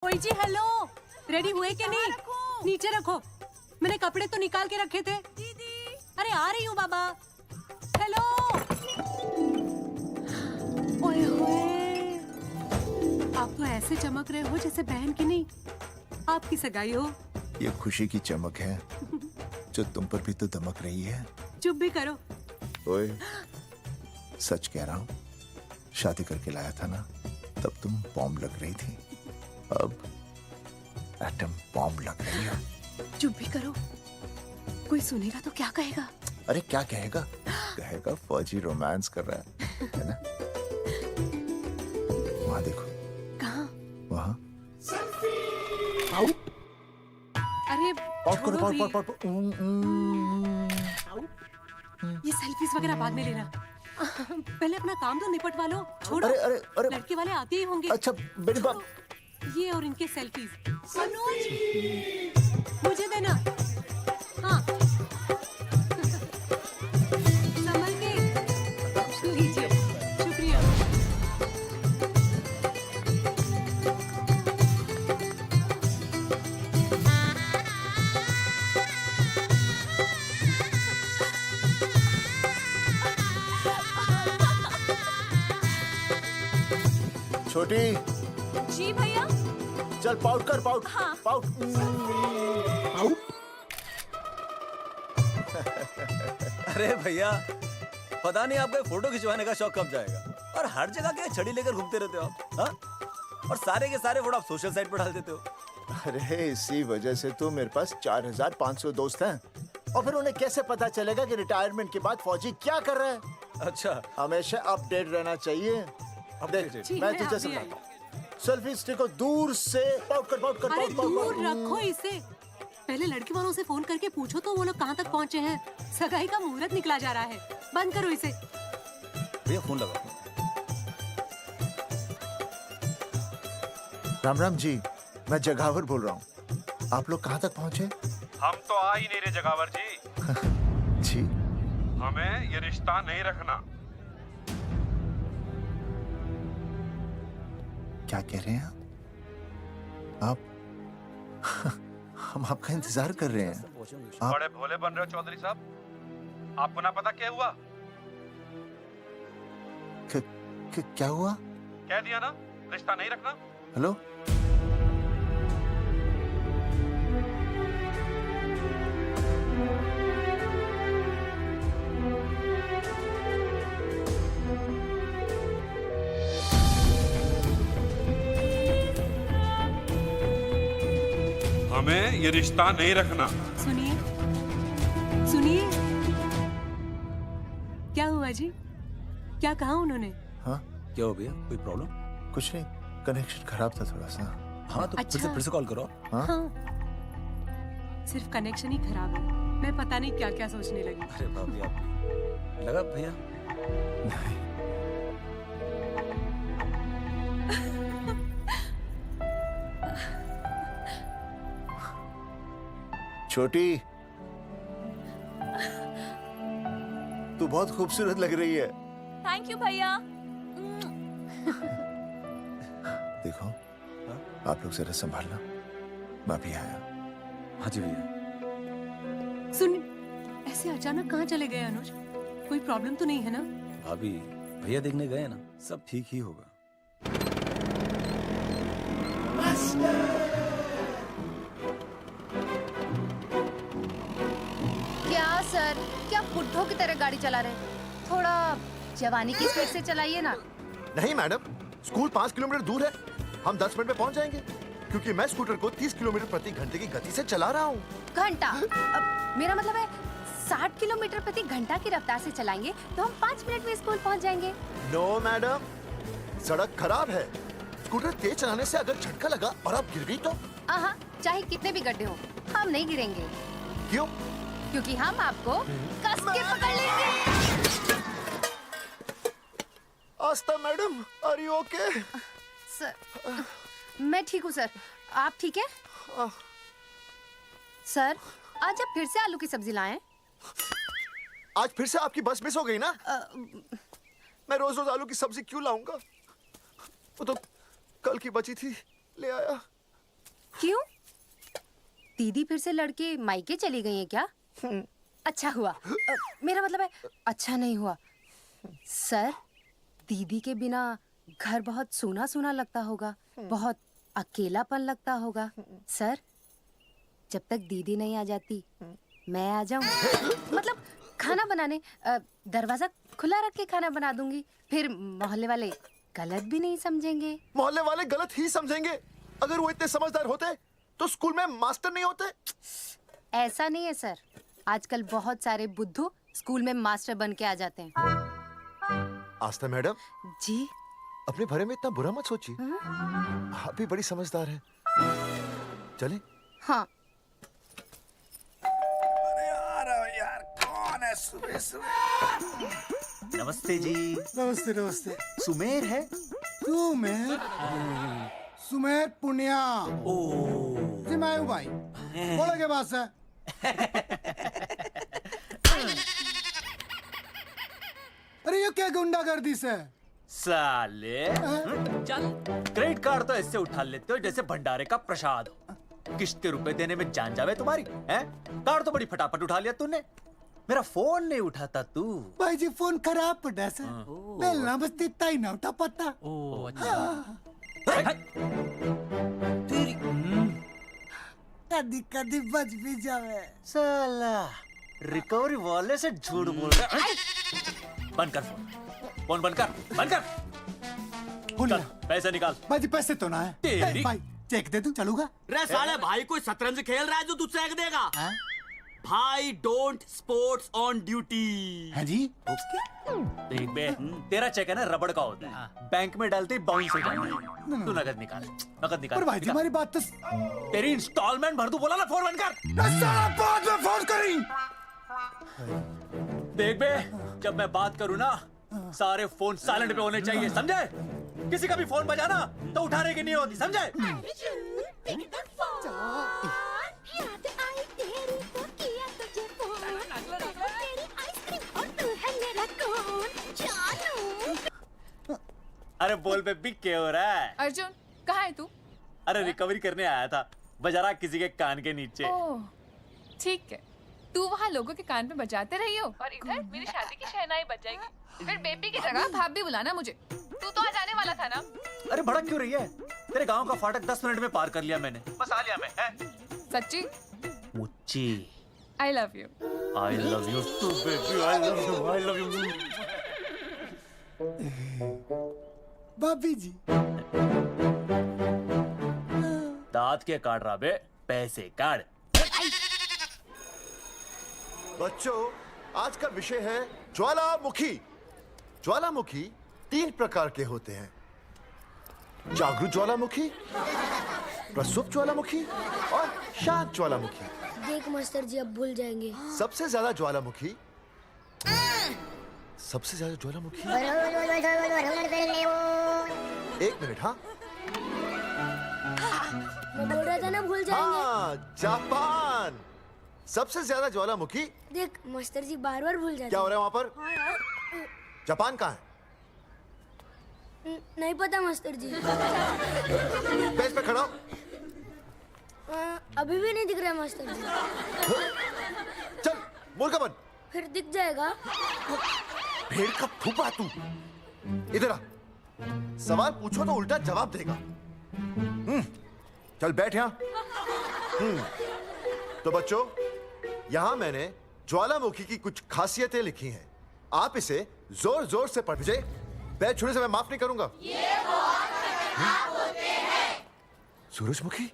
ओए जी hello, ready हुए कि नहीं? नीचे रखो, मैंने कपड़े तो निकाल के रखे थे। दीदी अरे आ रही हूँ बाबा। हेलो ओए होए, आप तो ऐसे चमक रहे हो जैसे बहन की नहीं आपकी सगाई हो। ये खुशी की चमक है जो तुम पर भी तो दमक रही है। चुप भी करो। ओए सच कह रहा हूँ, शादी करके लाया था ना तब तुम बॉम्ब लग रही थी, अब एटम बॉम्ब लग रही है। चुप भी करो, कोई सुनेगा तो क्या कहेगा? अरे क्या कहेगा? कहेगा फौजी रोमांस कर रहा है ना? वहाँ देखो। कहाँ? वहाँ। अरे करो, छोड़ो भी। पाउट। ये सेल्फीज वगैरह बाद में लेना, पहले अपना काम तो निपटवा लो। छोड़ो, अरे लड़के वाले आते ही होंगे। अच्छा मेरी बात। ये और इनके सेल्फीज। मनोज मुझे देना। हाँ संभल के लीजिए, शुक्रिया। छोटी जी भैया। चल पाउट कर, पाउट। हाँ। पाउट। अरे भैया, पता नहीं आपको फोटो खिंचवाने का शौक कब जाएगा। और हर जगह के छड़ी लेकर घूमते रहते हो आप, हाँ? और सारे के सारे फोटो आप सोशल साइट पर डाल देते हो। अरे इसी वजह से तो मेरे पास 4500 दोस्त हैं। और फिर उन्हें कैसे पता चलेगा कि रिटायरमेंट के बाद फौजी क्या कर रहा है? अच्छा, हमेशा अपडेट रहना चाहिए। देख, ठीक मैं है, तुझे आप भी समझाता हूँ। सेल्फी स्टिक को दूर से पाउट कर, पाउट कर, अरे पाउट, पाउट, दूर पाउट। रखो इसे। पहले लड़की वालों से फोन करके पूछो तो वो लोग कहाँ तक पहुँचे हैं। सगाई का मुहूर्त निकला जा रहा है, बंद करो इसे। भैया फोन लगा। राम राम जी, मैं जगावर बोल रहा हूँ। आप लोग कहाँ तक पहुँचे? हम तो आ ही नहीं रहे जगावर जी। जी हमें ये रिश्ता नहीं रखना। क्या कह रहे हैं आप? हम आपका इंतजार कर रहे हैं। आप बड़े भोले बन रहे हो चौधरी साहब। आपको ना पता क्या हुआ? क्या हुआ? कह दिया ना, रिश्ता नहीं रखना। हेलो, हमें ये रिश्ता नहीं रखना। सुनिए सुनिए, क्या हुआ जी? क्या कहा उन्होंने? हाँ क्या हो भैया, कोई प्रॉब्लम? कुछ नहीं, कनेक्शन खराब था थोड़ा सा। हाँ तो अच्छा। फिर से कॉल करो। हाँ हाँ, सिर्फ कनेक्शन ही खराब है। मैं पता नहीं क्या क्या सोचने लगी। अरे भाभी आप भी। लगा भैया? नहीं, छोटी तू बहुत खूबसूरत लग रही है। थैंक यू भैया। देखो, आप लोग जरा संभालना, मैं भी आया। हाँ जी भैया। सुन, ऐसे अचानक कहाँ चले गए अनुज? कोई प्रॉब्लम तो नहीं है ना? भाभी, भैया देखने गए ना, सब ठीक ही होगा। क्या सर, क्या बुड्ढों की तरह गाड़ी चला रहे हैं? थोड़ा जवानी की स्पीड से चलाइए ना। नहीं मैडम, स्कूल 5 किलोमीटर दूर है, हम 10 मिनट में पहुंच जाएंगे, क्योंकि मैं स्कूटर को 30 किलोमीटर प्रति घंटे की गति से चला रहा हूँ। घंटा? मेरा मतलब है 60 किलोमीटर प्रति घंटा की रफ्तार से चलाएंगे तो हम 5 मिनट में स्कूल पहुंच जाएंगे। नो मैडम, सड़क खराब है। स्कूटर तेज चलाने से अगर झटका लगा और आप गिर गई तो? आहा, चाहे कितने भी गड्ढे हो, हम नहीं गिरेंगे, क्यों? क्योंकि हम आपको कस के पकड़ लेंगे। Aastha madam, are you okay? Sir, मैं ठीक हूँ सर, आप ठीक है? सर, आज आप फिर से आलू की सब्जी लाएं? आज फिर से आपकी बस मिस हो गई ना? मैं रोज रोज आलू की सब्जी क्यों लाऊंगा? वो तो कल की बची थी, ले आया। दीदी फिर से लड़के मायके चली गई हैं क्या? अच्छा हुआ। मेरा मतलब है अच्छा नहीं हुआ। सर, दीदी के बिना घर बहुत सूना सूना लगता होगा, बहुत अकेलापन लगता होगा। सर, जब तक दीदी नहीं आ जाती मैं आ जाऊं। मतलब खाना बनाने दरवाजा खुला रख के खाना बना दूंगी, फिर मोहल्ले वाले गलत भी नहीं समझेंगे। मोहल्ले वाले गलत ही समझेंगे। अगर वो इतने समझदार होते तो स्कूल में मास्टर नहीं होते। ऐसा नहीं है सर, आजकल बहुत सारे बुद्धू स्कूल में मास्टर बन के आ जाते हैं। आस्था मैडम, जी अपने भरे में इतना बुरा मत सोचिए। आप भी बड़ी समझदार हैं। चलें? हाँ। यार कौन है सुबह सुबह? नमस्ते जी। नमस्ते नमस्ते। सुमेर है? सुमेर? सुमेर पुनिया। ओ जी मैं हूँ भाई। बोलो के बात है? अरे ये क्या गुंडागर्दी से? साले चल, क्रेडिट कार्ड तो ऐसे उठा लेते हो जैसे भंडारे का प्रसाद हो। किस्त के रुपए देने में जान जावे तुम्हारी हैं? कार्ड तो बड़ी फटाफट उठा लिया तूने, मेरा फोन नहीं उठाता तू। भाई जी फोन खराब पड़ा से। बेलना बस इतना ही ना उठा पाता। ओ अच्छा। कदी कदी बच भी जावे। साला रिकवरी वाले से झूठ बोल रहा है। बंद कर फोन बंद कर। चल पैसे निकाल। भाई जी पैसे तो ना है। तेरी- भाई चेक दे दूं, चलूगा? रे साले भाई कोई शतरंज खेल रहा है जो तू चेक देगा? भाई डोंट स्पोर्ट्स ऑन ड्यूटी। है जी। देख बे, तेरा चेक है ना रबड़ का होता है, बैंक में डालते ही बाउंस हो जाता है। तू नकद निकाल। पर भाई जी हमारी बात तो। तेरी इंस्टॉलमेंट भर दूं, बोला ना फोन बंद कर। साला बाद में फोन करी। देख बे, जब मैं बात करूं ना सारे फोन साइलेंट पे होने चाहिए, समझे? किसी का भी फोन बजाना तो उठाने की नहीं होती, समझे? अरे बोल बे, बिग क्या हो रहा है? अर्जुन कहाँ है तू? अरे रिकवरी करने आया था, बजा रहा किसी के कान के नीचे। ओह ठीक है, तू वहाँ लोगों के कान पे बजाते रही हो और इधर मेरी शादी की शहनाई बज जाएगी। फिर बेबी की जगह भाभी बुलाना मुझे। तू तो आ जाने वाला था ना? अरे भड़क क्यों रही है? तेरे गांव का फाटक 10 मिनट में पार कर लिया मैंने, बस आ लिया मैं। सच्ची? मुच्ची I love you. I love you too baby, I love you. भाभी जी दांत के काट रहा बे, पैसे काट। बच्चों, आज का विषय है ज्वालामुखी। ज्वालामुखी 3 प्रकार के होते हैं। जागरूक ज्वालामुखी, प्रसुप्त ज्वालामुखी और शांत ज्वालामुखी। देख मास्टर जी अब भूल जाएंगे। सबसे ज्यादा ज्वालामुखी एक मिनट। हाँ मैं बोल रहा था ना भूल जाएंगे। हाँ, जापान सबसे ज्यादा ज्वालामुखी। देख मास्टर जी बार बार भूल जाते क्या हो रहा है वहाँ पर? जापान कहाँ है? नहीं पता मास्टर जी। बेंच पे खड़ा हो। अभी भी नहीं दिख रहा मास्टर जी। चल मुर्गा बन। फिर दिख जाएगा। भेड़ का फूफा तू। इधर आ, सवाल पूछो तो उल्टा जवाब देगा। चल बैठ यहाँ। तो बच्चों, यहाँ मैंने ज्वालामुखी की कुछ खासियतें लिखी हैं। आप इसे जोर जोर से पढ़िए। बैच छूने से मैं माफ नहीं करूंगा। ये वो होते हैं। सूरजमुखी,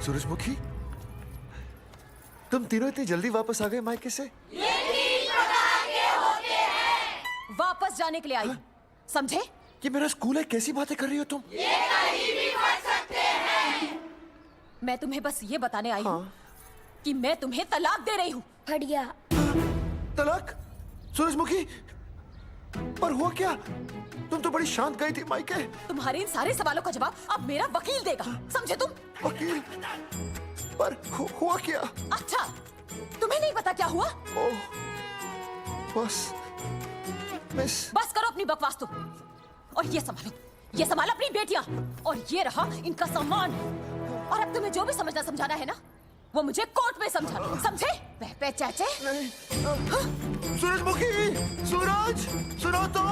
सूरजमुखी, तुम तीनों इतनी जल्दी वापस आ गए मायके से? वापस जाने के लिए आई, समझे? ये मेरा स्कूल है, कैसी बातें कर रही हो तुम? ये कहीं भी पढ़ सकते हैं। मैं तुम्हें बस ये बताने आई हूँ कि मैं तुम्हें तलाक दे रही हूँ। फट गया। तलाक? सूरजमुखी, पर हुआ क्या? तुम तो बड़ी शांत गई थी मायके। तुम्हारे इन सारे सवालों का जवाब अब मेरा वकील देगा, समझे तुम? वकील? पर हुआ क्या? अच्छा, तुम्हें नहीं पता क्या हुआ? ओह, बस मिस। बस करो अपनी बकवास तुम, और ये संभालो, ये संभाल अपनी बेटियां और ये रहा इनका सामान। और अब तुम्हें जो भी समझना समझाना है ना, वो मुझे कोर्ट में समझा, समझे? पे चाचे। सूरजमुखी, सूरज, सुनो तो।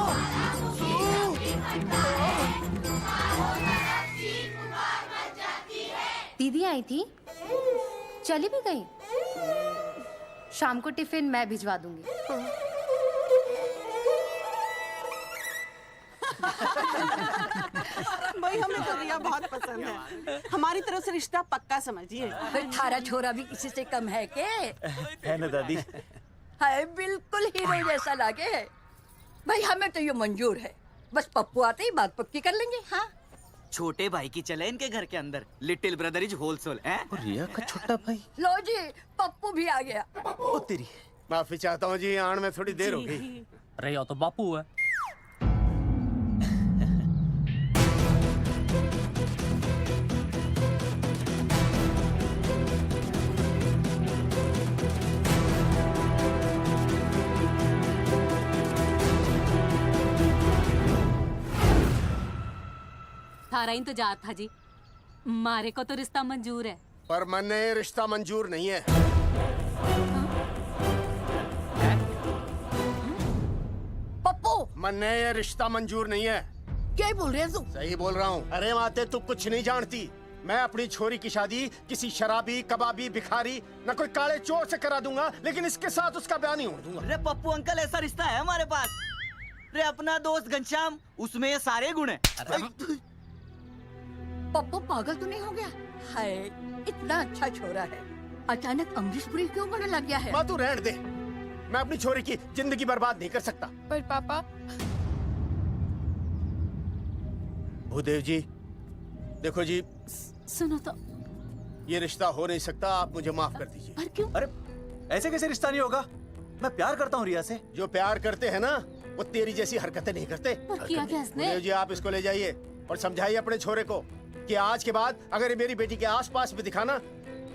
दीदी आई थी, चली भी गई। शाम को टिफिन मैं भिजवा दूंगी। भाई हमें तो रिया बहुत पसंद है, हमारी तरफ से रिश्ता पक्का समझिए। थारा छोरा भी किसी से कम है के? है ना दादी? है, बिल्कुल हीरो जैसा लागे है। भाई हमें तो ये मंजूर है, बस पप्पू आते ही बात पक्की कर लेंगे। हाँ, छोटे भाई की चले इनके घर के अंदर, लिटिल ब्रदर इज होलसेल है। रिया का छोटा भाई। लो जी, पप्पू भी आ गया। ओ तेरी। माफी चाहता हूँ जी, आने में थोड़ी देर हो गई। अरे या तो बापू है। थारा इंतजार था जी, मारे को तो रिश्ता मंजूर है। पर मैंने ये रिश्ता मंजूर नहीं है। पप्पू मैंने ये रिश्ता मंजूर नहीं है। क्या बोल रहे हैं तू? सही बोल रहा हूँ। अरे माते, तू कुछ नहीं जानती। मैं अपनी छोरी की शादी किसी शराबी, कबाबी, भिखारी, न कोई काले चोर से करा दूंगा, लेकिन इसके साथ उसका ब्याह नहीं होने दूंगा। अरे पप्पू अंकल, ऐसा रिश्ता है हमारे पास। अरे अपना दोस्त घनश्याम, उसमें ये सारे गुण हैं। पप्पू पागल तो नहीं हो गया? हाय, इतना अच्छा छोरा है, अचानक अमरीश पुरी क्यों बनने लग गया है? माँ तू रहने दे, मैं अपनी छोरी की जिंदगी बर्बाद नहीं कर सकता। पर पापा। भूदेव जी, देखो जी, सुनो तो। ये रिश्ता हो नहीं सकता, आप मुझे माफ कर दीजिए। पर क्यों? अरे ऐसे कैसे रिश्ता नहीं होगा? मैं प्यार करता हूँ रिया से। जो प्यार करते हैं ना, वो तेरी जैसी हरकतें नहीं करते। पर किया क्या इसने? भूदेव जी, आप इसको ले जाइए और समझाइए अपने छोरे को कि आज के बाद अगर ये मेरी बेटी के आसपास भी दिखाना,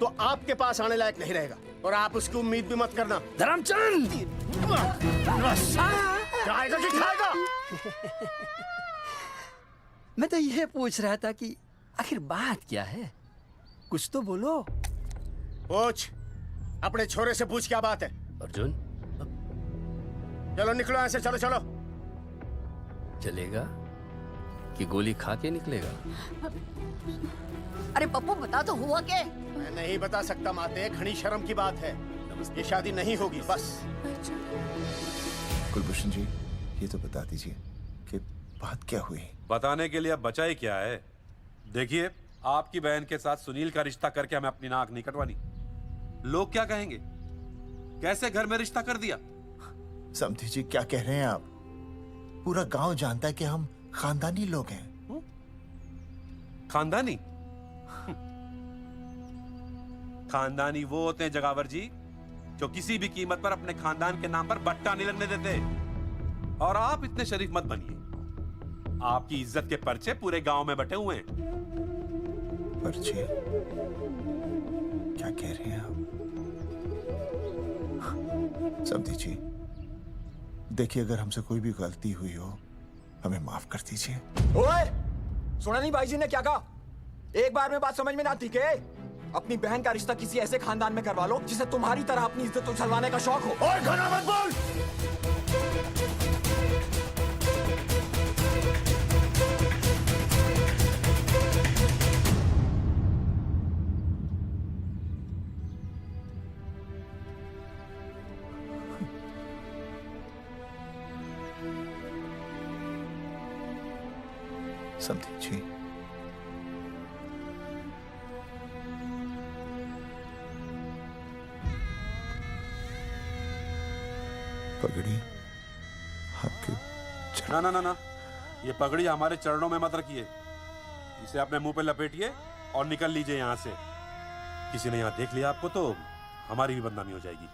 तो आपके पास आने लायक नहीं रहेगा, और आप उसकी उम्मीद भी मत करना। धर्मचंद! खाएगा कि खाएगा? मैं तो यह पूछ रहा था कि आखिर बात क्या है, कुछ तो बोलो। पूछ, अपने छोरे से पूछ क्या बात है। अर्जुन, चलो निकलो ऐसे, चलो चलो। चलेगा कि गोली खा के निकलेगा? अरे पप्पू बता तो हुआ क्या? मैं नहीं बता सकता माते, घनी शर्म की बात है। ये शादी नहीं होगी, बस। कुलभूषण जी, ये तो बता दीजिए कि बात क्या हुई। बताने के लिए अब बचा ही क्या है। देखिए, आपकी बहन के साथ सुनील का रिश्ता करके हमें अपनी नाक नहीं कटवानी। लोग क्या कहेंगे? कैसे घर में रिश्ता कर दिया? समधी जी, क्या कह रहे हैं आप? पूरा गांव जानता है कि हम खानदानी लोग हैं। खानदानी? खानदानी वो होते हैं जगावर जी, जो किसी भी कीमत पर अपने खानदान के नाम पर बट्टा नहीं लगने देते। और आप इतने शरीफ मत बनिए, आपकी इज्जत के पर्चे पूरे गांव में बटे हुए हैं। पर्चे? क्या कह रहे हैं आप? समधी जी, देखिए, अगर हमसे कोई भी गलती हुई हो, हमें माफ कर दीजिए। ओए, सुना नहीं भाई जी ने क्या कहा? एक बार में बात समझ में ना आती के? अपनी बहन का रिश्ता किसी ऐसे खानदान में करवा लो जिसे तुम्हारी तरह अपनी इज्जत उछलवाने का शौक हो। और घना मत बोल। समधी जी, पगड़ी आपके ना ना ना ना, ये पगड़ी हमारे चरणों में मत रखिए। इसे अपने मुंह पे लपेटिए और निकल लीजिए यहाँ से। किसी ने यहाँ देख लिया आपको तो हमारी भी बदनामी हो जाएगी।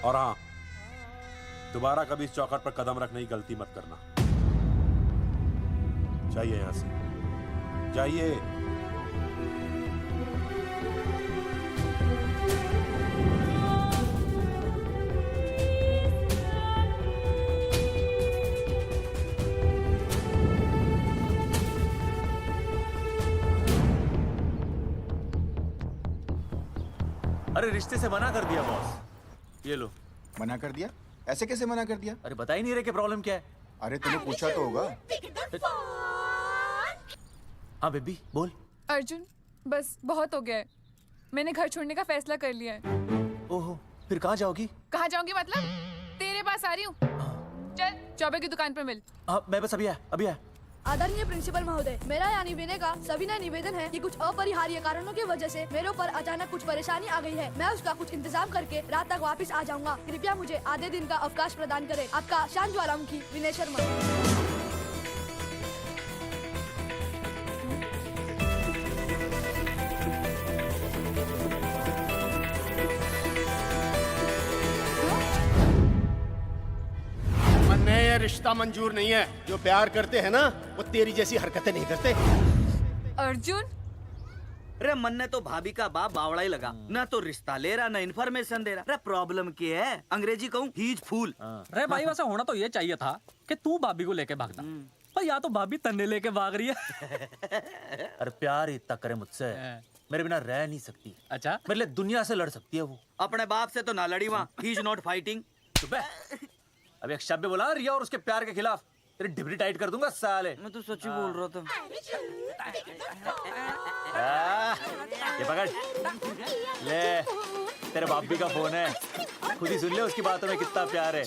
और हाँ, दोबारा कभी इस चौखट पर कदम रखने की गलती मत करना। जाइए यहाँ से, जाइए। अरे रिश्ते से मना कर दिया बॉस। ये लो। मना कर दिया? ऐसे कैसे मना कर दिया? अरे बता ही नहीं रहे कि प्रॉब्लम क्या है। अरे तूने पूछा तो होगा। हाँ बेबी बोल। अर्जुन बस बहुत हो गया है, मैंने घर छोड़ने का फैसला कर लिया है। ओहो, फिर कहाँ जाओगी? कहाँ जाऊंगी मतलब? तेरे पास आ रही हूँ। चल चौबे की दुकान पर मिल। हाँ मैं बस अभी आया। आदरणीय प्रिंसिपल महोदय, मेरा यानी विनय का सविनय निवेदन है कि कुछ अपरिहार्य कारणों की वजह से मेरे ऊपर अचानक कुछ परेशानी आ गई है। मैं उसका कुछ इंतजाम करके रात तक वापस आ जाऊंगा। कृपया मुझे आधे दिन का अवकाश प्रदान करें। आपका शांत ज्वालामुखी विनय शर्मा। ये रिश्ता मंजूर नहीं है। जो प्यार करते हैं ना वो तेरी जैसी हरकतें नहीं करते। अर्जुन अरे मन ने तो भाभी का बाप बावड़ा ही लगा, ना तो रिश्ता ले रहा ना इन्फॉर्मेशन दे रहा। अरे प्रॉब्लम क्या है? अंग्रेजी कहूँ ही इज फूल। अरे भाई वैसा होना तो ये चाहिए था कि तू भाभी को लेके भागता, पर या तो भाभी तन्ने लेके भाग रही है। अरे प्यार इतना करे मुझसे, मेरे बिना रह नहीं सकती। अच्छा मेरे लिए दुनिया से लड़ सकती है वो। अपने बाप से तो ना लड़ी वहाँ, ही इज नॉट फाइटिंग। अब एक शब्द बोला रिया और उसके प्यार के खिलाफ, तेरी डिबरी टाइट कर दूंगा साले। मैं तो सच्ची बोल रहा था। ये पकड़ ले, तेरे भाभी का फोन है, खुद ही सुन ले उसकी बातों में कितना प्यार है,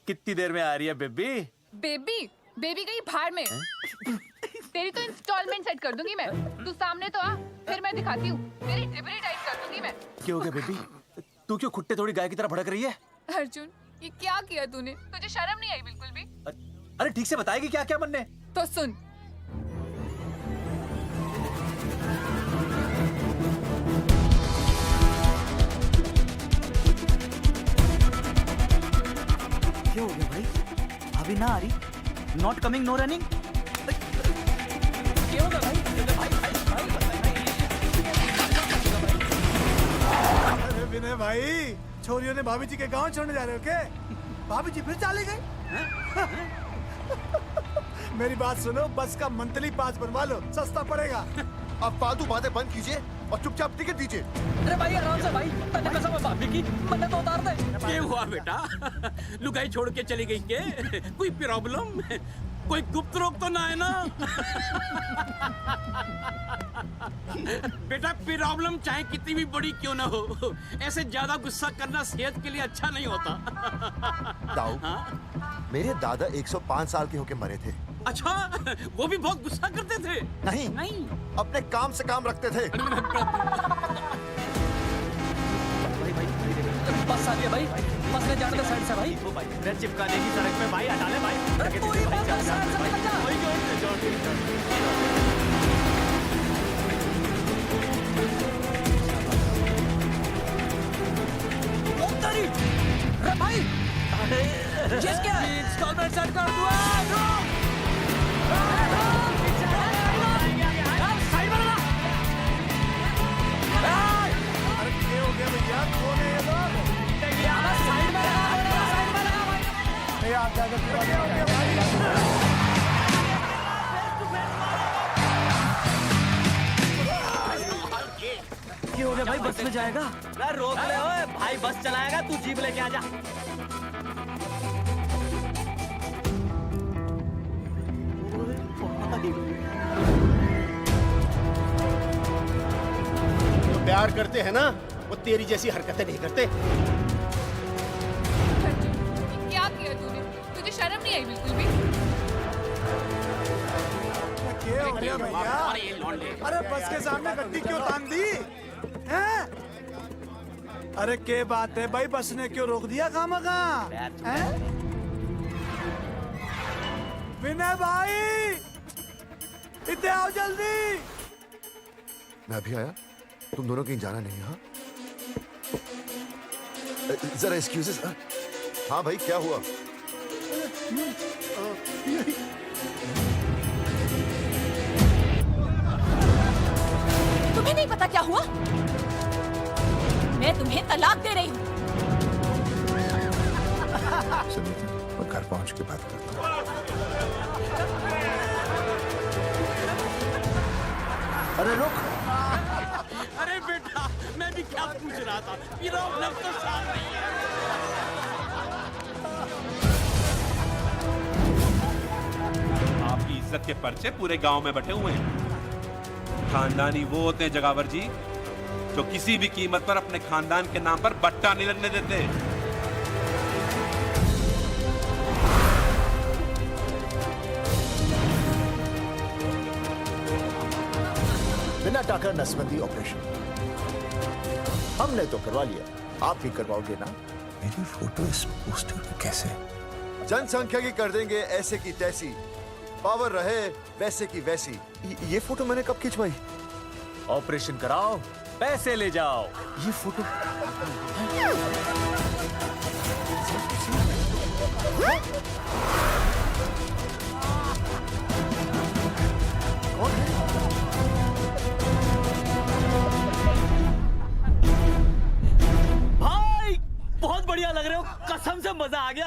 कितनी देर में आ रही है बेबी? बेबी गई भाड़ में। तेरी तो इंस्टॉलमेंट सेट कर दूंगी मैं। तू सामने तो आ, फिर मैं दिखाती हूँ। तेरी डिबरी टाइट कर दूंगी मैं। क्या हो गया बेबी? तू क्यों खुट्टे थोड़ी गाय की तरह भड़क रही है? अर्जुन ये क्या किया तूने? तुझे शर्म नहीं आई बिल्कुल भी? अरे ठीक से बताएगी क्या क्या मन ने? तो सुन, क्या हो गया भाई? अभी ना आ रही? Not coming no running? क्या होगा भाई? अरे विनय भाई, छोरियों ने भाभी जी के गांव छोड़ने जा रहे हो क्या? भाभी जी फिर चले गए? मेरी बात सुनो, बस का मंथली पास बनवा लो, सस्ता पड़ेगा। अब फालतू बातें बंद कीजिए और चुपचाप टिकट दीजिए। अरे भाई आराम से भाई, तन्ने कसम है भाभी की, मन्ने तो उतार दे। क्या हुआ बेटा? लुगाई छोड़ के चली गई के? कोई प्रॉब्लम? कोई गुप्त रोग तो ना है ना? बेटा प्रॉब्लम चाहे कितनी भी बड़ी क्यों ना हो, ऐसे ज्यादा गुस्सा करना सेहत के लिए अच्छा नहीं होता। दाऊ, मेरे दादा 105 साल के होके मरे थे। अच्छा, वो भी बहुत गुस्सा करते थे? नहीं, अपने काम से काम रखते थे। बस आ गया भाई, बस ले जाने दे साइड से भाई। वो भाई चिपका देगी सड़क पे भाई, हटा ले भाई। अरे तू ही बात कर, साइड से निकल जा। अरे भाई ये क्या है? इंस्टॉलमेंट सेट कर दूँ। साइड में लगा। अरे क्या हो गया भैया? कौन है ये लोग? साइड में लगा, साइड में लगा भाई। नहीं आता है, क्या हो गया भाई? क्या हो गया भाई? बस में जाएगा? अरे रोक ले ओए भाई, बस चलाएगा, तू जीप लेके आ जा। जो प्यार करते हैं ना वो तेरी जैसी हरकतें नहीं करते। क्या किया तूने? तुझे शर्म नहीं आई बिल्कुल भी? क्या हो गया भैया? अरे बस के सामने गड्डी क्यों तान दी? हैं? अरे क्या बात है भाई, बस ने क्यों रोक दिया खामखा? विनय भाई, इतने आओ जल्दी। मैं अभी आया, तुम दोनों कहीं जाना नहीं। हाँ जरा एक्सक्यूजेस। हाँ भाई क्या हुआ? तुम्हें नहीं पता क्या हुआ? मैं तुम्हें तलाक दे रही हूँ। मैं घर पहुंच के बात करता हूँ। अरे बेटा रहा था, ये रौनक तो सामने ही है। आपकी इज्जत के पर्चे पूरे गांव में बटे हुए हैं। खानदानी वो होते हैं जगावर जी जो किसी भी कीमत पर अपने खानदान के नाम पर बट्टा नहीं लगने देते। बिना टाका नसबंदी ऑपरेशन हमने तो करवा लिया, आप भी करवाओगे ना? मेरी फोटो इस पोस्टर में कैसे? जनसंख्या की कर देंगे ऐसे की तैसी, पावर रहे वैसे की वैसी। ये फोटो मैंने कब खिंचवाई? ऑपरेशन कराओ, पैसे ले जाओ। ये फोटो भाई बहुत बढ़िया लग रहे हो, कसम से मजा आ गया।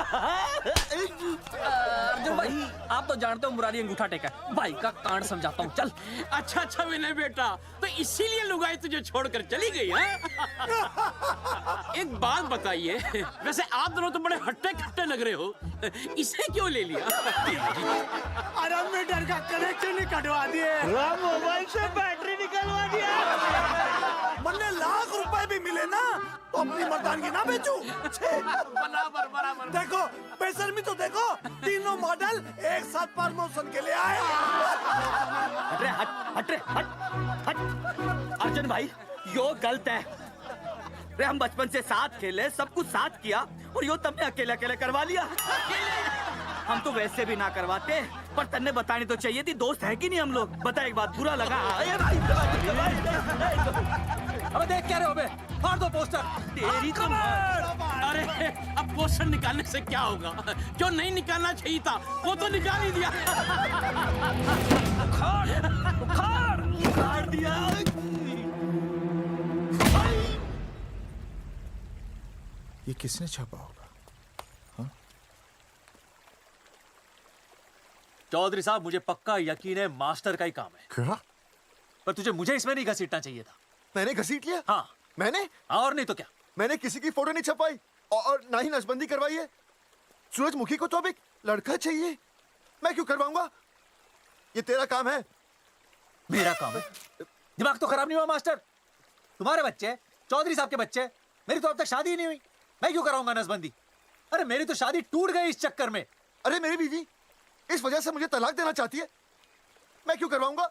अर्जुन भाई आप तो जानते हो मुरारी अंगूठा टेका, भाई का कांड समझाता हूँ, चल। अच्छा अच्छा विनय बेटा, तो इसीलिए लुगाई तुझे छोड़कर चली गई है? एक बात बताइए, वैसे आप दोनों तो बड़े हट्टे कट्टे लग रहे हो, इसे क्यों ले लिया? अरे मीटर का कनेक्शन ही कटवा दिए, मोबाइल से बैटरी निकलवा दिया। मन्ने लाख रुपए भी मिले ना तो अपनी मर्दानगी ना बेचूं। बराबर बराबर। देखो पेशर में तो देखो, तीनों मॉडल एक साथ प्रमोशन के लिए आए। हट रे, हट रे, हट। अर्जुन भाई यो गलत है रे, हम बचपन से साथ खेले, सब कुछ साथ किया, और यो तुमने अकेले अकेले करवा लिया। हम तो वैसे भी ना करवाते, पर तन्ने बतानी तो चाहिए थी, दोस्त है कि नहीं हम लोग? बता एक बात, बुरा लगा? अबे देख क्या रहे हो बे, फाड़ दो पोस्टर। तेरी तो अरे अब पोस्टर निकालने से क्या होगा? क्यों नहीं निकालना चाहिए था, वो तो निकाल ही दिया। उखाड़ दिया। ये किसने छापा होगा? चौधरी साहब मुझे पक्का यकीन है मास्टर का ही काम है। क्या? पर तुझे मुझे इसमें नहीं घसीटना चाहिए था। मैंने घसीट लिया? हाँ मैंने? और नहीं तो क्या? मैंने किसी की फोटो नहीं छपाई और ना ही नसबंदी करवाई है। सूरजमुखी को तो अब एक लड़का चाहिए, मैं क्यों करवाऊंगा? ये तेरा काम है। मेरा काम है? दिमाग तो खराब नहीं हुआ मास्टर? तुम्हारे बच्चे, चौधरी साहब के बच्चे, मेरी तो अब तक शादी ही नहीं हुई, मैं क्यों कराऊंगा नसबंदी? अरे मेरी तो शादी टूट गई इस चक्कर में। अरे मेरी बीवी इस वजह से मुझे तलाक देना चाहती है, मैं क्यों करवाऊंगा?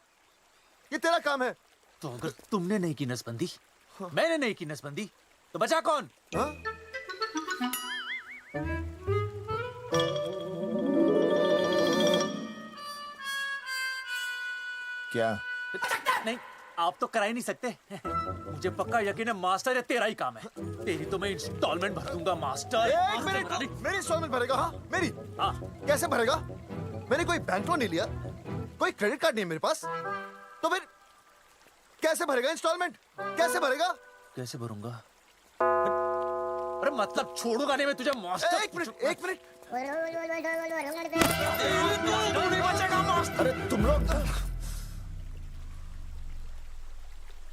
ये तेरा काम है। तो अगर तुमने नहीं की नसबंदी, मैंने नहीं की नसबंदी, तो बचा कौन? हाँ? क्या? नहीं आप तो करा ही नहीं सकते। मुझे पक्का यकीन है मास्टर ये तेरा ही काम है। तेरी तो मैं इंस्टॉलमेंट भर दूंगा मास्टर। एक मिनट, मेरी इंस्टॉलमेंट भरेगा? हाँ मेरी? हाँ। कैसे भरेगा? मैंने कोई बैंक लोन नहीं लिया, कोई क्रेडिट कार्ड नहीं है मेरे पास, तो फिर कैसे भरेगा इंस्टॉलमेंट? कैसे भरेगा? कैसे भरूंगा? अरे मतलब छोड़ूंगा नहीं मैं तुझे मास्टर। एक मिनट, एक मिनट। नहीं बचेगा मास्टर। अरे तुम लोग,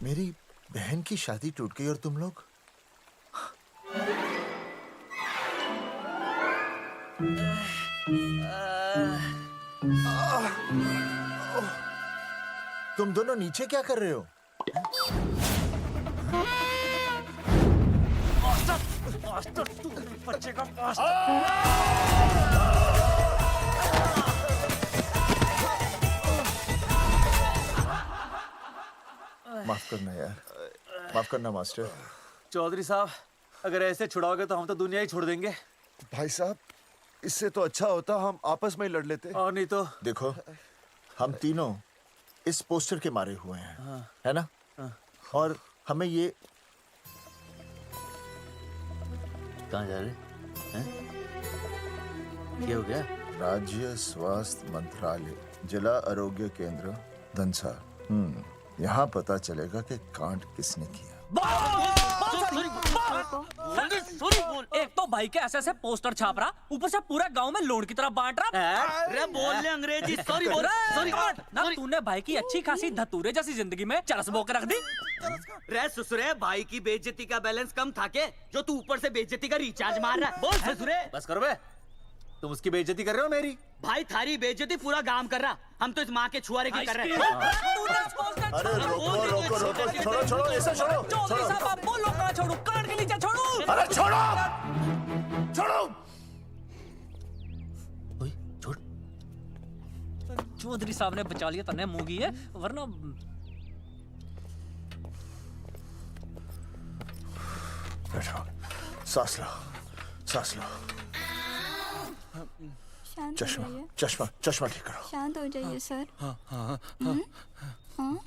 मेरी बहन की शादी टूट गई और तुम लोग तुम दोनों नीचे क्या कर रहे हो? मास्टर तू नहीं बचेगा मास्टर। माफ करना यार, माफ करना मास्टर। चौधरी साहब अगर ऐसे छुड़ाओगे तो हम तो दुनिया ही छोड़ देंगे। भाई साहब इससे तो अच्छा होता हम आपस में ही लड़ लेते। और नहीं तो। देखो हम तीनों इस पोस्टर के मारे हुए हैं, हाँ। है ना? हाँ। और हमें ये कहाँ जा रहे हैं? क्या हो गया? राज्य स्वास्थ्य मंत्रालय जिला आरोग्य केंद्र धनसा। यहाँ पता चलेगा कि कांड किसने किया। एक तो भाई के ऐसे ऐसे पोस्टर छाप रहा, ऊपर से पूरे गांव में लोन की तरह बांट रहा। अरे बोल ले अंग्रेजी, सॉरी बोल, सॉरी ना तूने भाई की अच्छी खासी धतूरे जैसी जिंदगी में चरस बो के रख दी। रे ससुरे, भाई की बेइज्जती का बैलेंस कम था के जो तू ऊपर से बेइज्जती का रिचार्ज मार रहा है? बोल ससुरे। बस करो बे, तुम उसकी बेइज्जती कर रहे हो मेरी। भाई थारी बेइज्जती पूरा गांव कर रहा, हम तो इस माँ के छुआरे की कर रहे हैं। अरे रोको रोको रोको, छोड़ो छोड़ो, ऐसे छोड़ो चौधरी साहब आप बोलो कहाँ छोड़ू, कान के नीचे छोड़ू। अरे छोड़ो छोड़ो। छोड़। चौधरी साहब ने बचा लिया, तन्ने मूंगी है, वरना बैठो, सांस लो, सांस लो। शांत चश्मा हो जाइए। चश्मा चश्मा ठीक करो। शांत हो जाइए सर। हाँ हाँ हाँ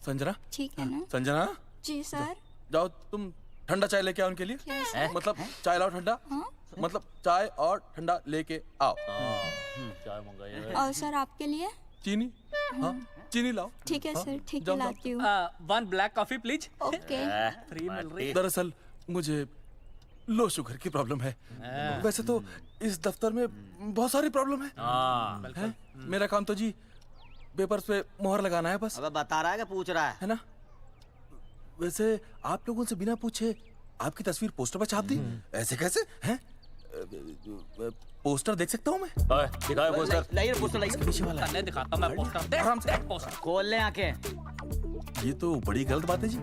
संजना, ठीक है ना? संजना जी सर। जाओ तुम ठंडा चाय लेके आओ उनके लिए। Yes, sir. मतलब चाय लाओ ठंडा। मतलब चाय और ठंडा लेके आओ। चाय मंगाई। और सर आपके लिए? चीनी, हाँ चीनी लाओ। ठीक है हाँ, सर, ठीक है जाओ, लाती हूँ। 1 black coffee please. Okay. Free मिल रही। दरअसल मुझे लो शुगर की प्रॉब्लम है। वैसे तो इस दफ्तर में बहुत सारी प्रॉब्लम है। मेरा काम तो जी पेपर्स पे मोहर लगाना है बस। अब बता रहा है कि पूछ रहा है ना? वैसे आप लोगों से बिना पूछे आपकी तस्वीर पोस्टर पर छाप दी, ऐसे कैसे हैं? पोस्टर देख सकता हूँ मैं? दिखाओ पोस्टर। लाइए पोस्टर लाइए। पीछे वाला है। दिखाता मैं पोस्टर। देख, आराम से। देख पोस्टर। खोल ले आंखें। ये तो बड़ी गलत बात है जी,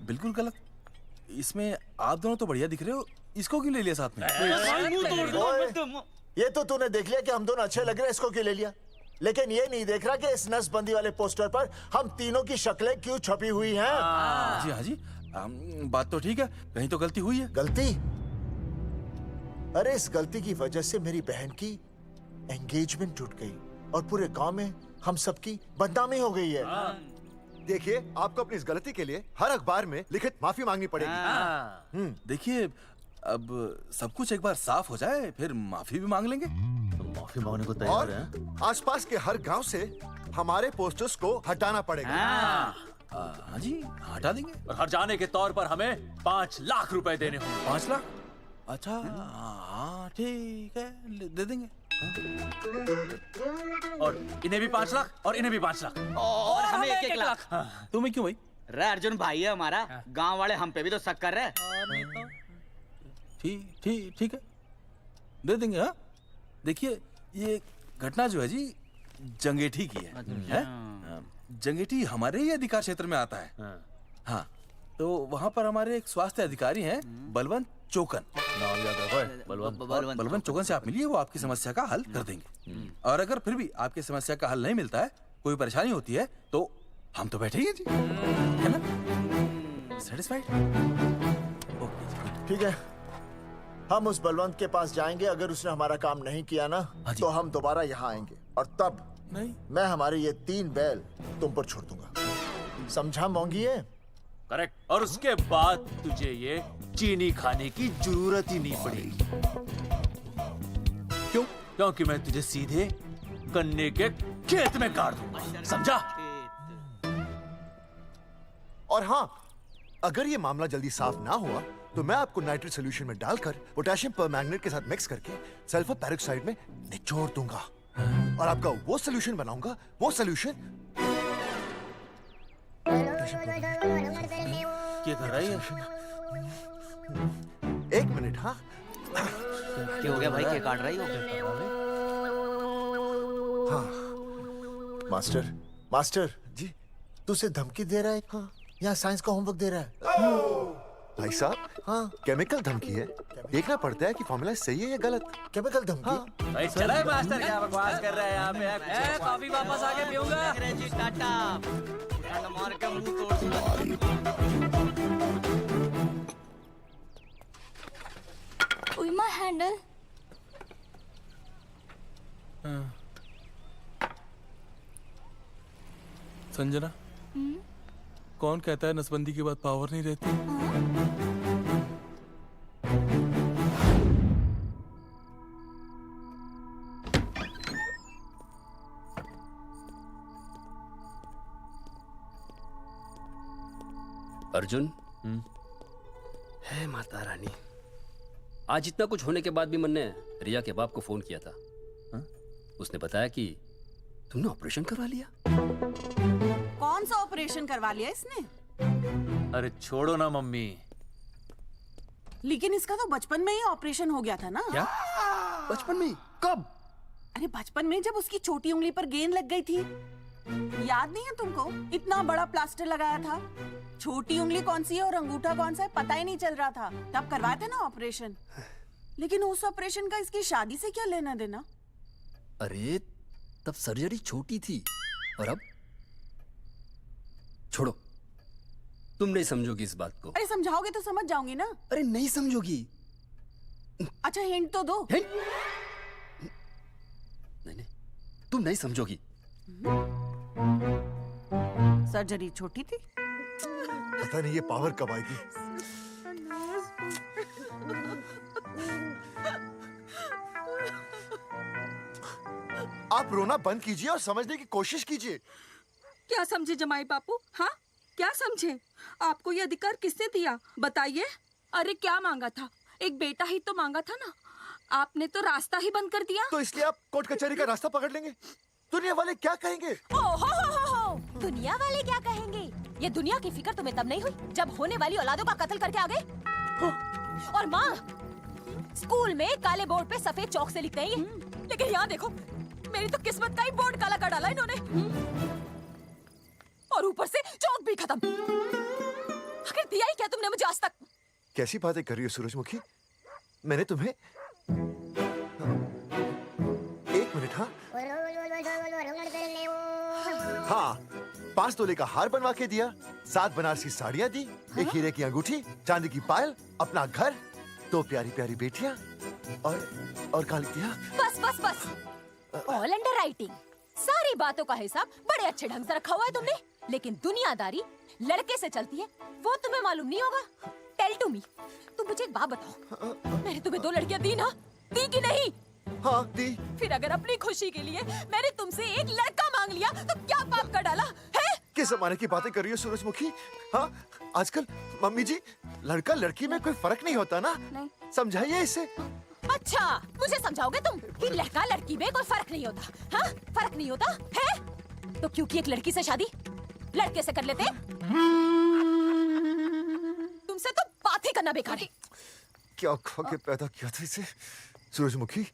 बिल्कुल गलत। इसमें आप दोनों तो बढ़िया दिख रहे हो, इसको क्यों ले लिया साथ में? ये तो तूने देख लिया कि हम दोनों अच्छे लग रहे हैं, इसको क्यों ले लिया? लेकिन ये नहीं देख रहा कि इस नसबंदी वाले पोस्टर पर हम तीनों की शक्लें क्यों छपी हुई हैं? जी हाँ जी, बात तो ठीक है, कहीं तो गलती हुई है। गलती? अरे इस गलती की वजह से मेरी बहन की एंगेजमेंट टूट गई और पूरे गांव में हम सबकी बदनामी हो गई है। देखिए, आपको अपनी इस गलती के लिए हर अखबार में लिखित माफी मांगनी पड़ेगी। देखिए, अब सब कुछ एक बार साफ हो जाए फिर माफी भी मांग लेंगे। तो माफी मांगने को तैयार है? और आसपास के हर गांव से हमारे पोस्टर्स को हटाना पड़ेगा। हाँ जी, हटा देंगे। और हर जाने के तौर पर हमें 5 लाख रुपए देने होंगे। 5 लाख? अच्छा हाँ ठीक है, दे देंगे। और इन्हें भी 5 लाख और इन्हें भी 5 लाख और हमें 1-1 लाख। तुम्हें क्यों भाई? रे अर्जुन भाई है हमारा, गांव वाले हम पे भी तो शक कर रहे हैं। ठीक है, दे देंगे। हाँ देखिए, ये घटना जो है जी जंगेठी की है? जंगेठी हमारे ही अधिकार क्षेत्र में आता है। हाँ, तो वहाँ पर हमारे एक स्वास्थ्य अधिकारी हैं, बलवंत चौकन। नाम याद रखो। बलवंत चौकन से आप मिलिए, वो आपकी समस्या का हल कर देंगे। और अगर फिर भी आपकी समस्या का हल नहीं मिलता है, कोई परेशानी होती है, तो हम तो बैठे ही हैं जी, है ना? सेटिस्फाइड? ठीक है, हम उस बलवंत के पास जाएंगे। अगर उसने हमारा काम नहीं किया ना, तो हम दोबारा यहाँ आएंगे और तब नहीं, मैं हमारे ये 3 बैल तुम पर छोड़ दूंगा। समझा मोंगिए? करेक्ट। और उसके बाद तुझे ये चीनी खाने की जरूरत ही नहीं पड़ेगी। क्यों? क्योंकि मैं तुझे सीधे गन्ने के खेत में गाड़ दूंगा, समझा? और हाँ, अगर ये मामला जल्दी साफ ना हुआ तो मैं आपको नाइट्रेट सोल्यूशन में डालकर पोटेशियम परमैंगनेट के साथ मिक्स करके सल्फर पेरोक्साइड में निचोड़ दूंगा और आपका वो सोल्यूशन बनाऊंगा। वो सोल्यूशन क्या कर रही है? 1 मिनट। हाँ, क्या हो गया भाई, क्या काट रही हो? हाँ मास्टर जी, तू उसे धमकी दे रहा है? हाँ, यहाँ साइंस का होमवर्क दे रहा है। भाई साहब, हाँ केमिकल धमकी है, देखना पड़ता है कि फॉर्मूला सही है या गलत। केमिकल धमकी? हाँ। भाई चला है मास्टर, क्या बकवास कर रहा है यहाँ पे? कॉफी वापस आके पीऊंगा। अंग्रेजी टाटा मार के मुंह तोड़ दूंगा। उइमा हैंडल। संजना, कौन कहता है नसबंदी के बाद पावर नहीं रहती? अर्जुन, है माता रानी, आज इतना कुछ होने के बाद भी मन ने रिया के बाप को फोन किया था। उसने बताया कि तुमने ऑपरेशन करवा लिया। कौन सा ऑपरेशन करवा लिया इसने? अरे छोड़ो ना मम्मी। लेकिन इसका तो बचपन में ही ऑपरेशन हो गया था ना। क्या? बचपन में? कब? अरे बचपन में जब उसकी छोटी उंगली पर गेंद लग गई थी, याद नहीं है तुमको? इतना बड़ा प्लास्टर लगाया था। छोटी उंगली कौन सी है और अंगूठा कौन सा है पता ही नहीं चल रहा था। तब करवाए थे ना ऑपरेशन। लेकिन उस ऑपरेशन का इसकी शादी से क्या लेना देना? अरे तब सर्जरी छोटी थी और अब छोड़ो, तुम नहीं समझोगी इस बात को। अरे समझाओगे तो समझ जाऊंगी ना। अरे नहीं समझोगी। अच्छा हिंट तो दो। हिंट? नहीं, तुम नहीं समझोगी। सर्जरी छोटी थी। पता नहीं ये पावर कब आएगी। आप रोना बंद कीजिए और समझने की कोशिश कीजिए। क्या समझे जमाई बापू? हाँ क्या समझे? आपको ये अधिकार किसने दिया बताइए? अरे क्या मांगा था? एक बेटा ही तो मांगा था ना। आपने तो रास्ता ही बंद कर दिया। तो इसलिए आप कोर्ट कचहरी का रास्ता पकड़ लेंगे? दुनिया वाले क्या कहेंगे? हो। दुनिया वाले क्या कहेंगे? ये दुनिया की फिक्र तुम्हें तब नहीं हुई जब होने वाली औलादों का कत्ल करके आ गए। और माँ स्कूल में काले बोर्ड पे सफेद चौक से लिखते हैं ये, लेकिन यहाँ देखो मेरी तो किस्मत का ही बोर्ड काला कर डाला इन्होंने। और ऊपर से चौक भी खत्म। आखिर दिया ही क्या तुमने मुझे आज तक? कैसी बातें कर रही हो सूरजमुखी? मैंने तुम्हें एक मिनट। हाँ 5 तोले का हार बनवा के दिया, 7 बनारसी साड़ियाँ दी, एक हीरे की अंगूठी, चांदी की पायल, अपना घर, 2 प्यारी प्यारी बेटियाँ और काली दिया। बस ऑल अंडर राइटिंग। सारी बातों का हिसाब बड़े अच्छे ढंग से रखा हुआ है तुमने, लेकिन दुनियादारी लड़के से चलती है वो तुम्हें मालूम नहीं होगा। टेल टू मी, तुम मुझे एक बात बताओ, मैंने तुम्हें 2 लड़कियां दी ना? दी कि नहीं? हाँ दी। फिर अगर अपनी खुशी के लिए मैंने तुमसे एक लड़का मांग लिया तो क्या पाप कर डाला है? किस जमाने की बातें कर रही हो सूरजमुखी? हाँ आजकल मम्मी जी लड़का लड़की में कोई फर्क नहीं होता ना। नहीं। समझाइए इसे। अच्छा मुझे समझाओगे तुम कि लड़का लड़की में कोई फर्क नहीं होता? हाँ फर्क नहीं होता है तो क्योंकि एक लड़की से शादी लड़के से कर लेते? तुमसे तो बात ही करना बेकार है। क्या खा के पैदा किया था इसे? सूरजमुखी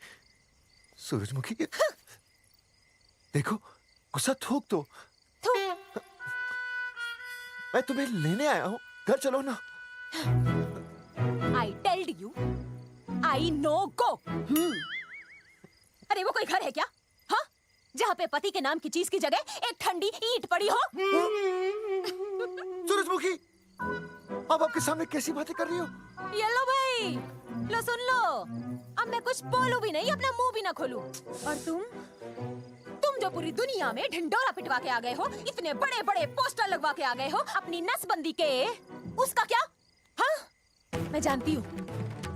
देखो गुस्सा थूक दो। मैं तुम्हें लेने आया हूँ, घर चलो ना। I told you, I know go। अरे वो कोई घर है क्या? हाँ जहाँ पे पति के नाम की चीज की जगह एक ठंडी ईंट पड़ी हो। सूरजमुखी अब आपके सामने कैसी बातें कर रही हो? ये लो भाई, लो सुन लो, अब मैं कुछ बोलूं भी नहीं, अपना मुंह भी ना खोलूं। और तुम जो पूरी दुनिया में ढिंडोरा पिटवा के आ गए हो, इतने बड़े बड़े पोस्टर लगवा के आ गए हो अपनी नसबंदी के, उसका क्या? हाँ मैं जानती हूँ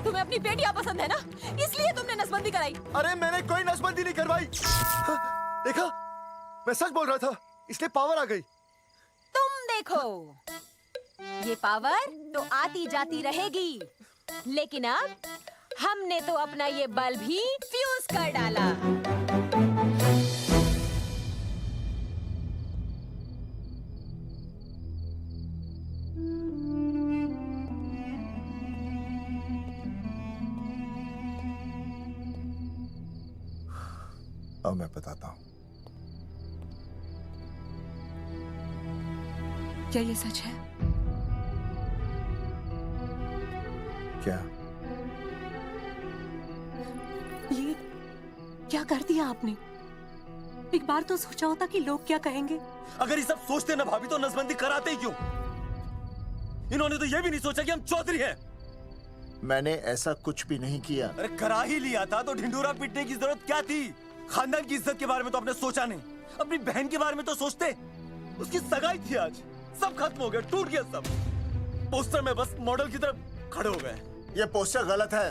तुम्हें अपनी बेटियां पसंद है ना, इसलिए तुमने नसबंदी कराई। अरे मैंने कोई नसबंदी नहीं करवाई। देखा मैं सच बोल रहा था, इसलिए पावर आ गई। तुम देखो ये पावर तो आती जाती रहेगी, लेकिन अब हमने तो अपना ये बल्ब ही फ्यूज कर डाला। अब मैं बताता हूँ। क्या ये सच है? क्या? ये क्या कर दिया आपने? एक बार तो सोचा होता कि लोग क्या कहेंगे। अगर ये सब सोचते ना भाभी तो नसबंदी कराते ही क्यों? इन्होंने तो ये भी नहीं सोचा कि हम चौधरी हैं। मैंने ऐसा कुछ भी नहीं किया। अरे करा ही लिया था तो ढिंडोरा पीटने की जरूरत क्या थी? खानदान की इज्जत के बारे में तो आपने सोचा नहीं, अपनी बहन के बारे में तो सोचते। उसकी सगाई थी आज, सब खत्म हो गया, टूट गया सब। पोस्टर में बस मॉडल की तरफ खड़े हो गए। ये पोस्टर गलत है,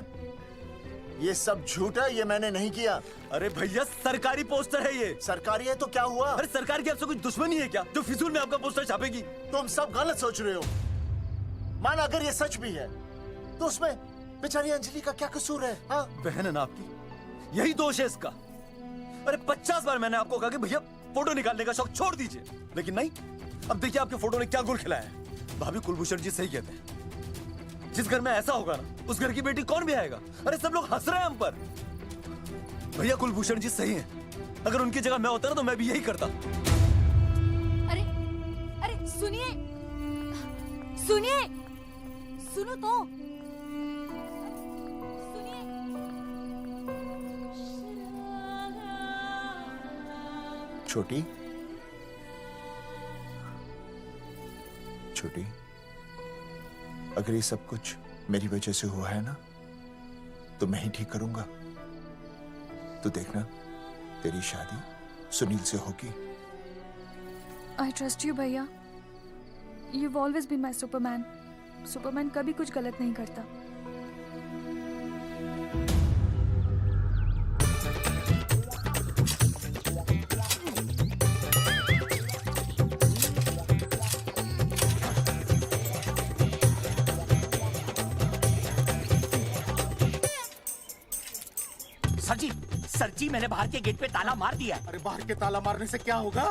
ये सब झूठ है, ये मैंने नहीं किया। अरे भैया सरकारी पोस्टर है ये। सरकारी है तो क्या हुआ? अरे सरकार की आपसे कोई दुश्मनी है क्या जो फिजूल में आपका पोस्टर छापेगी? तुम सब गलत सोच रहे हो। मान अगर ये सच भी है तो उसमें बेचारी अंजलि का क्या कसूर है? हाँ? बहन है ना आपकी, यही दोष है इसका। अरे 50 बार मैंने आपको कहा कि भैया फोटो निकालने का शौक छोड़ दीजिए, लेकिन नहीं। अब देखिए आपके फोटो ने क्या गुल खिलाया है। भाभी कुलभूषण जी सही कहते हैं। जिस घर में ऐसा होगा ना, उस घर की बेटी कौन भी आएगा। अरे सब लोग हंस रहे हैं हम पर। भैया कुलभूषण जी सही हैं। अगर उनकी जगह मैं होता ना तो मैं भी यही करता। अरे अरे सुनिए सुनिए, सुनो तो। छोटी छोटी, अगर ये सब कुछ मेरी वजह से हुआ है ना, तो मैं ही ठीक करूंगा। तो देखना, तेरी शादी सुनील से होगी। आई ट्रस्ट यू भैया। You've always been my Superman. Superman कभी कुछ गलत नहीं करता। सर जी मैंने बाहर के गेट पे ताला मार दिया। अरे बाहर के ताला मारने से क्या होगा?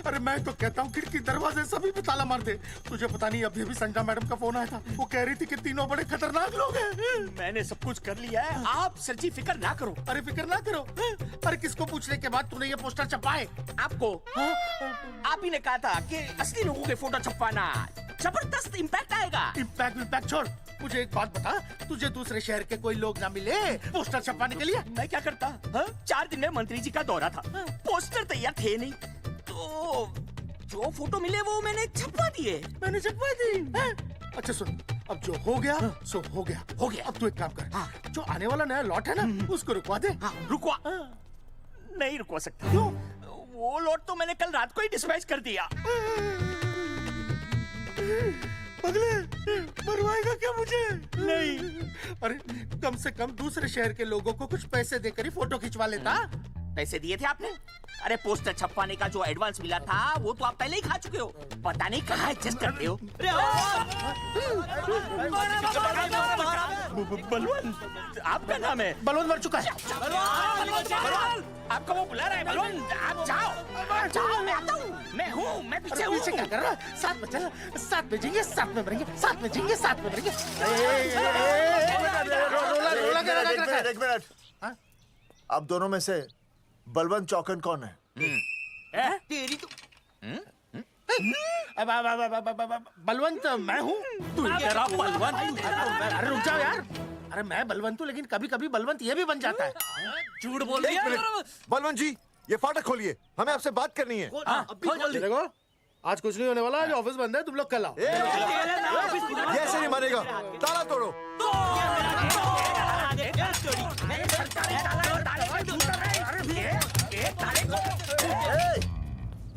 अरे मैं तो कहता हूँ खिड़की दरवाजे सभी पे ताला मार दे। तुझे पता नहीं अभी संजना मैडम का फोन आया था, वो कह रही थी कि तीनों बड़े खतरनाक लोग हैं। मैंने सब कुछ कर लिया है, आप सर जी फिक्र ना करो। अरे फिक्र ना करो। अरे किसको पूछने के बाद तूने ये पोस्टर छपाए? आपको। आप ही ने कहा था कि असली लोगों के फोटो छपवाना जबरदस्त इम्पैक्ट आएगा। इम्पैक्ट छोड़, मुझे एक बात बता, तुझे दूसरे शहर के कोई लोग ना मिले पोस्टर छपवाने के लिए? मैं क्या करता? 4 दिन में मंत्री जी का दौरा था, पोस्टर तैयार थे नहीं, तो जो फोटो मिले वो मैंने छपवा दिए। मैंने छपवा दी। अच्छा सुन, अब जो हो गया सो हो गया। हो गया। अब तू एक काम कर, जो आने वाला नया लॉट है ना, उसको रुकवा दे। रुकवा? नहीं रुकवा सकता। क्यों? वो लॉट तो मैंने कल रात को ही डिस्पैच कर दिया। पगले, मरवाएगा क्या मुझे? नहीं। अरे कम से कम दूसरे शहर के लोगों को कुछ पैसे देकर ही फोटो खिंचवा लेता। पैसे दिए थे आपने? अरे पोस्टर छपवाने का जो एडवांस मिला था वो तो आप पहले ही खा चुके हो। पता नहीं कहाँ एडजस्ट करते हो। बलवंत, आपका नाम है? बलवंत मर चुका है। आपको वो बुला रहा है बलवंत, आप जाओ। जाओ, मैं आता हूँ। मैं हूँ, मैं पीछे हूँ। पीछे क्या कर रहा है? साथ में चल, साथ में जिएंगे, साथ में मरेंगे, साथ में जिएंगे, साथ में मरेंगे। एक मिनट। अब दोनों में से बलवंत चौकन कौन है? तेरी तो बलवंत मैं हूँ। तू तेरा बलवंत? अरे रुक जाओ यार। अरे मैं बलवंत हूँ, लेकिन कभी कभी बलवंत ये भी बन जाता है। झूठ बोल रही है। बलवंत जी, ये फाटक खोलिए, हमें आपसे बात करनी है। देखो, आज कुछ नहीं होने वाला, आज ऑफिस बंद है, तुम लोग कल आओ। ये ऐसे नहीं मानेगा, ताला तोड़ो।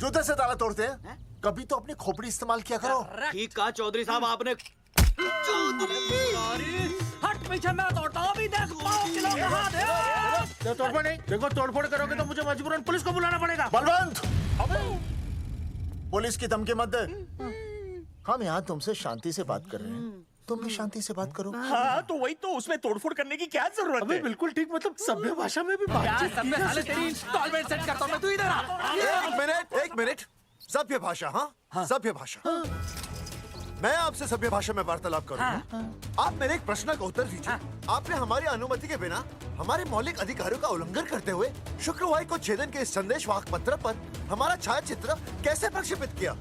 जूते से ताला तोड़ते हैं? कभी तो अपनी खोपड़ी इस्तेमाल किया करो। ठीक कहा चौधरी साहब आपने। हट पीछे, मैं तोड़ता हूँ। अभी देख पाँव किलो कहाँ दे। तोड़फोड़ नहीं, देखो तोड़फोड़ करोगे तो मुझे मजबूरन पुलिस को बुलाना पड़ेगा। बलवंत, पुलिस की धमकी मत दे। हम यहाँ तुमसे शांति से बात कर रहे हैं, तुम भी शांति से बात करो। हाँ तो वही तो, उसमें तोड़फोड़ करने की क्या जरूरत है? बिल्कुल ठीक, मतलब सभ्य भाषा में भी बातचीत की जा सकती है। इंस्टॉलमेंट सेट करता हूँ मैं, तू इधर आ। एक मिनट। सभ्य भाषा? हाँ, सभ्य भाषा। मैं आपसे सभ्य भाषा में वार्तालाप करूंगा। आप मेरे एक प्रश्न का उत्तर दीजिए। आपने हमारी अनुमति के बिना हमारे मौलिक अधिकारों का उल्लंघन करते हुए शुक्रवार को छेदन के इस संदेशवाहक पत्र पर हमारा छायाचित्र कैसे प्रक्षेपित किया?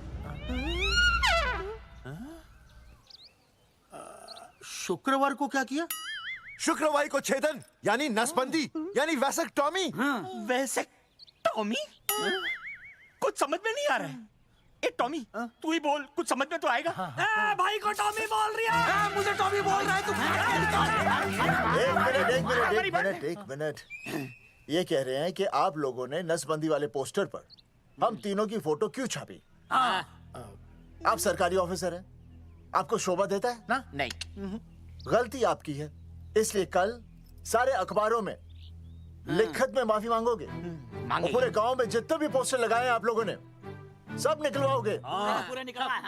शुक्रवार को क्या किया? शुक्रवार को छेदन यानी नसबंदी, यानी वैसेक्टॉमी। वैसेक्टॉमी? कुछ समझ में नहीं आ रहा है। ए टॉमी, तू ही बोल, कुछ समझ में तो आएगा। भाई को टॉमी बोल रही है। मुझे टॉमी बोल रहा है तू। एक मिनट। ये कह रहे हैं कि आप लोगों ने नसबंदी वाले पोस्टर पर हम तीनों की फोटो क्यों छापी? आप सरकारी ऑफिसर हैं, आपको शोभा देता है ना? नहीं। गलती आपकी है, इसलिए कल सारे अखबारों में लिखत में माफी मांगोगे। और पूरे गांव में जितने भी पोस्टर लगाए हैं आप लोगों ने, सब निकलवाओगे। पूरे निकलवाए।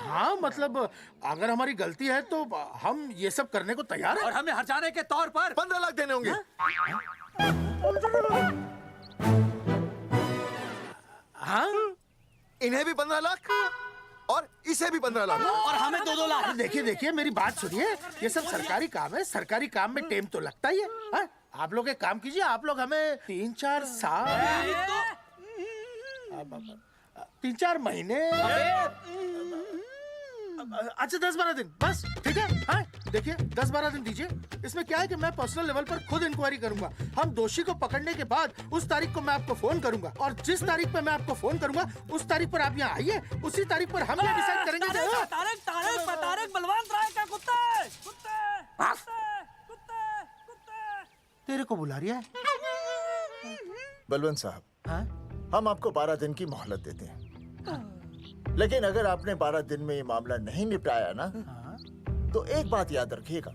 हाँ मतलब अगर हमारी गलती है तो हम ये सब करने को तैयार हैं। और हमें हर्जाने के तौर पर 15 लाख देने होंगे। हाँ? इन्हें भी 15 लाख? और इसे भी 15 लाख और हमें 2-2 लाख। देखिए देखिए मेरी बात सुनिए, ये सब सरकारी काम है, सरकारी काम में टेम तो लगता ही है, हाँ? आप लोग एक काम कीजिए, आप लोग हमें 3-4 साल 3-4 महीने, अच्छा 10-12 दिन बस, ठीक है? हाँ? देखिए 10-12 दिन दीजिए। इसमें क्या है कि मैं पर्सनल लेवल पर खुद इंक्वायरी करूंगा। हम दोषी को पकड़ने के बाद उस तारीख को मैं आपको फोन करूंगा, और जिस तारीख पर मैं आपको फोन करूंगा उस तारीख पर आप यहाँ आइए, उसी तारीख पर हम ये डिसाइड करेंगे। तारक बलवंत राय का कुत्ता है। तेरे को बुला रही है। बलवंत साहब, हम आपको 12 दिन की मोहलत देते हैं, लेकिन अगर आपने 12 दिन में ये मामला नहीं निपटाया ना, तो एक बात याद रखिएगा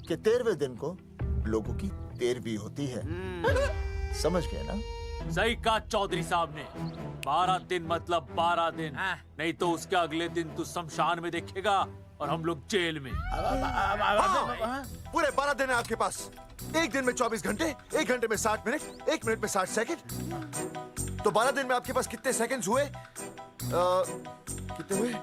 कि 13वें दिन को लोगों की 13वीं होती है। समझ गए ना? सही कहा चौधरी साहब ने। 12 दिन मतलब 12 दिन, नहीं तो उसके अगले दिन तू शमशान में देखेगा और हम लोग जेल में। पूरे 12 दिन है आपके पास। एक दिन में 24 घंटे, 1 घंटे में 60 मिनट, 1 मिनट में 60 सेकंड। तो 12 दिन में आपके पास कितने सेकंड्स हुए? कितने हुए?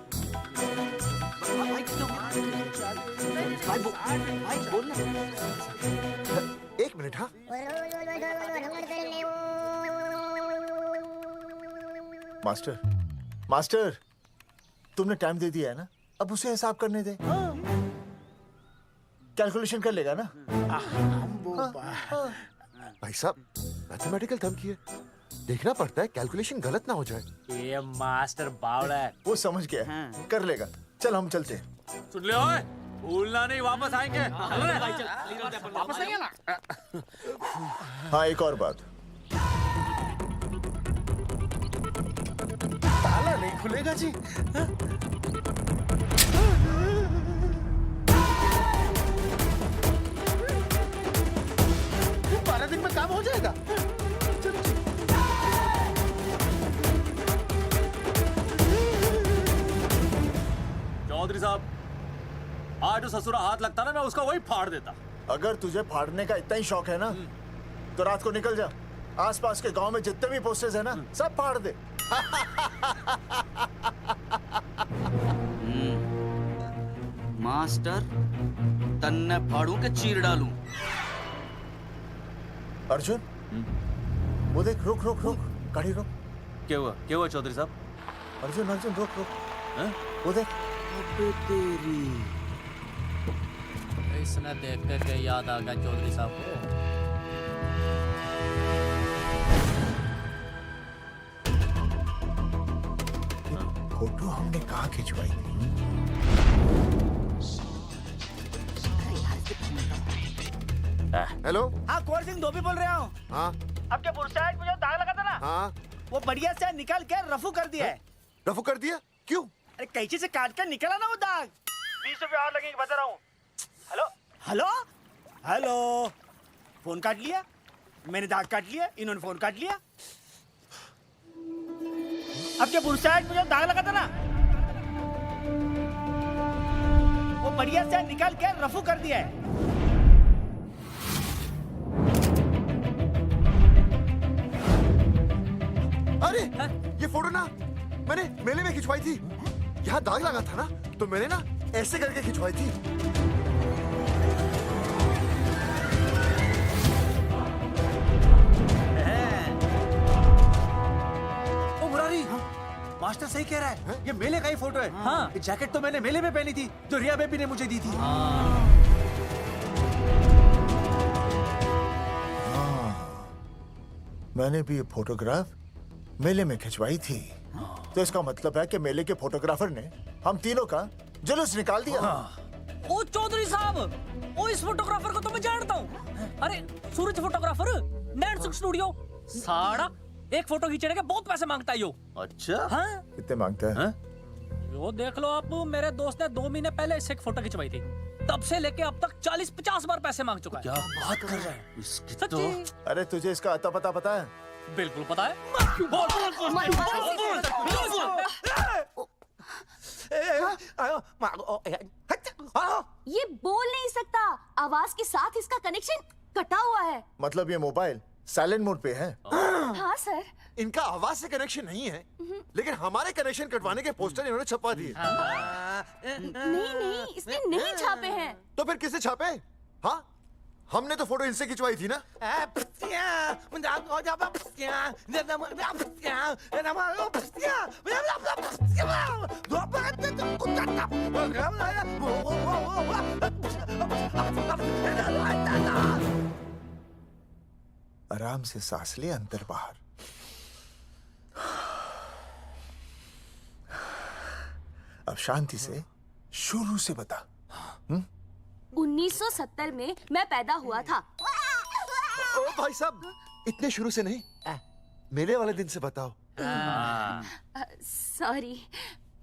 एक मिनट। हाँ, मास्टर, तुमने टाइम दे दिया है ना, अब उसे हिसाब करने दे। कैलकुलेशन कर लेगा ना? भाई साहब, मैथमेटिकल धमकी है, देखना पड़ता है कैलकुलेशन गलत ना हो जाए। ये मास्टर बावड़ा है। वो समझ गया, कर लेगा। चल हम चलते हैं। सुन ले ओए, भूलना नहीं, वापस आएंगे। वापस आएंगे ना। हाँ, एक और बात, ताला नहीं खुलेगा जी। 12 दिन में काम हो जाएगा। चौधरी साहब, आज जो ससुरा हाथ लगता ना, मैं उसका वही फाड़ देता। अगर तुझे फाड़ने का इतना ही शौक है ना, तो रात को निकल जा, आसपास के गांव में जितने भी पोस्टर्स है ना, सब फाड़ दे। मास्टर, तन्ने फाड़ू के चीर डालूं। अर्जुन, वो देख, रुक रुक रुक, गाड़ी रोक। क्या हुआ चौधरी साहब? अर्जुन रुक रुक, वो देख। तेरी इसने देख के याद आ गया चौधरी साहब को। फोटो हमने कहाँ खिंचवाई थी? हेलो। हाँ, कुंवर सिंह धोबी बोल रहा हूँ। हाँ, आपके बुरसाइड में जो दाग लगा था ना, हाँ, वो बढ़िया से निकाल के रफू कर दिया है। रफू कर दिया? क्यों? अरे कैंची से काट कर निकला ना वो दाग। 20 रुपये और लगेंगे, बता रहा हूँ। हेलो हेलो हेलो, फोन काट लिया, मैंने दाग काट लिया, इन्होंने फोन काट लिया। आपके बुरसाइड में जो दाग लगा था ना, वो बढ़िया से निकाल के रफू कर दिया है। अरे ये फोटो ना मैंने मेले में खिंचवाई थी। यहाँ दाग लगा था ना, तो मैंने ना ऐसे करके खिंचवाई थी। ओ मुरारी, मास्टर सही कह रहा है, ये मेले का ही फोटो है। हाँ, ये जैकेट तो मैंने मेले में पहनी थी, जो रिया बेबी ने मुझे दी थी। मैंने भी ये फोटोग्राफ मेले में खिंचवाई थी, तो इसका मतलब है कि मेले के फोटोग्राफर ने हम तीनों का जुलूस निकाल दिया। ओ चौधरी साहब, ओ इस फोटोग्राफर को तो मैं जानता हूँ। अरे सूरज फोटोग्राफर, नैनसुख स्टूडियो। साड़ा एक फोटो खींचने के बहुत पैसे मांगता है यो। अच्छा? हाँ? कितने मांगता है? यो देख लो आप, मेरे दोस्त ने 2 महीने पहले इससे एक फोटो खिंचवाई थी, तब से लेके अब तक 40-50 बार पैसे मांग चुका है। क्या बात कर रहा है? सच्ची? अरे तुझे इसका अता पता पता है? बिल्कुल पता है। ये बोल नहीं सकता, आवाज के साथ इसका कनेक्शन कटा हुआ है। मतलब ये मोबाइल साइलेंट मोड पे है। हाँ सर। इनका आवाज से कनेक्शन नहीं है, लेकिन हमारे कनेक्शन कटवाने के पोस्टर इन्होंने छपवा दिए। नहीं इसने नहीं छापे हैं। तो फिर किसे छापे? हाँ, हमने तो फोटो इनसे खिंचवाई थी ना। आराम से सांस ले, अंदर बाहर। अब शांति से शुरू से बता। 1970 में मैं पैदा हुआ था। ओ भाई साहब, इतने शुरू से नहीं, मेले वाले दिन से बताओ। सॉरी,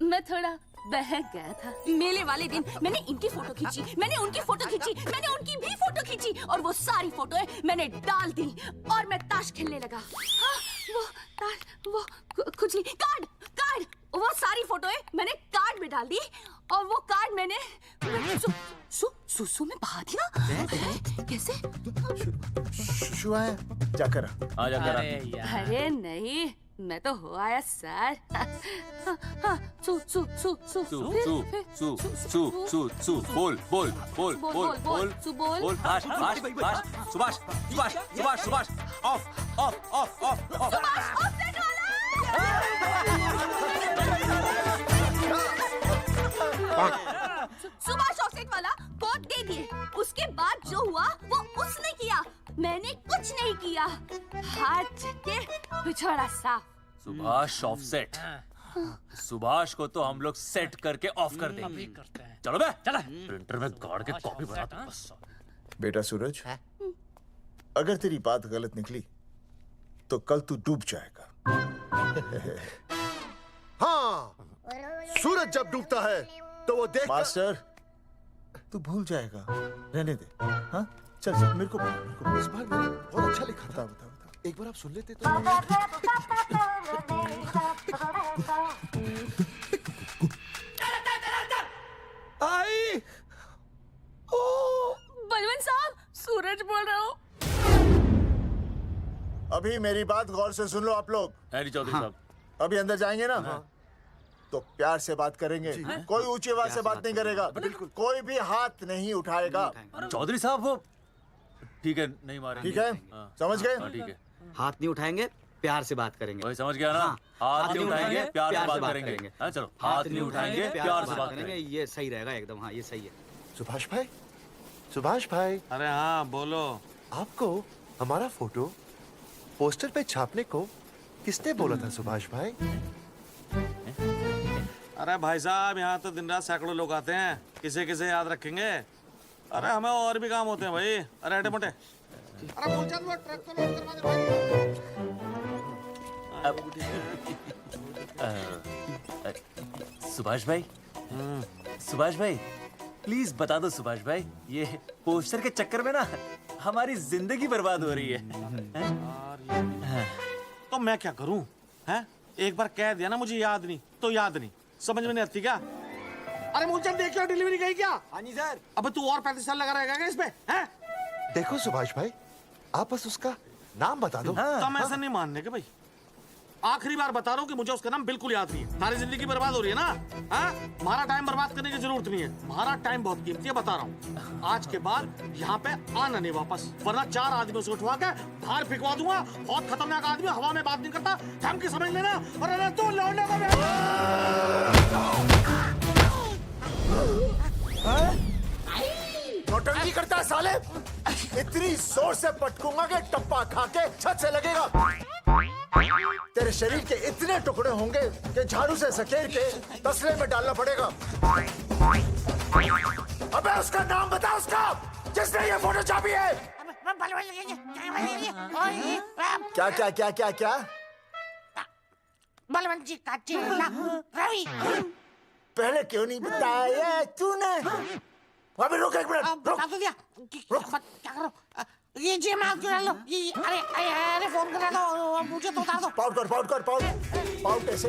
मैं थोड़ा बहक गया था। मेले वाले दिन मैंने इनकी फोटो खींची, मैंने उनकी फोटो खींची, मैंने उनकी भी फोटो खींची और वो सारी फोटोएं मैंने डाल दी और मैं ताश खेलने लगा। हाँ, वो कुछ नहीं, कार्ड वो सारी फोटोएं मैंने कार्ड में डाल दी और वो कार्ड मैंने सुसु में बहा दिया। कैसे? शुआ है, जाकर अरे नहीं, मैं तो हो आया सर। बोल सुभाष ऑफ सुभाष ऑफसेट वाला कोट दे दिए। उसके बाद जो हुआ वो उसने किया, मैंने कुछ नहीं किया। हाथ के पिछड़ा सा। सुभाष ऑफसेट। सुभाष को तो हम लोग सेट करके ऑफ कर देंगे। चलो बे, चला प्रिंटर में गाड़ के कॉपी बना दो बस। बेटा सूरज, अगर तेरी बात गलत निकली तो कल तू डूब जाएगा। हाँ, सूरज जब डूबता है तो वो देख। मास्टर, तू भूल जाएगा, रहने दे। हाँ, चल मेरे को इस बार मैंने बहुत अच्छा लिखा था। बता एक बार आप सुन लेते तो। आई बलवंत साहब, सूरज बोल रहा हूँ। अभी मेरी बात गौर से सुन लो आप लोग। चौधरी साहब, अभी अंदर जाएंगे ना, तो प्यार से बात करेंगे। कोई ऊंची आवाज से बात नहीं करेगा, कोई भी हाथ नहीं उठाएगा। चौधरी साहब वो ठीक है, नहीं मारेंगे। ठीक है, समझ गए? ठीक है, हाथ नहीं उठाएंगे, प्यार से बात करेंगे। वही समझ गया ना? हाथ नहीं उठाएंगे, प्यार से बात करेंगे। हाँ, चलो, हाथ नहीं उठाएंगे, प्यार से बात करेंगे। ये सही रहेगा एकदम। हाँ, ये सही है। सुभाष भाई। अरे हाँ, बोलो। आपको हमारा फोटो पोस्टर पे छापने को किसने बोला था सुभाष भाई? अरे भाई साहब, यहाँ तो दिन रात सैकड़ों लोग आते हैं, किसे किसे याद रखेंगे। अरे हमें और भी काम होते हैं भाई। अरे हटे मोटे। अरे बोल चल, वो ट्रक को लोड करवा दे भाई। सुभाष भाई प्लीज बता दो सुभाष भाई, ये पोस्टर के चक्कर में ना हमारी जिंदगी बर्बाद हो रही है। तो मैं क्या करूं? हैं? एक बार कह दिया ना मुझे याद नहीं तो याद नहीं, समझ में नहीं आती क्या? अरे मूलचंद देखियो, डिलीवरी गई क्या? हाँ जी सर। अब तू और 35 साल लगा रहेगा क्या इसमें? हैं? देखो सुभाष भाई, आप बस उसका नाम बता दो। तो हम ऐसा नहीं मानने के भाई। आखिरी बार बता रहा हूँ कि मुझे उसका नाम बिल्कुल याद नहीं है। सारी जिंदगी बर्बाद हो रही है ना। हाँ? हमारा टाइम बर्बाद करने की जरूरत नहीं है। हमारा टाइम बहुत कीमती है, बता रहा हूँ। आज के बाद यहाँ पे आना नहीं वापस, वरना 4 आदमियों से उठवा के बाहर फेंकवा दूंगा। बहुत खतरनाक आदमी, हवा में बात नहीं करता, ढंग की समझ लेना। और तू लौटने का नौटंकी करता है साले। इतनी जोर से पटकूंगा कि टप्पा खा के छत से लगेगा। तेरे शरीर के इतने टुकड़े होंगे कि झाड़ू से सकेर के तसले में डालना पड़ेगा। अबे उसका नाम बता, उसका जिसने ये फोटो छापी है। क्या क्या क्या क्या क्या? बलवंत जी का चेला रवि। पहले क्यों नहीं बताया तूने? अबे रुक एक मिनट, रुक। क्या करो? ये जी मैं क्यों लो? अरे फोन करा दो, मुझे तो उतार दो। पाउट ऐसे।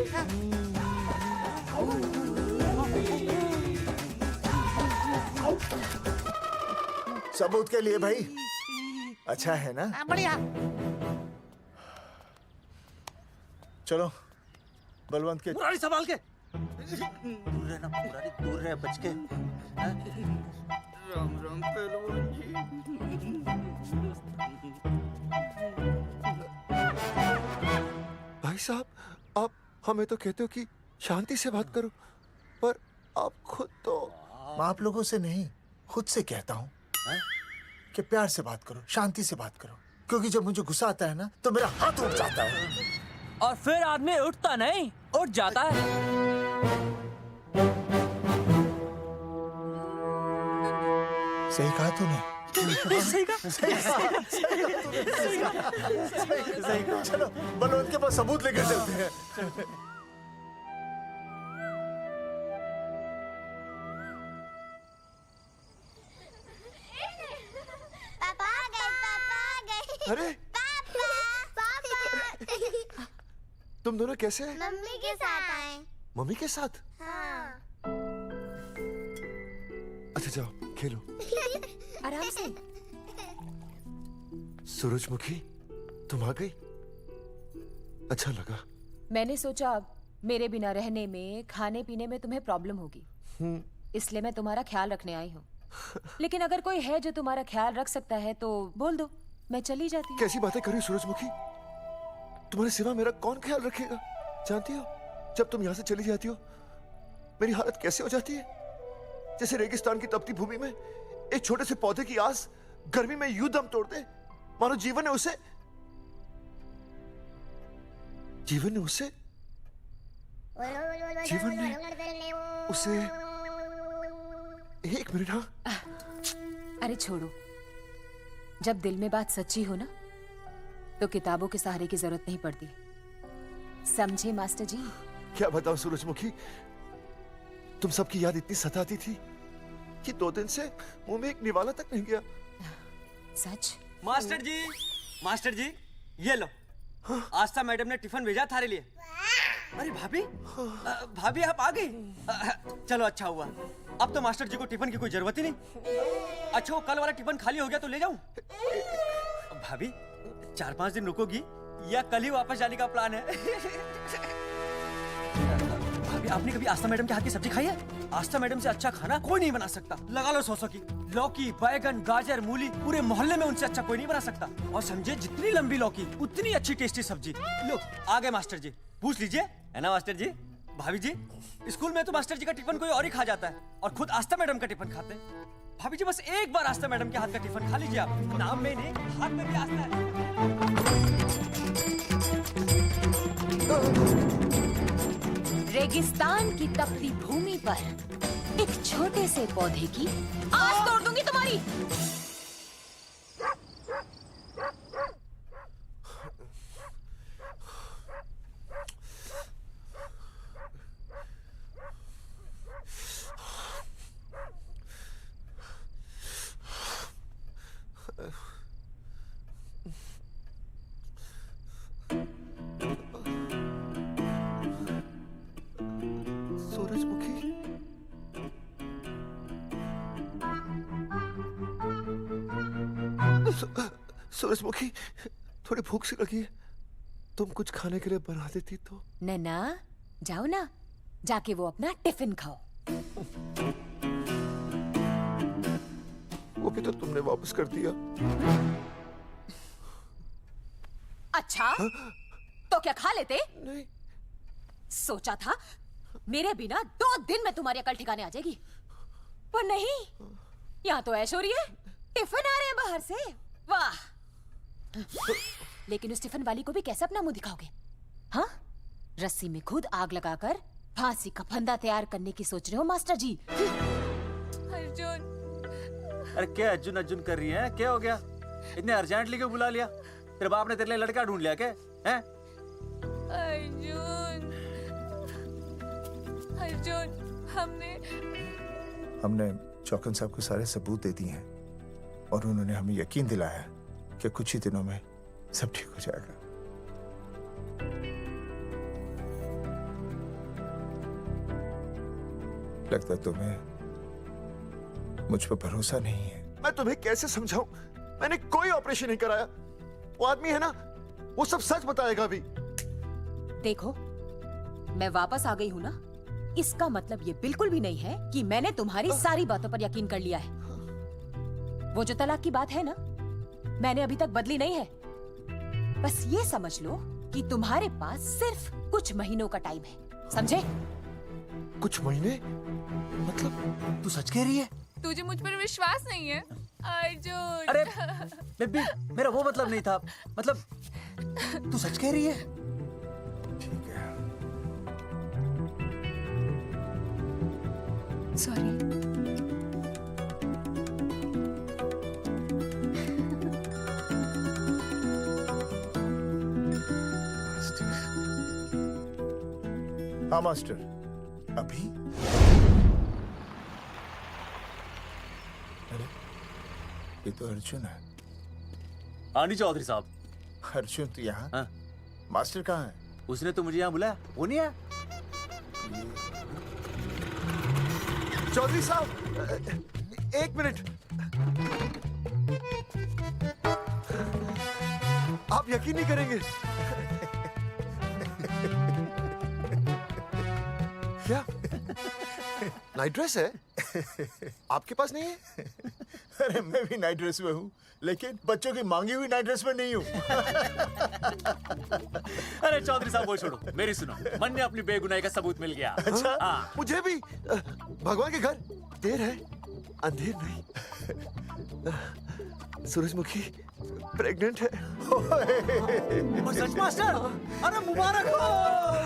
सबूत के लिए भाई, अच्छा है ना? बढ़िया। चलो बलवंत के मुरारी संभाल के दूर रहना मुरारी, दूर रह बच के। राम राम पहलवान जी। भाई साहब, आप हमें तो कहते हो कि शांति से बात करो, पर आप खुद तो। मैं आप लोगों से नहीं, खुद से कहता हूँ कि प्यार से बात करो, शांति से बात करो, क्योंकि जब मुझे गुस्सा आता है ना तो मेरा हाथ उठ जाता है। और फिर आदमी उठता नहीं, उठ जाता है। सही कहा तूने। सही कहा। सही कहा। चलो बलवंत के पास सबूत लेकर चलते हैं। पापा आ गए, पापा आ गए। अरे पापा तुम दोनों कैसे हैं? मम्मी के साथ आए। मम्मी के साथ? हाँ। अच्छा जाओ खेलो। आराम से। सूरजमुखी, तुम आ गई, अच्छा लगा। मैंने सोचा मेरे बिना रहने में, खाने पीने में तुम्हें प्रॉब्लम होगी, इसलिए मैं तुम्हारा ख्याल रखने आई हूँ। लेकिन अगर कोई है जो तुम्हारा ख्याल रख सकता है तो बोल दो, मैं चली जाती हूँ। कैसी बातें कर रही हो सूरजमुखी? तुम्हारे सिवा मेरा कौन ख्याल रखेगा? जानती हो, जब तुम यहाँ से चली जाती हो मेरी हालत कैसे हो जाती है? जैसे रेगिस्तान की तपती भूमि में एक छोटे से पौधे की आस गर्मी में यूं दम तोड़ दे, मानो जीवन ने उसे एक मिनट। हाँ, अरे छोड़ो, जब दिल में बात सच्ची हो ना तो किताबों के सहारे की जरूरत नहीं पड़ती, समझे मास्टर जी? क्या बताऊं सूरजमुखी, तुम सबकी याद इतनी सताती थी कि 2 दिन से मुंह में एक निवाला तक नहीं गया। सच? मास्टर जी ये लो। आस्था मैडम ने टिफिन भेजा थारे लिए। अरे भाभी, भाभी आप आ गई? चलो अच्छा हुआ, अब तो मास्टर जी को टिफिन की कोई जरूरत ही नहीं। अच्छा वो कल वाला टिफिन खाली हो गया तो ले जाऊं? भाभी 4-5 दिन रुकोगी या कल ही वापस जाने का प्लान है? भाभी आपने कभी आस्था मैडम के हाथ की सब्जी खाई है? आस्था मैडम से अच्छा खाना कोई नहीं बना सकता। लगा लो 100 की। लौकी, बैगन, गाजर, मूली, पूरे मोहल्ले में उनसे अच्छा कोई नहीं बना सकता। और समझे, जितनी लंबी लौकी उतनी अच्छी टेस्टी सब्जी। लो आ गए मास्टर जी, पूछ लीजिए, है ना मास्टर जी? भाभी जी, स्कूल में तो मास्टर जी का टिफिन कोई और ही खा जाता है और खुद आस्था मैडम का टिफिन खाते हैं। भाभी जी बस एक बार आस्था मैडम के हाथ का टिफिन खा लीजिए आप। नाम में नहीं, हाथ में भी आस्था है। रेगिस्तान की तपती भूमि पर एक छोटे से पौधे की आस तोड़ दूंगी तुम्हारी। सूरजमुखी, थोड़ी भूख सी लगी है, तुम कुछ खाने के लिए बना देती तो। नैना जाओ ना, जाके वो अपना टिफिन खाओ। वो भी तो तुमने वापस कर दिया। अच्छा तो क्या खा लेते? नहीं। सोचा था मेरे बिना 2 दिन में तुम्हारी अकल ठिकाने आ जाएगी, पर नहीं, यहाँ तो ऐश हो रही है। टिफिन आ रहे हैं बाहर से, वाह। लेकिन उस टिफिन वाली को भी कैसे अपना मुंह दिखाओगे? हाँ, रस्सी में खुद आग लगाकर फांसी का फंदा तैयार करने की सोच रहे हो मास्टर जी? अर्जुन, अरे क्या अर्जुन अर्जुन कर रही है? क्या हो गया? इतने अर्जेंटली क्यों बुला लिया? तेरे बाप ने तेरे लिए लड़का ढूंढ लिया क्या? हैं? अर्जुन, अर्जुन, हमने चौकन साहब को सारे सबूत दे दिए हैं और उन्होंने हमें यकीन दिलाया कि कुछ ही दिनों में सब ठीक हो जाएगा। लगता है तुम्हें मुझ पर भरोसा नहीं है। मैं तुम्हें कैसे समझाऊं? मैंने कोई ऑपरेशन नहीं कराया। वो आदमी है ना, वो सब सच बताएगा अभी। देखो, मैं वापस आ गई हूँ ना, इसका मतलब ये बिल्कुल भी नहीं है कि मैंने तुम्हारी सारी बातों पर यकीन कर लिया है। वो जो तलाक की बात है ना, मैंने अभी तक बदली नहीं है। बस ये समझ लो कि तुम्हारे पास सिर्फ कुछ महीनों का टाइम है, समझे? कुछ महीने? मतलब तू सच कह रही है? तुझे मुझ पर विश्वास नहीं है अर्जुन? अरे बेबी, मेरा वो मतलब नहीं था। मतलब तू सच कह रही है? ठीक है। सॉरी। हाँ मास्टर, अभी? अरे ये तो अर्जुन है। आनी चौधरी साहब। अर्जुन तो यहाँ? हाँ। मास्टर कहाँ है? उसने तो मुझे यहाँ बुलाया, वो नहीं आया। चौधरी साहब, एक मिनट। आप यकीन नहीं करेंगे। क्या नाइट ड्रेस है? आपके पास नहीं है? अरे मैं भी नाइट ड्रेस में हूँ, लेकिन बच्चों की मांगी हुई नाइट ड्रेस में नहीं हूँ। अरे चौधरी साहब वो छोड़ो, मेरी सुनो। मन ने अपनी बेगुनाही का सबूत मिल गया। अच्छा? हाँ। मुझे भी। भगवान के घर देर है, अंधेर नहीं। सूरजमुखी प्रेग्नेंट है। सच मास्टर? अरे मुबारक हो,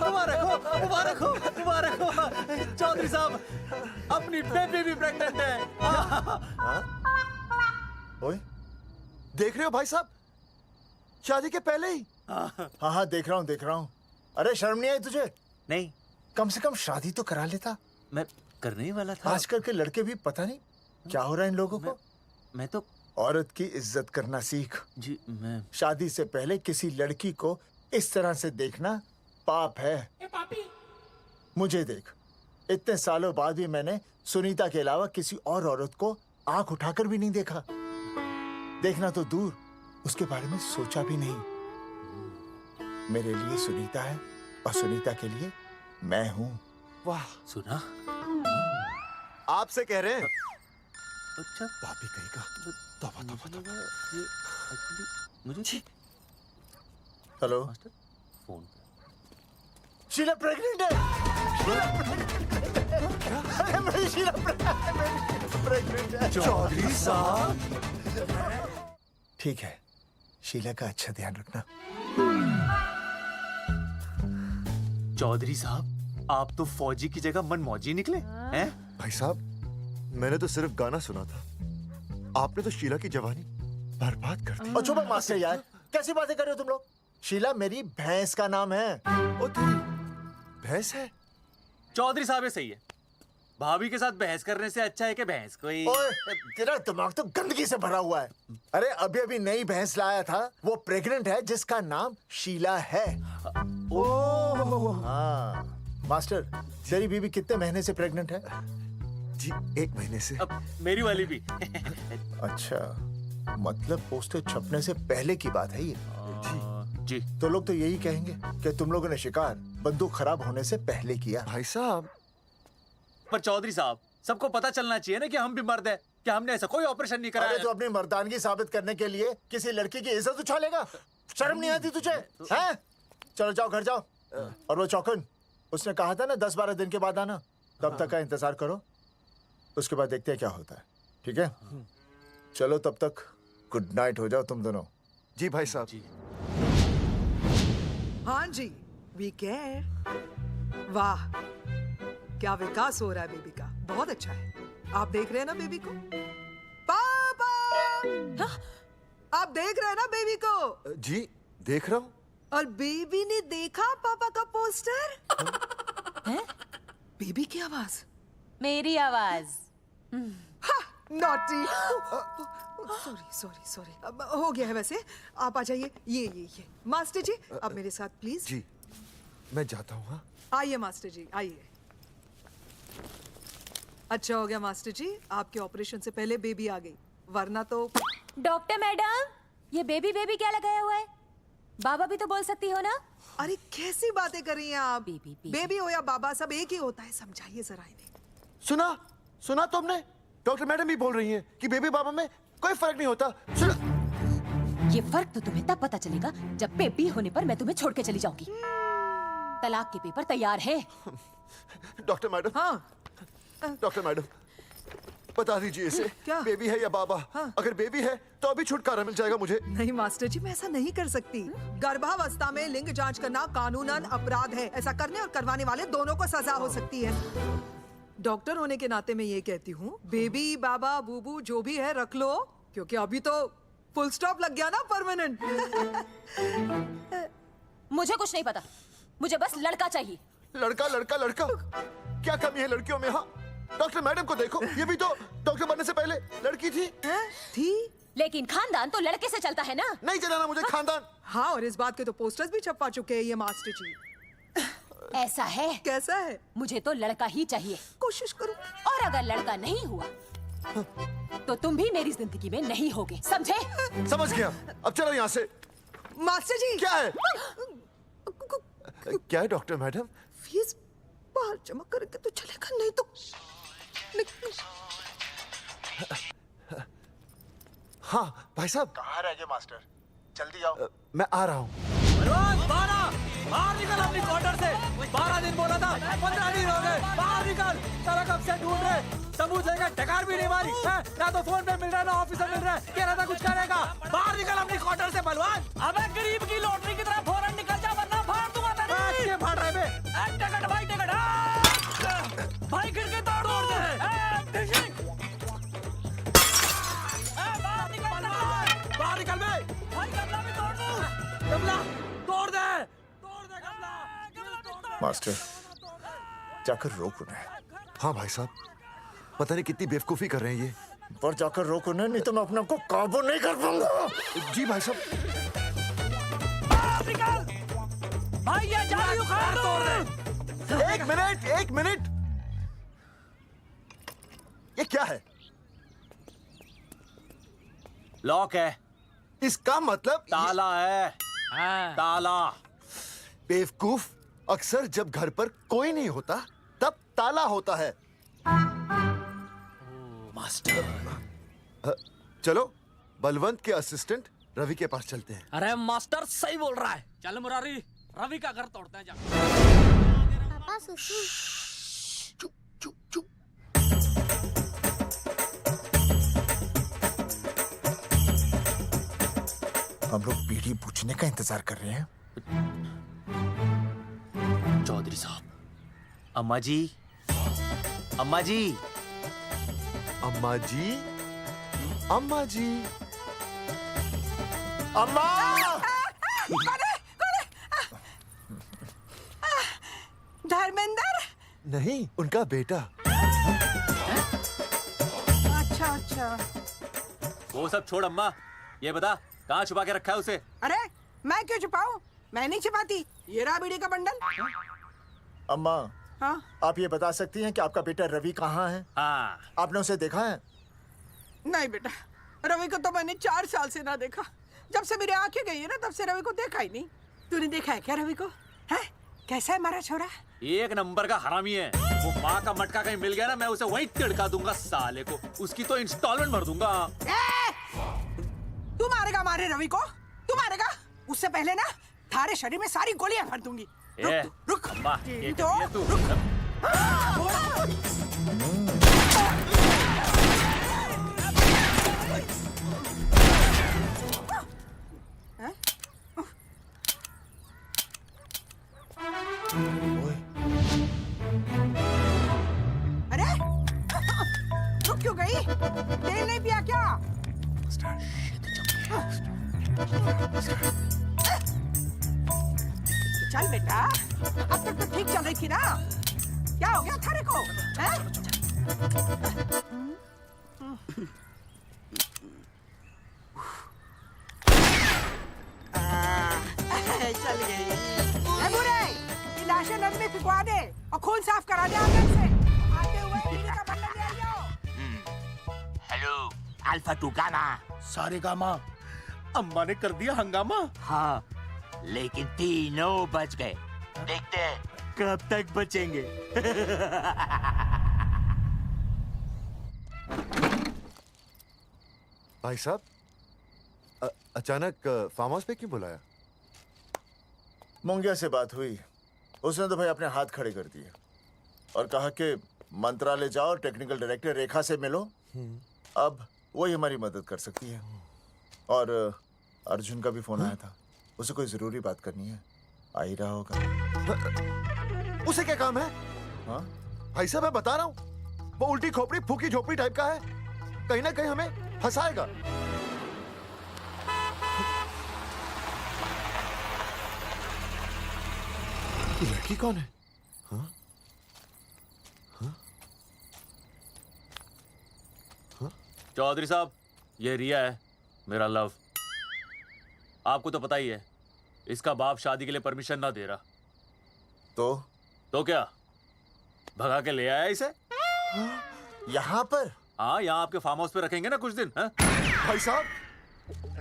मुबारक हो, मुबारक हो, मुबारक हो। चौधरी साहब, अपनी बेबी भी प्रेग्नेंट है। ओए, देख रहे हो भाई साहब, शादी के पहले ही। हाँ हाँ देख रहा हूँ। अरे शर्म नहीं आई तुझे? नहीं। कम से कम शादी तो करा लेता। मैं करने ही वाला था। आजकल के लड़के भी पता नहीं क्या हो रहा है इन लोगों को। मैं तो औरत की इज्जत करना सीख। जी मैं शादी से पहले किसी लड़की को इस तरह से देखना पाप है। मुझे देख, इतने सालों बाद भी मैंने सुनीता के अलावा किसी और औरत को आंख उठाकर भी नहीं देखा। देखना तो दूर, उसके बारे में सोचा भी नहीं। मेरे लिए सुनीता है और सुनीता के लिए मैं हूँ। वाह, सुना? आपसे कह रहे हैं। अच्छा, पापी कहेगा। तौबा तौबा तौबा। ये एक्चुअली मुझे हेलो, फोन शीला प्रेग्नेंट है। अरे मेरी शीला प्रेग्नेंट है। चौधरी साहब, ठीक है, शीला का अच्छा ध्यान रखना। चौधरी साहब, आप तो फौजी की जगह मनमौजी निकले हैं? भाई साहब, मैंने तो सिर्फ गाना सुना था। आपने तो शीला की जवानी बर्बाद कर दी। और चुप मास्टर यार, कैसी बातें कर रहे हो तुम लोग? शीला मेरी भैंस का नाम है। ओ तेरी भैंस है? चौधरी साहब ये सही है। भाभी के साथ बहस करने से अच्छा है कि भैंस कोई। ओए, तेरा दिमाग तो गंदगी से भरा हुआ है। अरे अभी अभी नई भैंस लाया था, वो प्रेग्नेंट है, जिसका नाम शीला है। हाँ मास्टर, तेरी बीवी कितने महीने से प्रेग्नेंट है? जी 1 महीने से। अब मेरी वाली भी। अच्छा, मतलब पोस्टर छपने से पहले की बात है ये। जी। तो लोग तो यही कहेंगे कि तुम लोगों ने शिकार बंदूक खराब होने से पहले किया। भाई साहब, पर चौधरी साहब, सबको पता चलना चाहिए ना कि हम भी मर्द हैं, कि हमने ऐसा कोई ऑपरेशन नहीं कराया। अरे तो अपनी मर्दानगी साबित करने के लिए किसी लड़की की इज्जत उछालेगा? शर्म नहीं आती तुझे? हैं? चलो जाओ, घर जाओ। और वो चौकन, उसने कहा था ना 10-12 दिन के बाद आना, तब तक का इंतजार करो। उसके बाद देखते हैं क्या होता है, ठीक है? चलो तब तक गुड नाइट हो जाओ तुम दोनों। जी भाई साहब। जी। हाँ जी, वी केयर। वाह, क्या विकास हो रहा है बेबी का, बहुत अच्छा है। आप देख रहे हैं ना बेबी को? पापा, आप देख रहे हैं ना बेबी को? जी देख रहा हूँ। और बेबी ने देखा पापा का पोस्टर? हैं? बेबी की आवाज? मेरी आवाज। नॉटी। सॉरी सॉरी सॉरी, हो गया है वैसे। आप आ जाइए। ये मास्टर जी, आप मेरे साथ प्लीज। जी मैं जाता हूँ। हाँ आइए मास्टर जी, आइए। अच्छा हो गया मास्टर जी, आपके ऑपरेशन से पहले बेबी आ गई, वरना तो। डॉक्टर मैडम, ये बेबी बेबी क्या लगाया हुआ है? बाबा भी तो बोल सकती हो ना। अरे कैसी बातें कर रही हैं आप? बेबी हो या बाबा सब एक ही होता है, समझाइए जरा इन्हें। सुना तुमने? डॉक्टर मैडम भी बोल रही हैं कि बेबी बाबा में कोई फर्क नहीं होता। सुना? ये फर्क तो तुम्हें तब पता चलेगा जब बेबी होने पर मैं तुम्हें छोड़ के चली जाऊंगी। तलाक के पेपर तैयार है। Doctor madam. हाँ। डॉक्टर मैडम बता दीजिए इसे, क्या? बेबी है या बाबा? हाँ। अगर बेबी है तो अभी छुटकारा मिल जाएगा मुझे। नहीं मास्टर जी, मैं ऐसा नहीं कर सकती। गर्भावस्था में लिंग जांच करना कानूनन अपराध है। ऐसा करने और करवाने वाले दोनों को सजा हो सकती है। डॉक्टर होने के नाते मैं ये कहती हूँ, बेबी बाबा बूबू जो भी है रख लो, क्योंकि अभी तो फुल स्टॉप लग गया ना परमानेंट। मुझे कुछ नहीं पता, मुझे बस लड़का चाहिए। लड़का लड़का लड़का, क्या कमी है लड़कियों में? हाँ, डॉक्टर मैडम को देखो, ये भी तो डॉक्टर बनने से पहले लड़की थी। थी, लेकिन खानदान तो लड़के से चलता है ना। नहीं चलाना मुझे खानदान। हाँ, और इस बात के तो पोस्टर्स भी छपवा चुके हैं ये मास्टर जी। ऐसा है? कैसा है? मुझे तो लड़का ही चाहिए। कोशिश करो। और अगर लड़का नहीं हुआ तो तुम भी मेरी जिंदगी में नहीं होगे, समझे? समझ गया, अब चलो यहाँ से। मास्टर जी। क्या है? क्या है डॉक्टर मैडम? फीस बाहर जमा करके तो चलेगा, नहीं तो हाँ भाई साहब। कहाँ रह गए मास्टर? जल्दी आओ। मैं आ रहा हूँ। बाहर निकल अपनी क्वार्टर से। 12 दिन बोला था, 15 दिन हो गए। बाहर निकल, सारा कब से ढूंढ रहे, सबूत देगा, टकार भी नहीं मारी है? ना तो फोन पे मिल रहा है ना ऑफिस में मिल रहा है। कह रहा था कुछ करेगा। बाहर निकल अपनी क्वार्टर से बलवान। अबे गरीब की लॉटरी की तरह फौरन निकल जा वरना फाड़ दूंगा तेरी। क्या फाड़ रहा है बे? टिकट भाई, टिकट भाई, खिड़की तोड़ दे। बाहर निकल बे। भाई गमला भी तोड़ दूं। गमला तोड़ दे। मास्टर जाकर रोक उन्हें। हाँ भाई साहब, पता नहीं कितनी बेवकूफी कर रहे हैं ये। पर जाकर रोक उन्हें, नहीं तो मैं अपने आप को काबू नहीं कर पाऊंगा। जी भाई साहब। भाई ये जाली उखाड़ दो। एक मिनट। ये क्या है? लॉक है। इसका मतलब ताला है। ताला। बेवकूफ, अक्सर जब घर पर कोई नहीं होता तब ताला होता है। मास्टर। चलो बलवंत के असिस्टेंट रवि के पास चलते हैं। अरे मास्टर सही बोल रहा है, चल मुरारी, रवि का घर तोड़ते हैं। जा पापा सुसु। हम लोग बीड़ी पूछने का इंतजार कर रहे हैं। चौधरी साहब। अम्मा जी, अम्मा जी, अम्मा जी, अम्मा जी, अम्मा। धर्मेंद्र? नहीं, उनका बेटा। अच्छा। वो सब छोड़ अम्मा, ये बता कहाँ छुपा के रखा है उसे? अरे मैं क्यों छुपाऊं? मैं नहीं छुपाती। ये रहा बीड़ी का बंडल। अम्मा, हाँ? आप ये बता सकती हैं कि आपका बेटा रवि कहाँ है? हाँ। आपने उसे देखा है? नहीं बेटा, रवि को तो मैंने 4 साल से ना देखा। जब से मेरी आंखें गई है ना, तब से रवि को देखा ही नहीं। तूने देखा है क्या रवि को? है? कैसा है हमारा छोरा? एक नंबर का हरामी है। वो माँ का मटका कहीं मिल गया ना, मैं उसे वहीं तिड़का दूंगा साले को। उसकी तो इंस्टॉलमेंट भर दूंगा। तू मारेगा हमारे रवि को? तू मारेगा? उससे पहले ना थारे शरीर में सारी गोलियां भर दूंगी। रुक अम्मा, ये तो कर तू। अरे रुक क्यों गई? तेल नहीं पिया क्या? चल बेटा, अब तक तो ठीक चल रही थी ना। क्या हो गया थारे को? चल गई। बुरे, ये लाशें नदी में फिकवा दे और खून साफ करा दे आगे से। आते हुए बीड़ी का बंडल ले आओ। हेलो अल्फा टू गाना। सारे गामा। अम्मा ने कर दिया हंगामा। हाँ, लेकिन तीनों बच गए। देखते हैं कब तक बचेंगे। भाई साहब, अचानक फार्म हाउस पे क्यों बुलाया? मुंगिया से बात हुई, उसने तो भाई अपने हाथ खड़े कर दिए और कहा कि मंत्रालय जाओ और टेक्निकल डायरेक्टर रेखा से मिलो, अब वही हमारी मदद कर सकती है। और अर्जुन का भी फोन आया था, उसे कोई जरूरी बात करनी है, आ ही रहा होगा। उसे क्या काम है? हाँ भाई साहब मैं बता रहा हूँ, वो उल्टी खोपड़ी फूकी झोपड़ी टाइप का है, कहीं ना कहीं हमें फंसाएगा। ये लड़की कौन है? हाँ? हाँ? हाँ? चौधरी साहब, ये रिया है, मेरा लव। आपको तो पता ही है, इसका बाप शादी के लिए परमिशन ना दे रहा। तो क्या भगा के ले आया इसे? यहाँ पर? हाँ, यहाँ आपके फार्म हाउस पे रखेंगे ना कुछ दिन। हाँ? भाई साहब,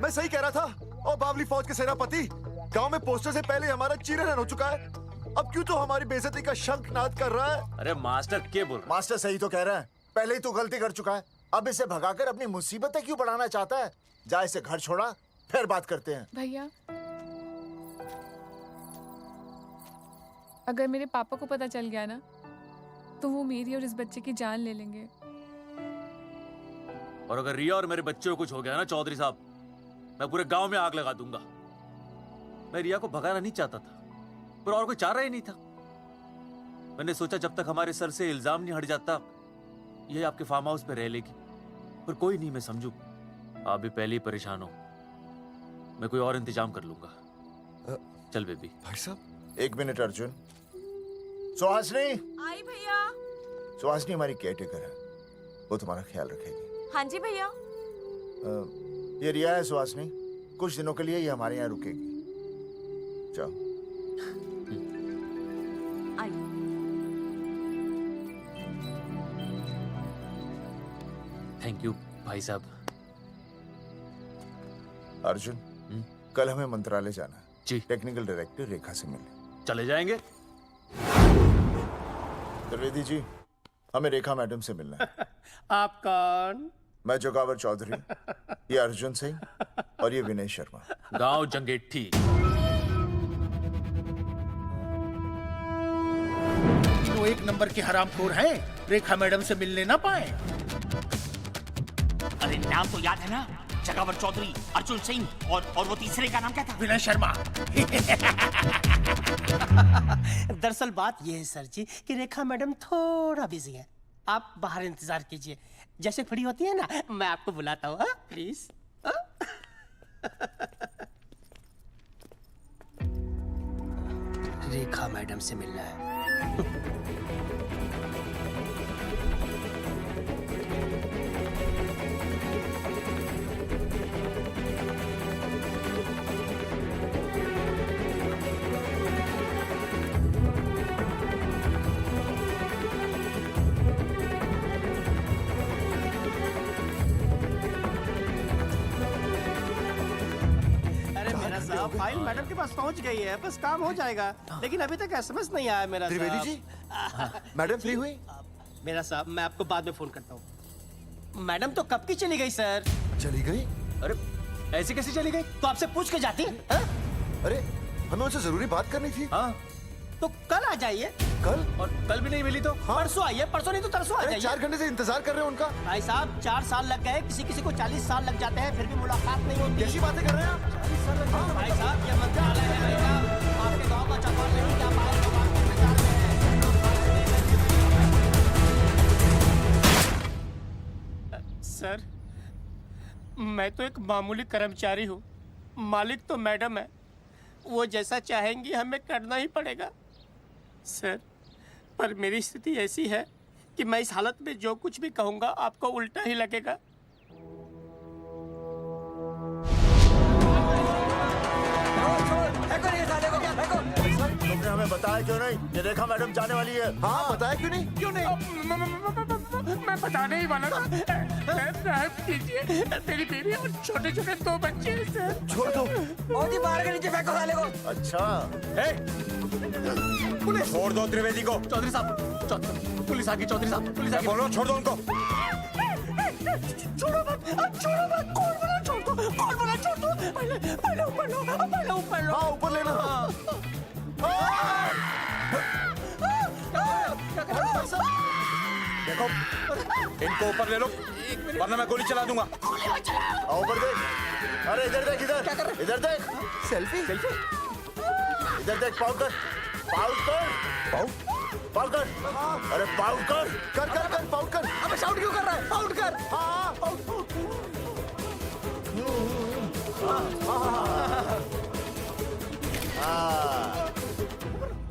मैं सही कह रहा था। और बावली फौज के सेनापति, गांव में पोस्टर से पहले हमारा चीरहरण हो चुका है, अब क्यों तो हमारी बेइज्जती का शंखनाद कर रहा है? अरे मास्टर क्या बोल रहा? मास्टर सही तो कह रहा है, पहले ही तो गलती कर चुका है, अब इसे भगाकर अपनी मुसीबतें क्यों बढ़ाना चाहता है? जा इसे घर छोड़ा, फिर बात करते हैं। भैया, अगर मेरे पापा को पता चल गया ना, तो वो मेरी और इस बच्चे की जान ले लेंगे। और अगर रिया और मेरे बच्चे को कुछ हो गया ना चौधरी साहब, मैं पूरे गांव में आग लगा दूंगा। मैं रिया को भगाना नहीं चाहता था, पर और कोई चारा ही नहीं था। मैंने सोचा जब तक हमारे सर से इल्जाम नहीं हट जाता, ये आपके फार्म हाउस पे रह लेगी। पर कोई नहीं, मैं समझू आप भी पहले ही परेशान हो, मैं कोई और इंतजाम कर लूंगा। चल बेबी। भाई साहब, एक मिनट अर्जुन। सुहासनी। आई भैया। सुहासनी हमारी केयरटेकर है, वो तुम्हारा ख्याल रखेगी। हाँ जी भैया। ये रिया है सुहासनी, कुछ दिनों के लिए ये हमारे यहाँ रुकेगी। जाओ। थैंक यू भाई साहब। अर्जुन, कल हमें मंत्रालय जाना है जी। टेक्निकल डायरेक्टर रेखा से मिलने चले जाएंगे। त्रिवेदी जी, हमें रेखा मैडम से मिलना है। आप कौन? मैं जोगावर चौधरी, ये अर्जुन सिंह और ये विनय शर्मा। गांव जंगेठी। तो एक नंबर के हरामखोर हैं, रेखा मैडम से मिलने ना पाए। अरे नाम तो याद है ना, जगावर चौधरी, अर्जुन सिंह और वो तीसरे का नाम क्या था? विनय शर्मा। दरअसल बात यह है सर जी कि रेखा मैडम थोड़ा बिजी है, आप बाहर इंतजार कीजिए, जैसे फ्री होती है ना मैं आपको बुलाता हूँ, प्लीज। रेखा मैडम से मिलना है। फाइल मैडम के पास पहुंच गई है, बस काम हो जाएगा, लेकिन अभी तक एसएमएस नहीं आया मेरा। त्रिवेदी जी, मैडम फ्री हुई? मेरा साहब, मैं आपको बाद में फोन करता हूँ। मैडम तो कब की चली गई सर। चली गई? अरे ऐसे कैसे चली गई? तो आपसे पूछ के जाती। अरे हमें उनसे जरूरी बात करनी थी। हाँ, तो कल आ जाइए। कल? और कल भी नहीं मिली तो? हाँ? परसों आइए, परसों नहीं तो तरसों आ जाइए। 4 घंटे से इंतजार कर रहे हैं उनका। भाई साहब 4 साल लग गए, किसी किसी को 40 साल लग जाते हैं, फिर भी मुलाकात नहीं होती। कैसी बातें कर रहे हैं आप? 40 साल लग गए। भाई साहब ये मंत्रालय है भाई साहब, आपके गांव का चौपाल नहीं क्या पाए सर, मैं तो एक मामूली कर्मचारी हूँ, मालिक तो मैडम है, वो जैसा चाहेंगी हमें करना ही पड़ेगा सर। पर मेरी स्थिति ऐसी है कि मैं इस हालत में जो कुछ भी कहूँगा आपको उल्टा ही लगेगा। तुमने हमें बताया क्यों नहीं? ये रेखा मैडम जाने वाली है। हाँ, बताया क्यों नहीं? क्यों नहीं? मैं बताने ही वाला था। माफ कीजिए, मेरी बीवी और छोटे छोटे 2 बच्चे हैं सर। छोड़ दो। मोदी बाहर के नीचे फेंको साले को। अच्छा पुलिस छोड़ दो त्रिवेदी को। चौधरी साहब, पुलिस आ गई। चौधधरी साहब, पुलिस आ गई। बोलो छोड़ दो उनको। छोड़ो मत, कौन बोला छोड़ दो, कौन बोला छोड़ दो। पहले ऊपर लो। हाँ ऊपर लेना। देखो इनको ऊपर ले लो वरना मैं गोली चला दूंगा। आओ ऊपर देख। अरे इधर देख, इधर देख। सेल्फी। इधर देख, पाउड कर। अरे पाउड कर। पाउड कर। अबे शाउट क्यों कर रहा है? पाउड कर।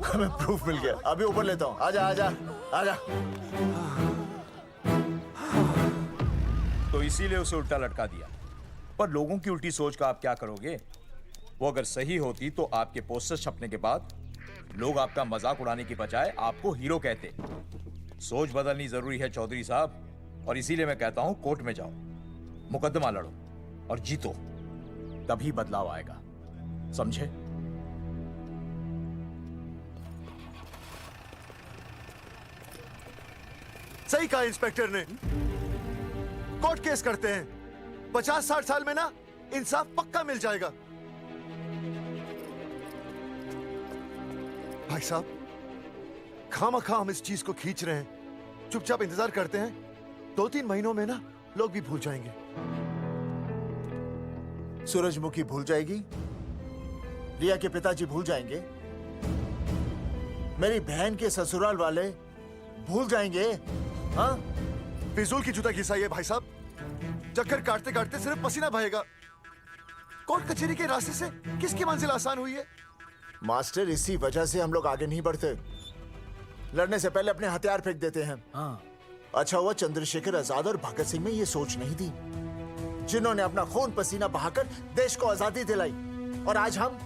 हमें प्रूफ मिल गया। अभी ऊपर लेता हूँ। आजा। तो इसीलिए उसे उल्टा लटका दिया। पर लोगों की उल्टी सोच का आप क्या करोगे? वो अगर सही होती तो आपके पोस्टर छपने के बाद लोग आपका मजाक उड़ाने की बजाय आपको हीरो कहते। सोच बदलनी जरूरी है चौधरी साहब, और इसीलिए मैं कहता हूं कोर्ट में जाओ, मुकदमा लड़ो और जीतो, तभी बदलाव आएगा। समझे? सही कहा इंस्पेक्टर ने। कोर्ट केस करते हैं, 50-60 साल में ना इंसाफ पक्का मिल जाएगा। भाई साहब, खामखा हम इस चीज को खींच रहे हैं। चुपचाप इंतजार करते हैं, 2-3 महीनों में ना लोग भी भूल जाएंगे। सूरजमुखी भूल जाएगी, रिया के पिताजी भूल जाएंगे, मेरी बहन के ससुराल वाले भूल जाएंगे। हाँ, फिजूल की जुता घिसाई है भाई साहब। चक्कर काटते काटते सिर्फ पसीना बहेगा। कोर्ट कचहरी के रास्ते से किसकी मंजिल आसान हुई है? मास्टर, इसी वजह से हम लोग आगे नहीं बढ़ते। लड़ने से पहले अपने हथियार फेंक देते हैं। हाँ। अच्छा हुआ चंद्रशेखर आजाद और भगत सिंह में ये सोच नहीं थी, जिन्होंने अपना खून पसीना बहाकर देश को आजादी दिलाई। और आज हम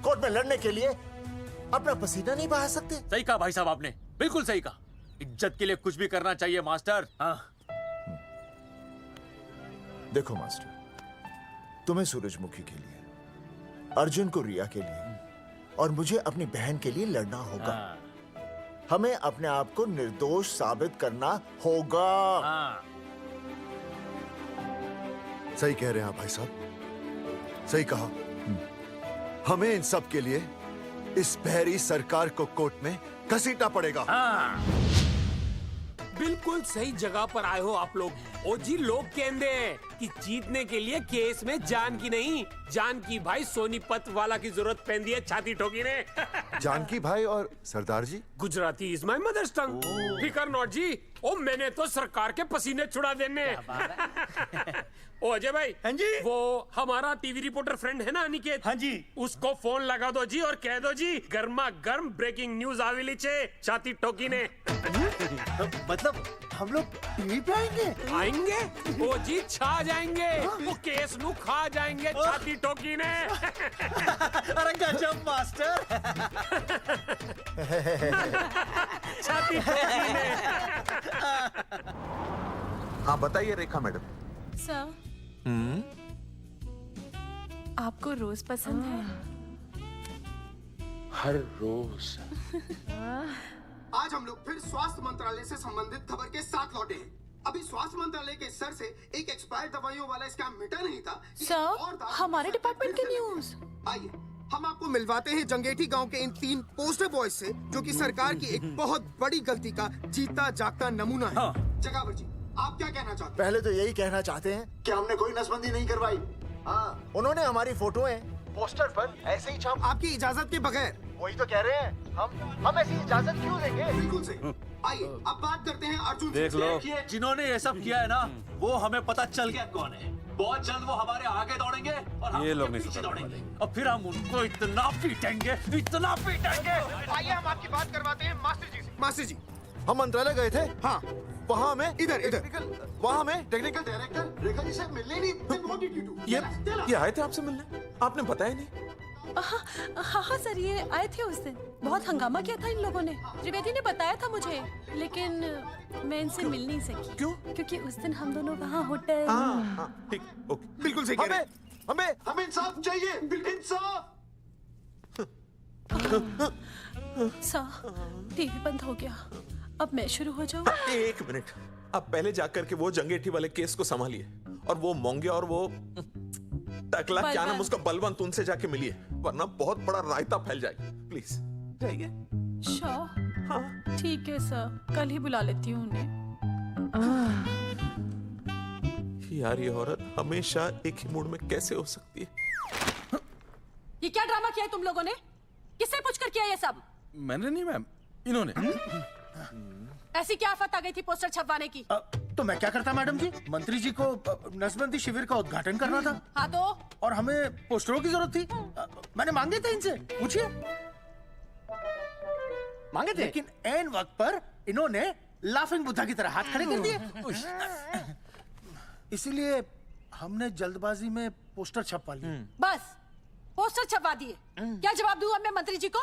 कोर्ट में लड़ने के लिए अपना पसीना नहीं बहा सकते। सही कहा भाई साहब आपने, बिल्कुल सही कहा। इज्जत के लिए कुछ भी करना चाहिए मास्टर। हाँ। देखो मास्टर, तुम्हें सूरजमुखी के लिए, अर्जुन को रिया के लिए और मुझे अपनी बहन के लिए लड़ना होगा। हाँ। हमें अपने आप को निर्दोष साबित करना होगा। हाँ। सही कह रहे हैं आप भाई साहब, सही कहा। हमें इन सब के लिए इस बहरी सरकार को कोर्ट में घसीटना पड़ेगा। हाँ। बिल्कुल सही जगह पर आए हो आप लोग। ओ जी, लोग कहते हैं कि जीतने के लिए केस में जान की नहीं, जान की भाई सोनीपत वाला की जरूरत पैंदी है छाती ठोकी ने। जानकी भाई और सरदार जी, गुजराती इज माय मदर्स टंग। फिकर नॉट जी। ओ मैंने तो सरकार के पसीने छुड़ा देने। ओ अजय भाई, हाँ जी, वो हमारा टीवी रिपोर्टर फ्रेंड है ना अनिकेत, हाँ जी, उसको फोन लगा दो जी और कह दो जी गर्मा गर्म ब्रेकिंग न्यूज आवेली छे छाती ठोकी ने। मतलब हम लोग टीवी पे आएंगे वो जी, छा जाएंगे, वो केस नु खा जाएंगे छाती ठोकी ने। अरे गजब मास्टर। छाती ठोकी ने। हाँ बताइए रेखा मैडम। सर, आपको रोज पसंद है? हर रोज। आज हम लोग फिर स्वास्थ्य मंत्रालय से संबंधित खबर के साथ लौटे हैं। अभी स्वास्थ्य मंत्रालय के सर से एक एक्सपायर्ड दवाइयों वाला स्कैम मिटा नहीं था। सर, हमारे डिपार्टमेंट की न्यूज। आइए हम आपको मिलवाते हैं जंगेठी गांव के इन 3 पोस्टर बॉयज से, जो कि सरकार की एक बहुत बड़ी गलती का जीता जागता नमूना है। जगावर जी, आप क्या कहना चाहते हैं? पहले तो यही कहना चाहते हैं कि हमने कोई नसबंदी नहीं करवाई। हाँ, उन्होंने हमारी फोटोएं पोस्टर पर ऐसे ही छाप, आपकी इजाजत के बगैर। वही तो कह रहे हैं, हम ऐसी इजाजत क्यों देंगे? बिल्कुल सही। आइए अब बात करते हैं अर्जुन देख से। लो, जिन्होंने ये सब किया है ना, वो हमें पता चल गया कौन है। बहुत जल्द वो हमारे आगे दौड़ेंगे और हम ये लोग उनके नहीं पीछे समझ दौड़ेंगे, और फिर हम उनको इतना पीटेंगे, इतना पीटेंगे। आइए हम आपकी बात करवाते हैं मास्टर जी से। मास्टर जी, हम मंत्रालय गए थे। हाँ, वहाँ में इधर वहाँ में टेक्निकल डायरेक्टर रेखा जी से मिलने नहीं। ये आए थे आपसे मिलने, आपने बताया नहीं। हाँ हाँ सर, ये आए थे उस दिन। बहुत हंगामा किया था इन लोगों ने। त्रिवेदी ने बताया था मुझे, लेकिन मैं इनसे मिल नहीं सकी। क्यों? क्योंकि उस दिन हम दोनों वहाँ होटल। ठीक, ओके, बिल्कुल सही कह रहे हैं। हमें इंसाफ चाहिए, इंसाफ। सर, टीवी बंद हो गया, अब मैं शुरू हो जाऊँ? एक मिनट, अब पहले जाकर के वो जंगेठी वाले केस को संभालिए, और वो मोंगे और वो टकला क्या नाम उसका बलवंत, उनसे जाके मिलिए, वरना बहुत बड़ा रायता फैल जाएगा। प्लीज जाइए। हाँ ठीक है सर, कल ही बुला लेती हूँ उन्हें। यार ये औरत हमेशा एक ही मूड में कैसे हो सकती है? ये क्या ड्रामा किया है तुम लोगों ने? किससे पूछकर किया ये सब? मैंने नहीं मैम, इन्होंने। ऐसी क्या आफत आ गई थी पोस्टर छपवाने की? तो मैं क्या करता मैडम जी? मंत्री जी को नसबंदी शिविर का उद्घाटन करना था। हाँ तो? और हमें पोस्टरों की जरूरत थी। मैंने मांगे थे इनसे, पूछिए। मांगे थे, लेकिन ऐन वक्त पर इन्होंने लाफिंग बुद्धा की तरह हाथ खड़े कर दिए। इसीलिए हमने जल्दबाजी में पोस्टर छपवा लिए। बस पोस्टर छपवा दिए। क्या जवाब दूं अब मैं मंत्री जी को?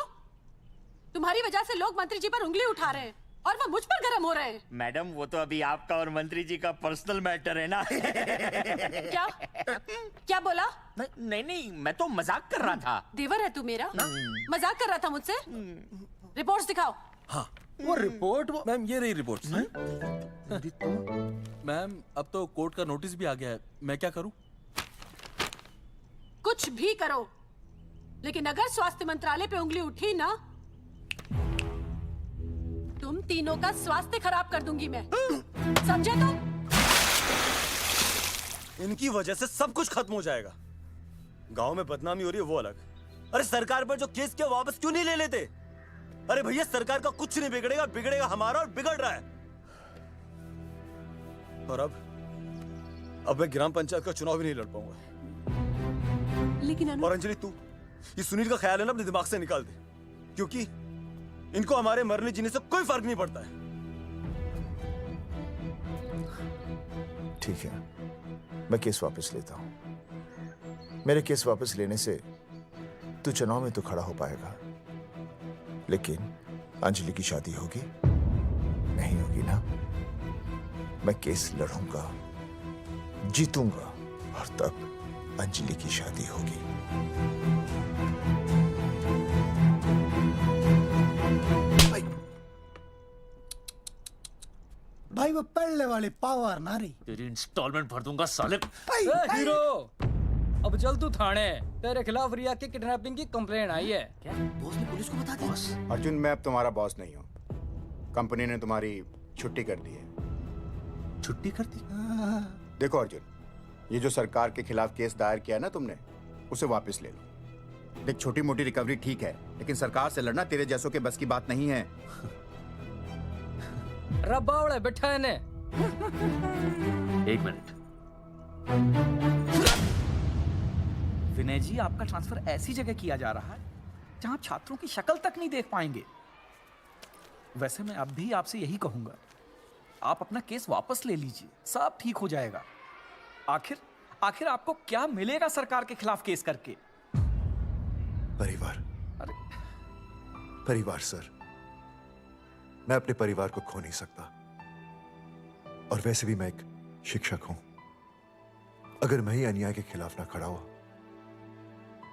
तुम्हारी वजह से लोग मंत्री जी पर उंगली उठा रहे हैं और वो मुझ पर गर्म हो रहे हैं। मैडम वो तो अभी आपका और मंत्री जी का पर्सनल मैटर है ना। क्या? क्या बोला? नहीं, मैं तो मजाक कर रहा था। देवर है तू मेरा? मजाक कर रहा था मुझसे? रिपोर्ट्स दिखाओ। हाँ वो रिपोर्ट मैम, ये रही रिपोर्ट। मैम अब तो कोर्ट का नोटिस भी आ गया है, मैं क्या करूं? कुछ भी करो, लेकिन अगर स्वास्थ्य मंत्रालय पे उंगली उठी ना, तुम तीनों का स्वास्थ्य खराब कर दूंगी मैं। समझे तुम? इनकी वजह से सब कुछ खत्म हो जाएगा। गांव में बदनामी हो रही है वो अलग, अरे सरकार पर जो केस किया वापस क्यों नहीं ले लेते? अरे भैया सरकार का कुछ नहीं बिगड़ेगा, बिगड़ेगा हमारा, और बिगड़ रहा है। और अब मैं ग्राम पंचायत का चुनाव भी नहीं लड़ पाऊंगा। लेकिन और अंजलि तू ये सुनील का ख्याल है ना अपने दिमाग से निकाल दे, क्योंकि इनको हमारे मरने जीने से कोई फर्क नहीं पड़ता है। ठीक है, मैं केस वापस लेता हूं। मेरे केस वापस लेने से तू चुनाव में तो खड़ा हो पाएगा, लेकिन अंजलि की शादी होगी? नहीं होगी ना। मैं केस लड़ूंगा, जीतूंगा, और तब अंजलि की शादी होगी। भाई वो पहले वाली पावर ना रही। तेरी इंस्टॉलमेंट भर दूंगा साले। हीरो, अब चल तू थाने, तेरे खिलाफ रिया की किडनैपिंग की कंप्लेंट आई है। क्या बॉस ने पुलिस को बता दिया? अर्जुन, मैं अब तुम्हारा बॉस नहीं हूँ। कंपनी ने तुम्हारी छुट्टी कर दी है। छुट्टी कर दी? देखो अर्जुन, ये जो सरकार के खिलाफ केस दायर किया ना तुमने, उसे वापस ले लो। देख, छोटी मोटी रिकवरी ठीक है, लेकिन सरकार से लड़ना तेरे जैसों के बस की बात नहीं है। रबावड़े बैठा है ने। एक मिनट। विनय जी, आपका ट्रांसफर ऐसी जगह किया जा रहा है जहां छात्रों की शक्ल तक नहीं देख पाएंगे। वैसे मैं अब भी आपसे यही कहूंगा, आप अपना केस वापस ले लीजिए, सब ठीक हो जाएगा। आखिर आपको क्या मिलेगा सरकार के खिलाफ केस करके? परिवार। परिवार सर, मैं अपने परिवार को खो नहीं सकता, और वैसे भी मैं एक शिक्षक हूं। अगर मैं ही अन्याय के खिलाफ ना खड़ा हुआ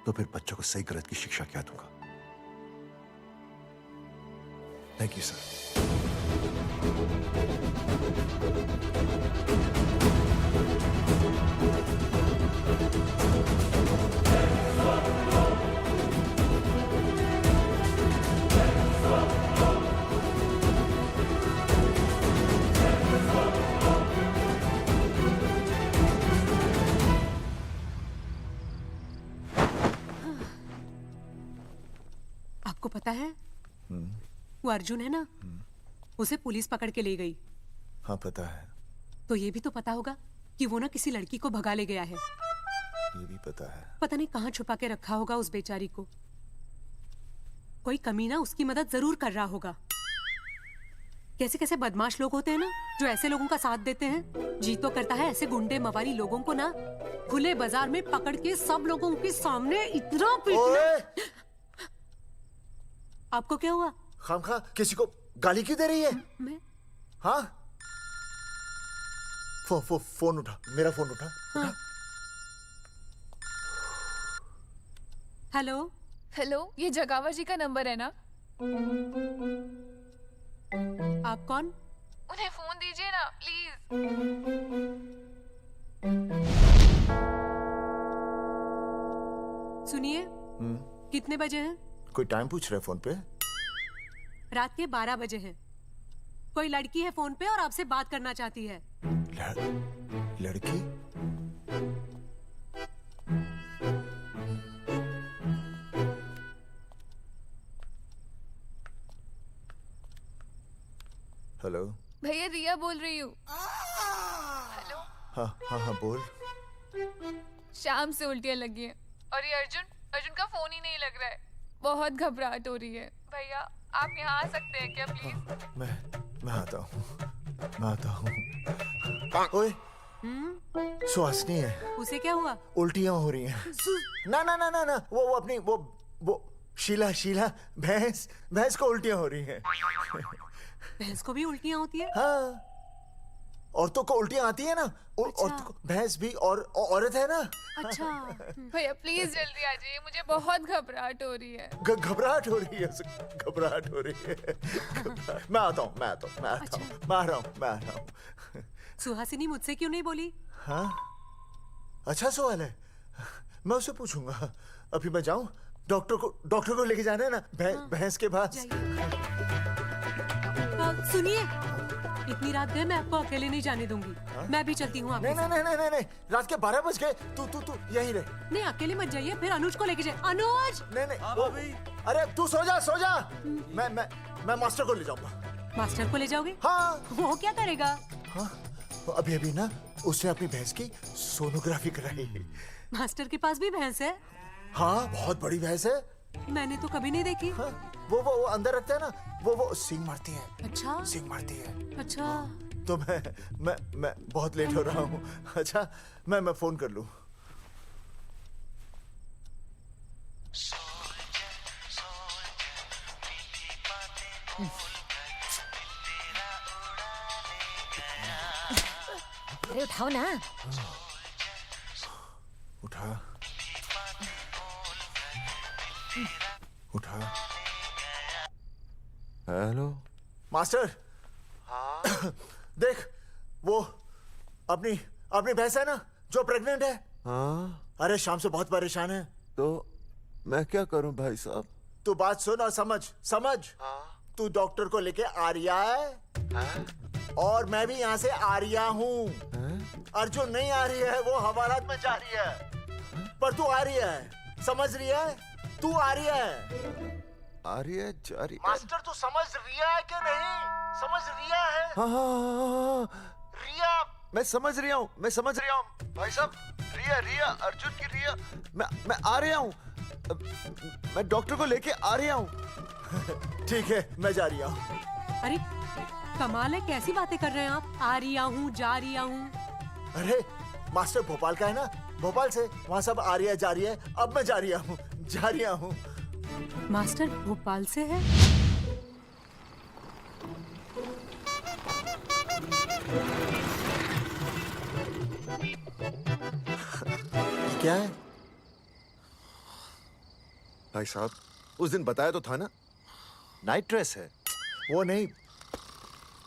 तो फिर बच्चों को सही गलत की शिक्षा क्या दूंगा? Thank you sir. आपको पता है वो अर्जुन है ना, उसे पुलिस पकड़ के ले गई। हाँ पता है। तो ये भी तो पता होगा कि वो ना किसी लड़की को भगा ले गया है। ये भी पता है। पता नहीं कहाँ छुपा के रखा होगा उस बेचारी को। कोई कमीना उसकी मदद जरूर कर रहा होगा। कैसे कैसे बदमाश लोग होते हैं ना, जो ऐसे लोगों का साथ देते हैं। जी तो करता है ऐसे गुंडे मवाली लोगों को ना खुले बाजार में पकड़ के सब लोगों के सामने इतना पीटना। आपको क्या हुआ? खामखा किसी को गाली क्यों दे रही है? मैं? हाँ, फोन उठा, मेरा फोन उठा। हाँ। हेलो हेलो, ये जगावर जी का नंबर है ना? आप कौन? उन्हें फोन दीजिए ना प्लीज। सुनिए, कितने बजे हैं? कोई टाइम पूछ रहे फोन पे? रात के 12 बजे हैं। कोई लड़की है फोन पे और आपसे बात करना चाहती है। लड़की? हेलो भैया, रिया बोल रही हूँ। हेलो। हाँ हाँ हाँ बोल। शाम से उल्टियाँ लगी हैं और ये अर्जुन का फोन ही नहीं लग रहा है। बहुत घबराहट हो रही है। भैया आप यहाँ आ सकते हैं क्या प्लीज? मैं आता हूँ। ओए, सुहासिनी है। उसे क्या हुआ? उल्टियाँ हो रही हैं। ना ना ना ना ना, वो अपनी वो शीला भैंस को उल्टियाँ हो रही हैं। भैंस को भी उल्टियाँ होती है? हाँ, औरतों को उल्टियाँ आती है ना। अच्छा। औरतों को, भैंस भी और औरत है ना। अच्छा। भैया प्लीज जल्दी आ जाइए, मुझे बहुत घबराहट हो रही है। घबराहट हो रही है। मैं आता हूँ। मैं आ रहा हूँ। सुहासिनी मुझसे क्यों नहीं बोली? हाँ, अच्छा सवाल है, मैं उससे पूछूंगा। अभी मैं जाऊँ? डॉक्टर को लेके जाना है ना भैंस के पास। सुनिए, इतनी रात गए मैं आपको अकेले नहीं जाने दूंगी। मैं भी चलती हूँ आपके साथ। नहीं, रात के 12 बज गए। तू यहीं रह। नहीं, अकेले मत जाइए, फिर अनुज को लेके जाए। अनुज! नहीं, अरे तू सो जा। मैं मास्टर को ले जाऊंगा। मास्टर को ले जाओगे? हाँ। वो क्या करेगा? हाँ, अभी ना उसने अपनी भैंस की सोनोग्राफी कराई। मास्टर के पास भी भैंस है? हाँ, बहुत बड़ी भैंस है। मैंने तो कभी नहीं देखी। हाँ, वो अंदर रखता है ना, वो सींग मारती है। अच्छा, सींग मारती है। अच्छा। तो मैं बहुत लेट हो रहा हूँ। अच्छा, मैं फोन कर लूँ। अरे उठाओ ना। उठा। Hello master. हाँ? देख, वो अपनी भैंस है ना जो प्रेग्नेंट है। हाँ? अरे शाम से बहुत परेशान है। तो मैं क्या करूं भाई साहब? तू बात सुन और समझ। तू डॉक्टर को लेके आ रिया है? और मैं भी यहाँ से आ रिया हूँ। अर्जुन नहीं आ रही है, वो हवालात में जा रही है। पर तू आ रही है, समझ रही है? तू आ रही है। आ रही है, जा रही है। मास्टर तू समझ रिया है कि नहीं? समझ रिया है? हाँ। रिया। मैं समझ रहा हूँ भाई साहब। रिया अर्जुन की रिया। मैं आ रहा हूँ। मैं डॉक्टर को लेके आ रहा हूँ। ठीक है, मैं जा रहा हूँ। अरे कमाल है, कैसी बातें कर रहे हैं आप? आ रहा हूँ, जा रहा हूँ। अरे मास्टर भोपाल का है ना, भोपाल से वहाँ सब आ रही है, जा रही है। अब मैं जा रहा हूँ। मास्टर भोपाल से है? क्या है भाई साहब? उस दिन बताया तो था ना, नाइट ड्रेस है। वो नहीं,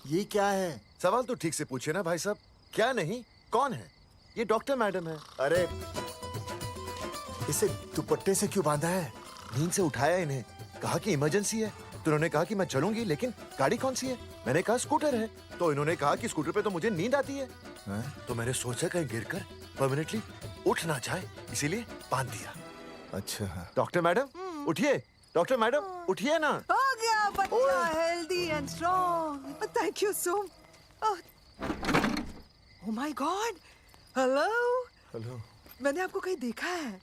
ये क्या है? सवाल तो ठीक से पूछे ना भाई साहब। क्या नहीं, कौन है? ये डॉक्टर मैडम है। अरे इसे दुपट्टे से क्यों बांधा है? नींद से उठाया इन्हें, कहा कि इमरजेंसी है। तो इन्होंने कहा कि मैं चलूंगी, लेकिन गाड़ी कौन सी है? मैंने कहा स्कूटर है। तो इन्होंने कहा कि स्कूटर पे तो मुझे नींद आती है। तो मैंने सोचा कहीं गिरकर परमानेंटली उठ ना जाए, इसीलिए बांध दिया। अच्छा। डॉक्टर मैडम उठिए, डॉक्टर मैडम उठिए ना। हो गया बच्चा healthy and strong. Thank you so. Oh my God. Hello. Hello. मैंने आपको कहीं देखा है।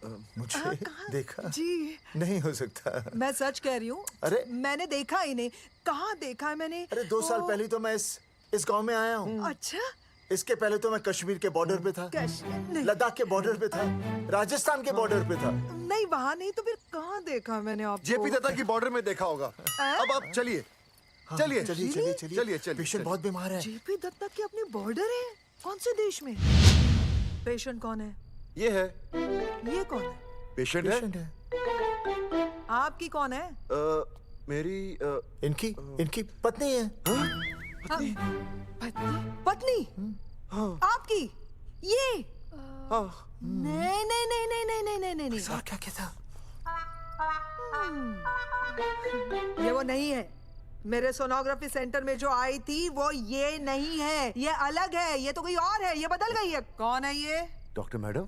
मुझे देखा जी नहीं हो सकता। मैं सच कह रही हूँ। अरे मैंने देखा ही नहीं। कहाँ देखा है मैंने? अरे 2 साल पहले तो मैं इस गांव में आया हूँ। अच्छा। इसके पहले तो मैं कश्मीर के बॉर्डर पे था, लद्दाख के बॉर्डर पे था, राजस्थान के बॉर्डर पे था। नहीं वहाँ नहीं तो फिर कहाँ देखा मैंने आपको? जेपी दत्ता की बॉर्डर में देखा होगा। अब आप चलिए चलिए चलिए चलिए चलिए चलिए। पेशेंट बहुत बीमार है। जेपी दत्ता की अपनी बॉर्डर है? कौन से देश में? पेशेंट कौन है? ये है। ये कौन है? पेशेंट है। आपकी कौन है? मेरी इनकी पत्नी है। पत्नी? आपकी? ये? नहीं नहीं नहीं नहीं नहीं नहीं नहीं नहीं। सर क्या कहता? ये वो नहीं है। मेरे सोनोग्राफी सेंटर में जो आई थी वो ये नहीं है, ये अलग है, ये तो कोई और है, ये बदल गई है। कौन है ये? डॉक्टर मैडम,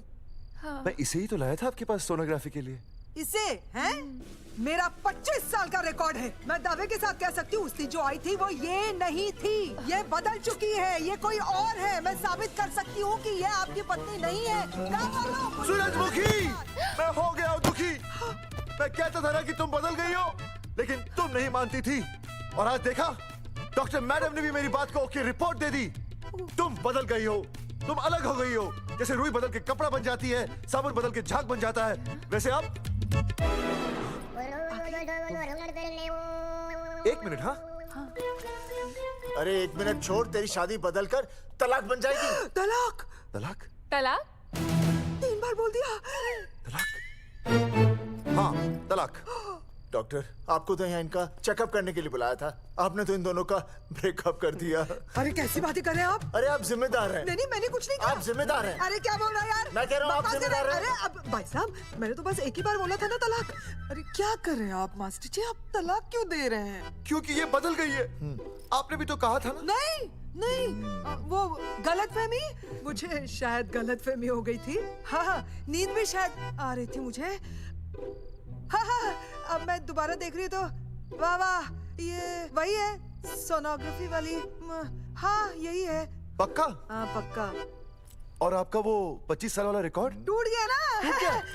मैं इसे ही तो लाया था आपके पास सोनोग्राफी के लिए। इसे? हैं? मेरा 25 साल का रिकॉर्ड है। मैं दावे के साथ कह सकती हूँ उसकी जो आई थी वो ये नहीं थी, ये बदल चुकी है, ये कोई और है। मैं साबित कर सकती हूँ कि ये आपकी पत्नी नहीं है। सूरजमुखी, मैं हो गया हूँ दुखी। मैं कहता था ना कि तुम बदल गई हो, लेकिन तुम नहीं मानती थी। और आज देखा, डॉक्टर मैडम ने भी मेरी बात को ओके रिपोर्ट दे दी। तुम बदल गई हो, तुम अलग हो गई हो। जैसे रुई बदल के कपड़ा बन जाती है, साबुन बदल के झाग बन जाता है, वैसे अब। 1 मिनट। हाँ अरे 1 मिनट छोड़, तेरी शादी बदल कर तलाक बन जाएगी। तलाक? तलाक? तलाक? 3 बार बोल दिया। हाँ तलाक। डॉक्टर, आपको तो यहाँ इनका चेकअप करने के लिए बुलाया था, आपने तो इन दोनों का ब्रेकअप कर दिया। अरे कैसी बातें कर रहे हैं आप? अरे आप जिम्मेदार हैं। नहीं मैंने कुछ नहीं कहा। आप जिम्मेदार हैं। अरे क्या बोल रहा है यार? मैं कह रहा हूँ आप जिम्मेदार हैं। अरे अब भाई साहब, मैंने तो बस एक ही बार बोला था ना तलाक। अरे क्या कर रहे हैं आप मास्टर जी? आप तलाक क्यों दे रहे हैं? क्योंकि ये बदल गई है। आपने भी तो कहा था ना। नहीं वो गलतफहमी, मुझे शायद गलतफहमी हो गई थी। हाँ नींद भी शायद आ रही थी मुझे। हाँ अब मैं दोबारा देख रही तो वाह वाह, ये वही है सोनोग्राफी वाली। हाँ यही है। पक्का? हाँ पक्का। और आपका वो 25 साल वाला रिकॉर्ड टूट गया ना?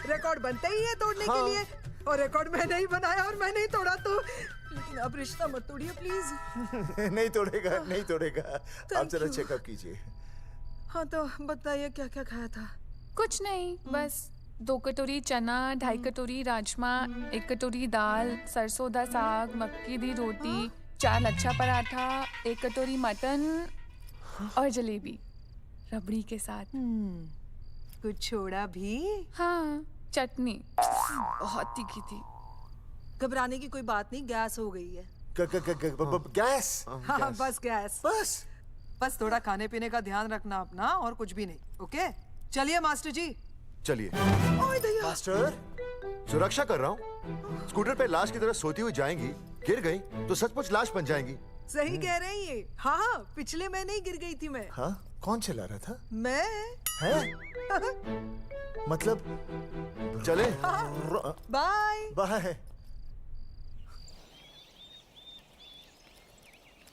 रिकॉर्ड बनते ही है तोड़ने के लिए, और रिकॉर्ड मैंने ही बनाया और मैंने ही तोड़ा। तो लेकिन अब रिश्ता मत तोड़िए प्लीज। नहीं तोड़ेगा, नहीं तोड़ेगा। आप जरा चेकअप कीजिए। हाँ तो बताइए क्या क्या खाया था? कुछ नहीं, बस 2 कटोरी चना, 2.5 कटोरी राजमा, 1 कटोरी दाल, सरसों दा साग, मक्की दी रोटी, 4 लच्छा पराठा, 1 कटोरी मटन और जलेबी रबड़ी के साथ। कुछ छोड़ा भी? हाँ चटनी बहुत तीखी थी। घबराने की कोई बात नहीं, गैस हो गई है। गैस? हाँ बस गैस। बस थोड़ा खाने पीने का ध्यान रखना अपना, और कुछ भी नहीं। ओके चलिए मास्टर जी। चलिए। मास्टर, सुरक्षा कर रहा हूँ। स्कूटर पे लाश की तरह सोती हुई जाएंगी, गिर गई तो सचमुच लाश बन जाएंगी। सही कह रहे हैं ये। हाँ पिछले महीने ही गिर गई थी मैं। हाँ कौन चला रहा था? मैं। है? मतलब चले? Bye bye.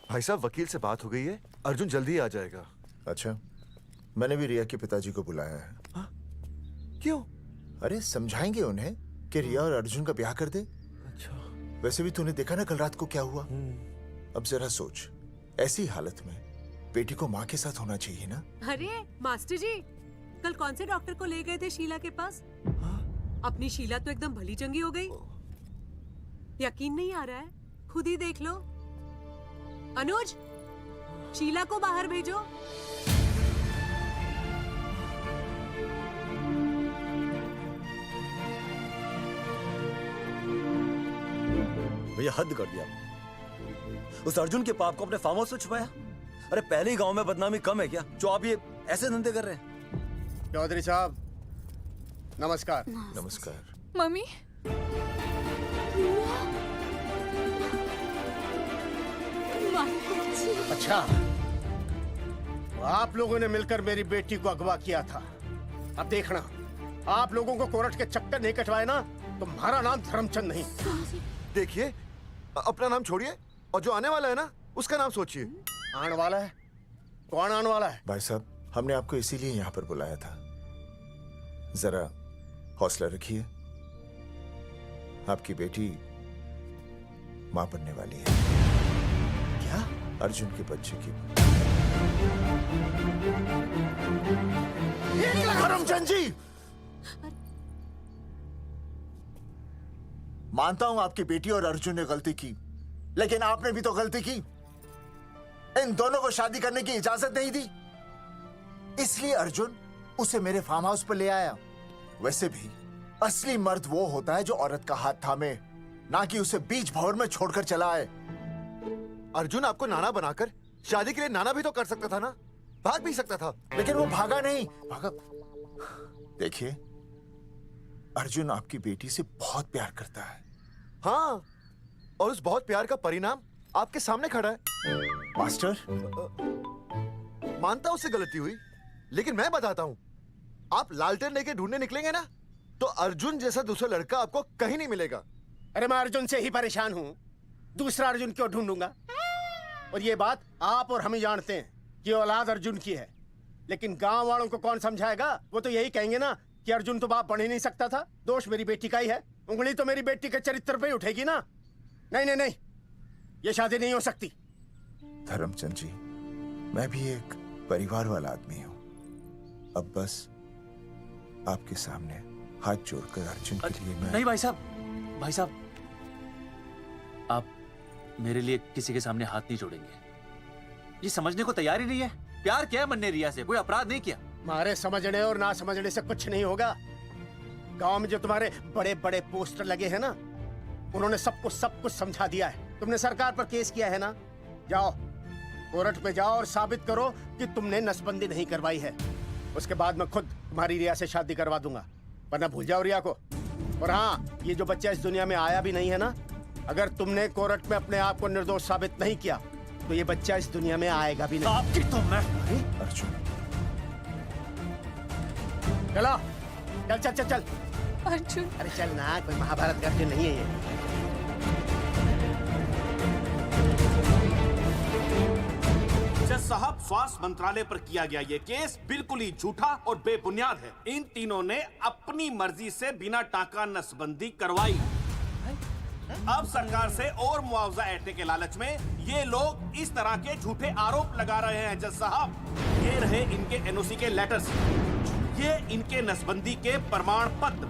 भाई साहब, वकील से बात हो गई है, अर्जुन जल्दी आ जाएगा। अच्छा, मैंने भी रिया के पिताजी को बुलाया है। क्यों? अरे समझाएंगे उन्हें कि रिया और अर्जुन का ब्याह कर दे। अच्छा। वैसे भी तूने देखा ना कल रात को क्या हुआ। अब जरा सोच, ऐसी हालत में बेटी को माँ के साथ होना चाहिए ना। अरे मास्टर जी, कल कौन से डॉक्टर को ले गए थे शीला के पास? अपनी शीला तो एकदम भली चंगी हो गई। यकीन नहीं आ रहा है? खुद ही देख लो। अनुज, शीला को बाहर भेजो। भैया हद कर दिया। उस अर्जुन के पाप को अपने फार्म हाउस में छुपाया। अरे पहले ही गांव में बदनामी कम है क्या, जो आप ये ऐसे धंधे कर रहे हैं? चौधरी साहब नमस्कार। नमस्कार। मम्मी। अच्छा, आप लोगों ने मिलकर मेरी बेटी को अगवा किया था। अब देखना, आप लोगों को कोर्ट के चक्कर नहीं कटवाए ना, तुम्हारा नाम धर्मचंद नहीं। देखिए, अपना नाम छोड़िए और जो आने वाला है ना, उसका नाम सोचिए। आने वाला है? कौन आने वाला है? भाई साहब, हमने आपको इसीलिए यहाँ पर बुलाया था। जरा हौसला रखिए, आपकी बेटी मां बनने वाली है। क्या? अर्जुन के बच्चे की। करमचंद जी, मानता हूं आपकी बेटी और अर्जुन ने गलती की, लेकिन आपने भी तो गलती की। इन दोनों को शादी करने की इजाजत नहीं दी, इसलिए अर्जुन उसे मेरे फार्म हाउस पर ले आया। वैसे भी असली मर्द वो होता है जो औरत का हाथ थामे, ना कि उसे बीच भंवर में छोड़कर चला आए। अर्जुन आपको नाना बनाकर शादी के लिए नाना भी तो कर सकता था ना, भाग भी सकता था, लेकिन वो भागा नहीं। भागा। देखिए, अर्जुन आपकी बेटी से बहुत प्यार करता है। हाँ, और उस बहुत प्यार का परिणाम आपके सामने खड़ा है। मास्टर, मानता हूं उससे गलती हुई, लेकिन मैं बताता हूं, आप लालटेन लेके ढूंढने निकलेंगे ना, तो अर्जुन जैसा दूसरा लड़का आपको कहीं नहीं मिलेगा। अरे मैं अर्जुन से ही परेशान हूँ, दूसरा अर्जुन क्यों ढूंढूंगा? और ये बात आप और हम ही जानते हैं कि औलाद अर्जुन की है, लेकिन गांव वालों को कौन समझाएगा? वो तो यही कहेंगे ना कि अर्जुन तो बाप बन ही नहीं सकता था, दोष मेरी बेटी का ही है। उंगली तो मेरी बेटी के चरित्र पे ही उठेगी ना। नहीं नहीं नहीं, ये शादी नहीं हो सकती। धर्मचंद जी, मैं भी एक परिवार वाला आदमी हूँ। अब बस आपके सामने हाथ जोड़कर अर्जुन के लिए मैं... नहीं भाई साहब, आप मेरे लिए किसी के सामने हाथ नहीं जोड़ेंगे। ये समझने को तैयार ही नहीं है। प्यार किया है मन्ने रिया से, कोई अपराध नहीं किया। मारे समझने और ना समझने से कुछ नहीं होगा। गांव में जो तुम्हारे बड़े बड़े पोस्टर लगे हैं ना, उन्होंने सबको सब कुछ समझा दिया है। तुमने सरकार पर केस किया है ना, जाओ कोर्ट पे जाओ और साबित करो कि तुमने नसबंदी नहीं करवाई है। उसके बाद मैं खुद तुम्हारी रिया से शादी करवा दूंगा, वरना भूल जाओ रिया को। और हाँ, ये जो बच्चा इस दुनिया में आया भी नहीं है ना, अगर तुमने कोर्ट में अपने आप को निर्दोष साबित नहीं किया तो ये बच्चा इस दुनिया में आएगा भी नहीं। आपकी तो मैं... अर्जुन, चलो चल चल चल चल। अर्जुन, अरे चल ना, कोई महाभारत का अर्जुन नहीं है ये। जज साहब, स्वास्थ्य मंत्रालय पर किया गया ये केस बिल्कुल ही झूठा और बेबुनियाद है। इन तीनों ने अपनी मर्जी से बिना टाका नसबंदी करवाई। अब सरकार से और मुआवजा ऐंठने के लालच में ये लोग इस तरह के झूठे आरोप लगा रहे हैं। जज साहब, ये रहे इनके एनओसी के लेटर्स, ये इनके नसबंदी के प्रमाण पत्र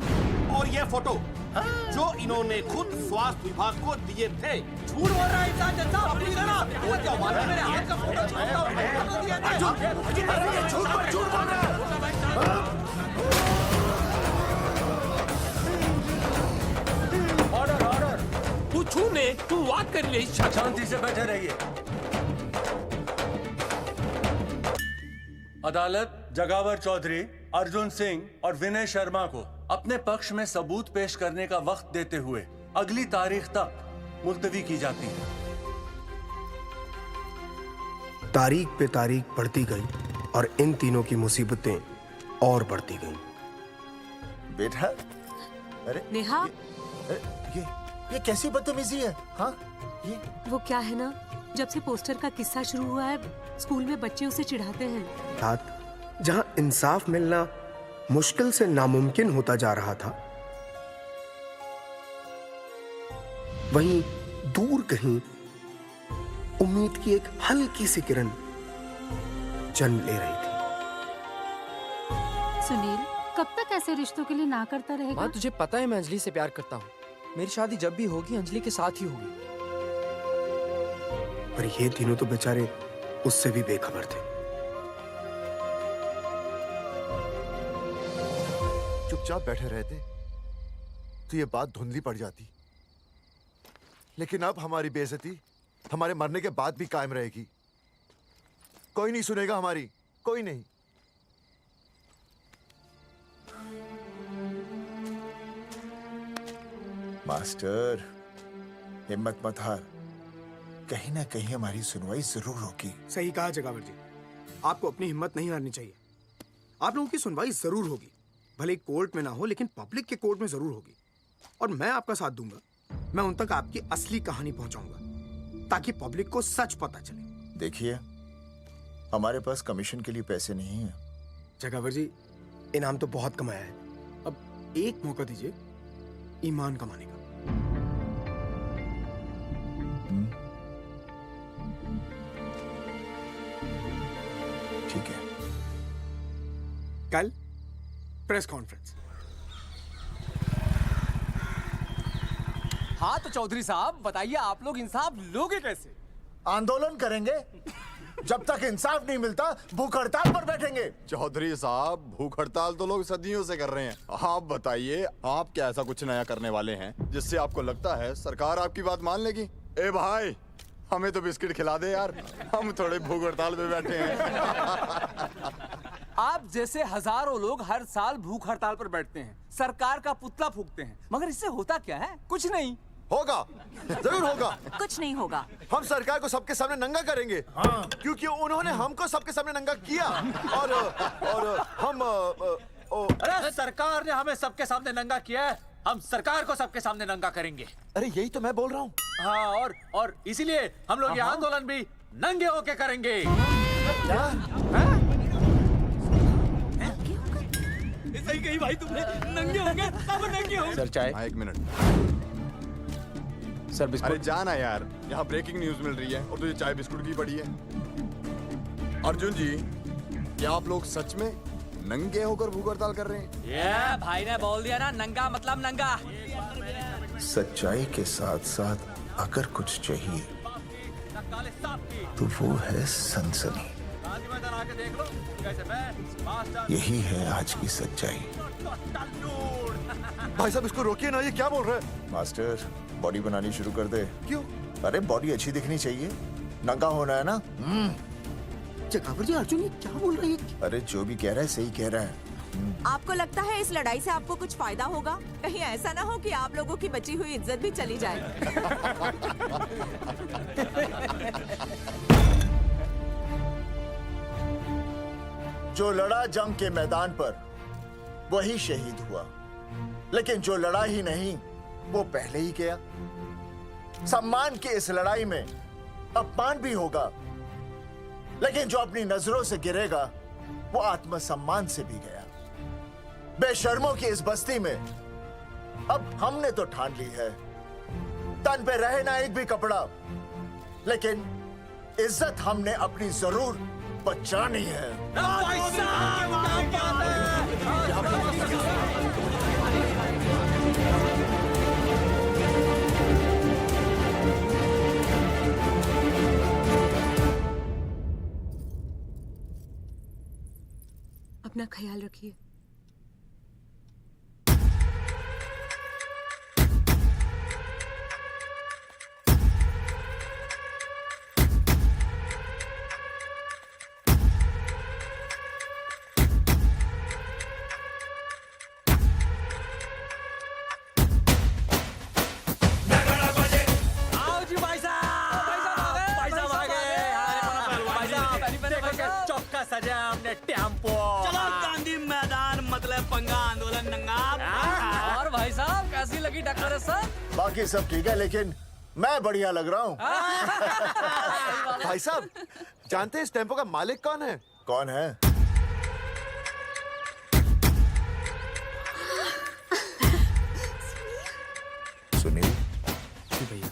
और ये फोटो जो इन्होंने खुद स्वास्थ्य विभाग को दिए थे। झूठ बोल रहा है इंसान जज साहब, अपनी तरह। वो क्या मालूम मेरे हाथ का फोटो झूठ बोल रहा है। ऑर्डर, तू छूने, तू वाक कर ले। शांति से बैठे रहिए। अदालत जगावर चौधरी, अर्जुन सिंह और विनय शर्मा को अपने पक्ष में सबूत पेश करने का वक्त देते हुए अगली तारीख तक मुलतवी की जाती है। तारीख पे तारीख बढ़ती गई और इन तीनों की मुसीबतें और बढ़ती गईं। बेटा, अरे नेहा, ये कैसी बदतमीजी है? हाँ, ये वो क्या है ना, जब से पोस्टर का किस्सा शुरू हुआ है, स्कूल में बच्चे उसे चिढ़ाते हैं। रात जहां इंसाफ मिलना मुश्किल से नामुमकिन होता जा रहा था, वहीं दूर कहीं उम्मीद की एक हल्की सी किरण जन्म ले रही थी। सुनील, कब तक ऐसे रिश्तों के लिए ना करता रहेगा? माँ, तुझे पता है मैं अंजलि से प्यार करता हूँ। मेरी शादी जब भी होगी अंजलि के साथ ही होगी। पर ये तीनों तो बेचारे उससे भी बेखबर थे। चुपचाप बैठे रहते तो ये बात धुंधली पड़ जाती, लेकिन अब हमारी बेइज्जती हमारे मरने के बाद भी कायम रहेगी। कोई नहीं सुनेगा हमारी, कोई नहीं। मास्टर, हिम्मत मत हार, कहीं ना कहीं हमारी सुनवाई जरूर होगी। सही कहा जगावर जी, आपको अपनी हिम्मत नहीं हारनी चाहिए। आप लोगों की सुनवाई जरूर होगी, भले कोर्ट में ना हो लेकिन पब्लिक के कोर्ट में जरूर होगी। और मैं आपका साथ दूंगा, मैं उन तक आपकी असली कहानी पहुंचाऊंगा ताकि पब्लिक को सच पता चले। देखिए, हमारे पास कमीशन के लिए पैसे नहीं है। जगावर जी, इनाम तो बहुत कमाया है, अब एक मौका दीजिए ईमान कमाने का। ठीक है। कल प्रेस कॉन्फ्रेंस। हाँ तो चौधरी साहब बताइए, आप लोग इंसाफ लोगे कैसे? आंदोलन करेंगे। जब तक इंसाफ नहीं मिलता भूख हड़ताल पर बैठेंगे। चौधरी साहब, भूख हड़ताल तो लोग सदियों से कर रहे हैं। आप बताइए, आप क्या ऐसा कुछ नया करने वाले हैं जिससे आपको लगता है सरकार आपकी बात मान लेगी? ए भाई, हमें तो बिस्किट खिला दे यार, हम थोड़े भूख हड़ताल पे बैठे हैं। आप जैसे हजारों लोग हर साल भूख हड़ताल पर बैठते हैं, सरकार का पुतला फूंकते हैं, मगर इससे होता क्या है? कुछ नहीं होगा, जरूर होगा। कुछ नहीं होगा। हम सरकार को सबके सामने नंगा करेंगे। हाँ। क्योंकि उन्होंने हमको सबके सामने नंगा किया और हम अरे सरकार ने हमें सबके सामने नंगा किया है, हम सरकार को सबके सामने नंगा करेंगे। अरे यही तो मैं बोल रहा हूँ। हाँ, और इसीलिए हम लोग ये आंदोलन भी नंगे होके करेंगे। सही कही भाई तुमने, नंगे होंगे अब नंगे होंगे। सर चाय। हाँ, 1 मिनट सर। बिस्कुट। अरे जाना यार, यहाँ ब्रेकिंग न्यूज मिल रही है और तुझे चाय बिस्कुट की पड़ी है। अर्जुन जी, क्या आप लोग सच में नंगे होकर भूख हड़ताल कर रहे हैं? ये भाई ने बोल दिया ना, नंगा मतलब नंगा। सच्चाई के साथ साथ अगर कुछ चाहिए तो वो है सनसनी। यही है आज की सच्चाई। भाई साहब इसको रोकिए ना, ये क्या बोल रहे हैं? मास्टर, बॉडी बनानी शुरू कर दे। क्यों? अरे बॉडी अच्छी दिखनी चाहिए, नंगा होना है ना। जगावर जी, अर्जुन ये क्या बोल रही है? अरे जो भी कह रहा है सही कह रहा है। आपको लगता है इस लड़ाई से आपको कुछ फायदा होगा? कहीं ऐसा ना हो कि आप लोगों की बची हुई इज्जत भी चली जाए। जो लड़ा जंग के मैदान पर वही शहीद हुआ, लेकिन जो लड़ा ही नहीं वो पहले ही गया। सम्मान की इस लड़ाई में अपमान भी होगा, लेकिन जो अपनी नजरों से गिरेगा वो आत्मसम्मान से भी गया। बेशर्मों की इस बस्ती में अब हमने तो ठान ली है, तन पे रहे ना एक भी कपड़ा, लेकिन इज्जत हमने अपनी जरूर बचानी है। अपना ख्याल रखिए। सजा हमने टेम्पो। चलो गांधी मैदान, मतलब पंगा आंदोलन नंगा। और भाई साहब कैसी लगी टक्कर सर? बाकी सब ठीक है, लेकिन मैं बढ़िया लग रहा हूँ। भाई साहब, जानते हैं इस टेम्पो का मालिक कौन है? कौन है? सुनील। भैया।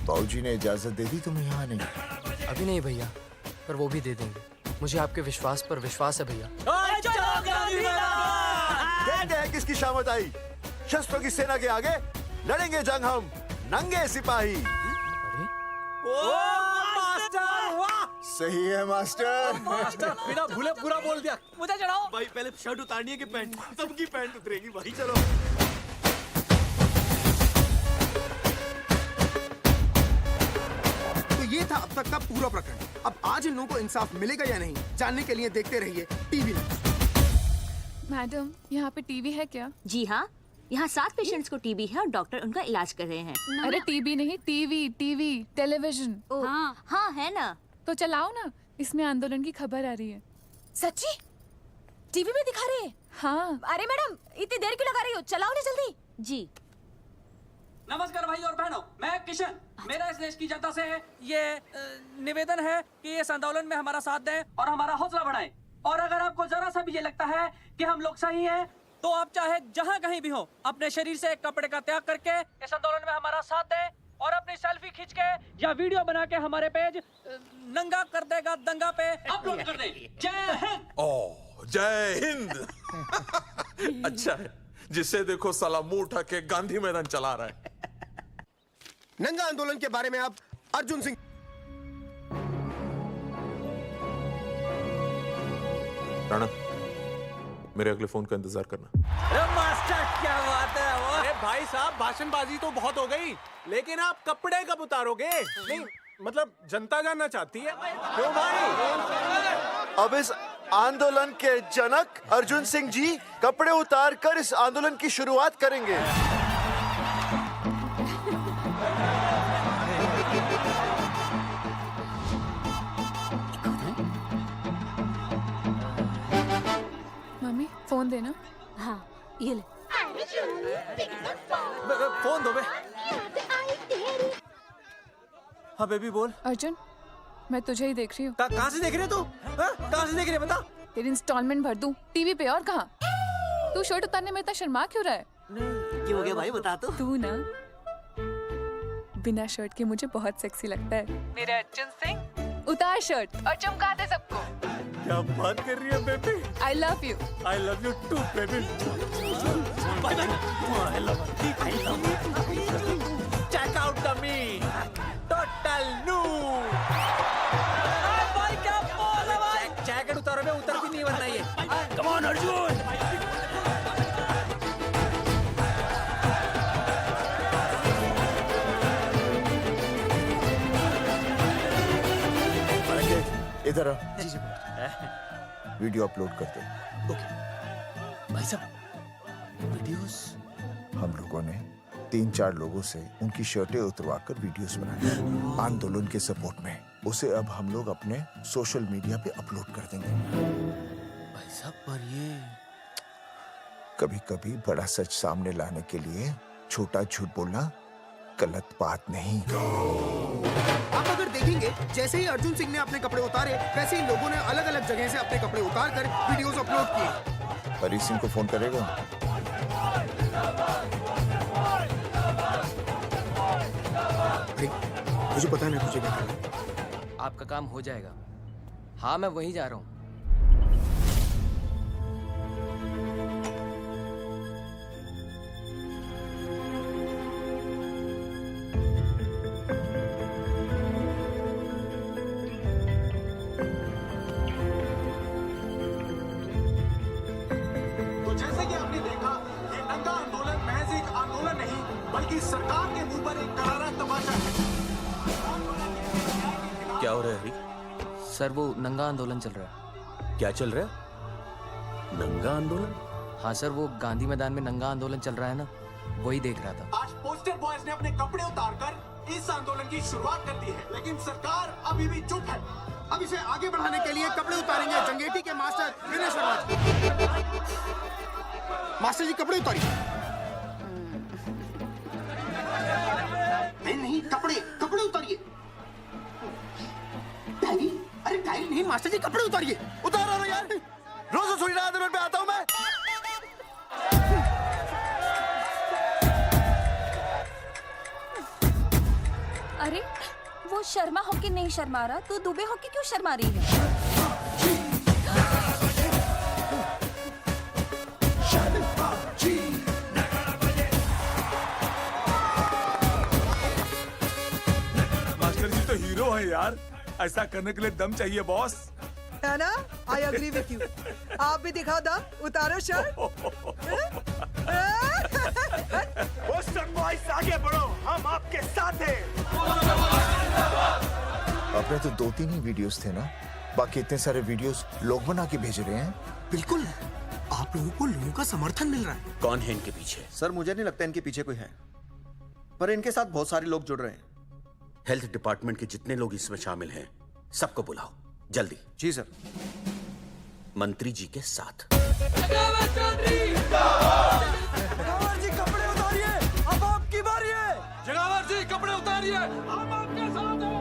बाबूजी ने इजाजत दे दी तुम्हें यहाँ आने की? अभी नहीं भैया, पर वो भी दे देंगे। मुझे आपके विश्वास पर विश्वास है भैया। देखते हैं किसकी शामत आई। शस्त्रों की सेना के आगे लड़ेंगे जंग हम, नंगे सिपाही। सही है मास्टर। मास्टर बिना भूले पूरा बोल दिया। मुझे चढ़ाओ भाई, पहले शर्ट उतारनी है कि पैंट? सबकी पैंट उतरेगी भाई। चलो ये था अब तक का पूरा प्रकरण। अब आज इन लोगों को इंसाफ मिलेगा या नहीं, जानने के लिए देखते रहिए टीवी न्यूज़। मैडम, यहाँ पे टीवी है क्या? जी हाँ, यहाँ 7 पेशेंट्स को टीबी है और डॉक्टर उनका इलाज कर रहे हैं। अरे टीबी नहीं, टीवी, टेलीविजन। हाँ हाँ है ना। तो चलाओ ना, इसमें आंदोलन की खबर आ रही है। सच्ची? टीवी में दिखा रहे हैं? हाँ। अरे मैडम, इतनी देर क्यों लगा रही हो? चलाओ ना जल्दी। जी। नमस्कार भाई और बहनों, मैं किशन। मेरा इस देश की जनता से ये निवेदन है कि इस आंदोलन में हमारा साथ दें और हमारा हौसला बढ़ाएं। और अगर आपको जरा सा भी ये लगता है कि हम लोग सही हैं, तो आप चाहे जहां कहीं भी हो अपने शरीर से कपड़े का त्याग करके इस आंदोलन में हमारा साथ दें और अपनी सेल्फी खींच के या वीडियो बना के हमारे पेज नंगा कर देगा दंगा पे अपलोड कर दें। जय हिंद। ओह जय हिंद। अच्छा है, जिसे देखो साला मुंह उठा के गांधी मैदान चला रहा है। नंगा आंदोलन के बारे में आप अर्जुन सिंह। राणा, मेरे अगले फोन का इंतजार करना। अरे मास्टर क्या बात है वो? अरे भाई साहब, भाषणबाजी तो बहुत हो गई, लेकिन आप कपड़े कब उतारोगे? नहीं मतलब जनता जानना चाहती है। क्यों भाई? अब इस आंदोलन के जनक अर्जुन सिंह जी कपड़े उतार कर इस आंदोलन की शुरुआत करेंगे। मम्मी फोन देना। हाँ ये ले। फोन दो बे। हाँ बेबी बोल। अर्जुन, मैं तुझे ही देख रही हूँ। कहाँ से देख रही है तू? कहाँ से देख रही है बता? तेरी इंस्टॉलमेंट भर दूं टीवी पे और कहाँ? तू शर्ट उतारने में इतना शर्मा क्यों रहा है? क्यों हो गया भाई, बता तो। तू ना बिना शर्ट के मुझे बहुत सेक्सी लगता है। मेरे अर्जुन सिंह, उतार शर्ट और चमका दे सबको। क्या बात कर रही है baby? I love you. I love you too baby. Check out the me total new. भाई क्या बोल है भाई? जैकेट उतारो बे, उतर भी नहीं बनना ये। Come on Arjun. इधर आ। वीडियो अपलोड कर दो। भाई साहब वीडियोस। हम लोगों ने 3-4 लोगों से उनकी शर्टें उतरवाकर वीडियोस बनाए आंदोलन के सपोर्ट में। उसे अब हम लोग अपने सोशल मीडिया पे अपलोड कर देंगे। भाई साहब पर ये कभी कभी बड़ा सच सामने लाने के लिए छोटा झूठ बोलना गलत बात नहीं। आप अगर देखेंगे, जैसे ही अर्जुन सिंह ने अपने कपड़े उतारे, वैसे ही लोगों ने अलग अलग जगह से अपने कपड़े उतार कर वीडियोस अपलोड किए। हरी सिंह को फोन करेगा? मुझे पता नहीं तुझे क्या करना है। आपका काम हो जाएगा। हाँ मैं वहीं जा रहा हूँ। तो जैसे कि आपने देखा, ये नंगा आंदोलन महज एक आंदोलन नहीं, बल्कि सरकार के मुंह पर एक करारा तमाचा है। क्या हो रहा है हरी? सर वो नंगा आंदोलन चल रहा है। क्या चल रहा है? नंगा आंदोलन? हाँ सर, वो गांधी मैदान में नंगा आंदोलन चल रहा है ना, वही देख रहा था। आज पोस्टर बॉयज ने अपने कपड़े उतारकर इस आंदोलन की शुरुआत कर दी है, लेकिन सरकार अभी भी चुप है। अब इसे आगे बढ़ाने के लिए कपड़े उतारेंगे जंगेटी के मास्टर विनय शर्मा जी। मास्टर जी कपड़े उतारिए। नहीं, कपड़े कपड़े उतारिए। डायरी? अरे डायरी नहीं, मास्टर जी कपड़े उतारिए। उतारो ना यार, रोज थोड़ी ना आंदोलन पे आता हूँ मैं। अरे वो शर्मा हो के नहीं शर्मा रहा, तू दुबे हो के क्यों शर्मा रही है? मास्टर जी तो हीरो है यार, ऐसा करने के लिए दम चाहिए बॉस। है ना? I agree with you. आप भी दिखाओ दम, उतारो शर्ट। पोस्टर बॉयज आगे बढ़ो, हम आपके साथ हैं। अपने तो 2-3 ही वीडियोस थे ना, बाकी इतने सारे वीडियोस लोग बना के भेज रहे हैं। बिल्कुल, आप लोगों को लोगों का समर्थन मिल रहा है। कौन है इनके पीछे? सर मुझे नहीं लगता इनके पीछे कोई है, पर इनके साथ बहुत सारे लोग जुड़ रहे हैं। हेल्थ डिपार्टमेंट के जितने लोग इसमें शामिल हैं, सबको बुलाओ जल्दी। जी सर। मंत्री जी के साथ। जगावर जी कपड़े उतारिए, अब आपकी बारी है। जगावर जी कपड़े उतारिए, हम आपके साथ हैं।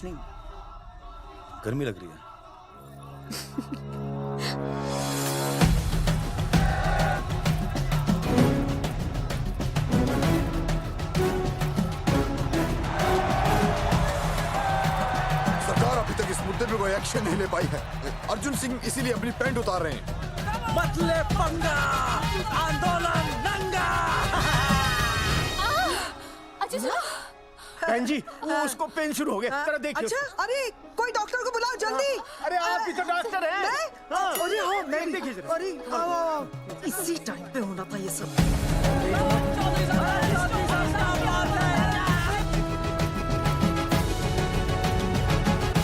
कुछ नहीं, गर्मी लग रही है। सरकार अभी तक इस मुद्दे पे कोई एक्शन नहीं ले पाई है। अर्जुन सिंह इसीलिए अपनी पैंट उतार रहे हैं। मत ले पंगा, आंदोलन नंगा। बहन जी, वो उसको पेन शुरू हो गया, जरा देखिए। अच्छा, अरे कोई डॉक्टर को बुलाओ जल्दी। अरे आप ही तो डॉक्टर हैं। अरे हाँ, मैं देखिए जरा। अरे इसी टाइम पे होना था ये सब।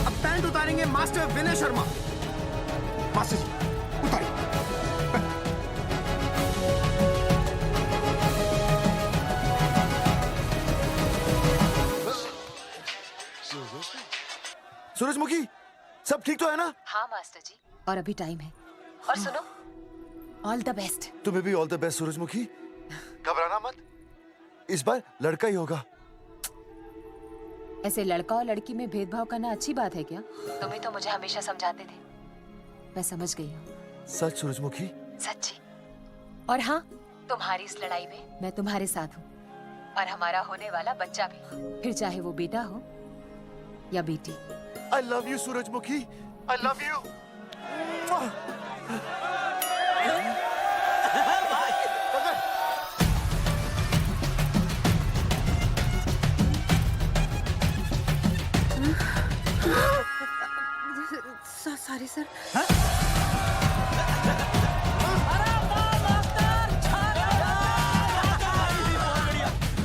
अब पैंट उतारेंगे मास्टर विनय शर्मा। मास्टर जी उतारिए। सूरजमुखी, सब ठीक तो है ना? हाँ मास्टर जी, और अभी टाइम है। और सुनो, ऑल द बेस्ट। तुम्हें भी ऑल द बेस्ट सूरजमुखी। घबराना मत, इस बार लड़का ही होगा। ऐसे लड़का और लड़की में भेदभाव करना अच्छी बात है क्या? तुम ही तो मुझे हमेशा समझाते थे। मैं समझ गई हूँ। सच सूरजमुखी? सच्ची। और हाँ, तुम्हारी इस लड़ाई में मैं तुम्हारे साथ हूँ, और हमारा होने वाला बच्चा भी, फिर चाहे वो बेटा हो या बेटी। I love you, सूरजमुखी। I love you. Sorry sir.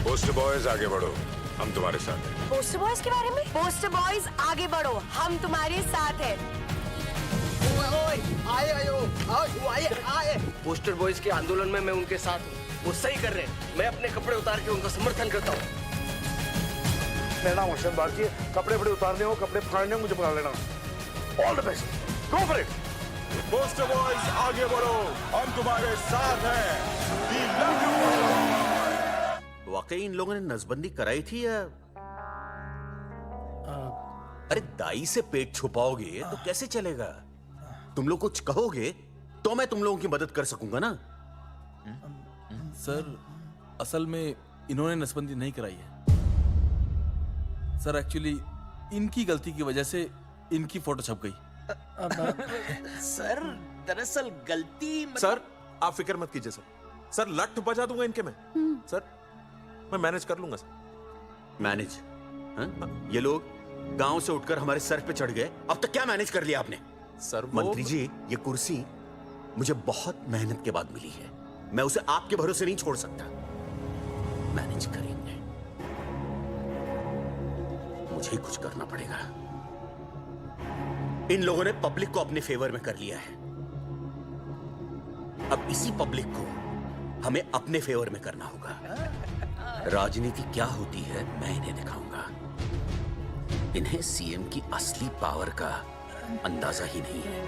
Post boys आगे बढ़ो, हम तुम्हारे साथ हैं। पोस्टर बॉयज के बारे में? पोस्टर बॉयज आगे बढ़ो, हम तुम्हारे साथ हैं। आए। पोस्टर बॉयज के आंदोलन में मैं उनके साथ हूँ। वो सही कर रहे हैं। मैं अपने कपड़े उतार के उनका समर्थन करता हूँ। मेरा नाम अर्शद बागची है। कपड़े बड़े उतारने हो, कपड़े फाड़ने हो, मुझे पकड़ लेना। All the best, go for it. Poster boys आगे बढ़ो, हम तुम्हारे साथ हैं। We love you। वाकई इन लोगों ने नसबंदी कराई थी या? अरे दाई से पेट छुपाओगे तो कैसे चलेगा? तुम लोग कुछ कहोगे तो मैं तुम लोगों की मदद कर सकूंगा ना। सर, असल में इन्होंने नसबंदी नहीं कराई है सर। एक्चुअली इनकी गलती की वजह से इनकी फोटो छप गई। सर, दरअसल गलती सर, आप फिक्र मत कीजिए सर। सर, लट बजा दूंगा इनके में। सर, मैं मैनेज कर लूंगा सर। मैनेज? ये लोग गांव से उठकर हमारे सर पे चढ़ गए, अब तक क्या मैनेज कर लिया आपने? सर मंत्री जी, ये कुर्सी मुझे बहुत मेहनत के बाद मिली है, मैं उसे आपके भरोसे नहीं छोड़ सकता। मैनेज करेंगे, मुझे ही कुछ करना पड़ेगा। इन लोगों ने पब्लिक को अपने फेवर में कर लिया है, अब इसी पब्लिक को हमें अपने फेवर में करना होगा। राजनीति क्या होती है मैं इन्हें दिखाऊंगा। इन्हें सीएम की असली पावर का अंदाजा ही नहीं है।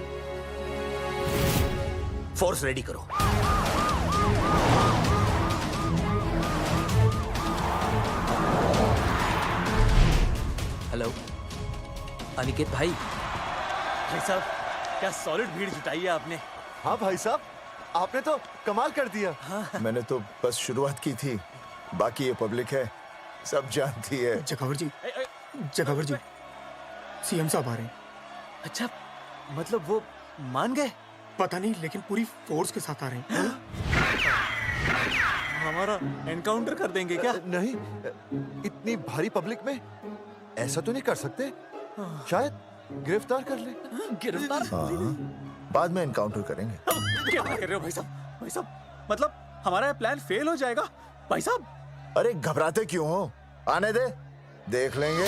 फोर्स रेडी करो। हेलो अनिकेत भाई। भाई साहब, क्या सॉलिड भीड़ जुटाई है आपने। हाँ भाई साहब, आपने तो कमाल कर दिया। हाँ। मैंने तो बस शुरुआत की थी, बाकी ये पब्लिक है, सब जानती है। जगावर जी, जगावर जी, सीएम साहब आ रहे हैं। अच्छा, मतलब वो मान गए? पता नहीं, लेकिन पूरी फोर्स के साथ आ रहे हैं। हमारा एनकाउंटर कर देंगे क्या? नहीं, इतनी भारी पब्लिक में ऐसा तो नहीं कर सकते। शायद गिरफ्तार कर ले। गिरफ्तार? हाँ, बाद में एनकाउंटर करेंगे। क्या कर रहे हो भाई साहब? भाई साहब, मतलब हमारा प्लान फेल हो जाएगा भाई साहब? अरे घबराते क्यों हो, आने दे, देख लेंगे।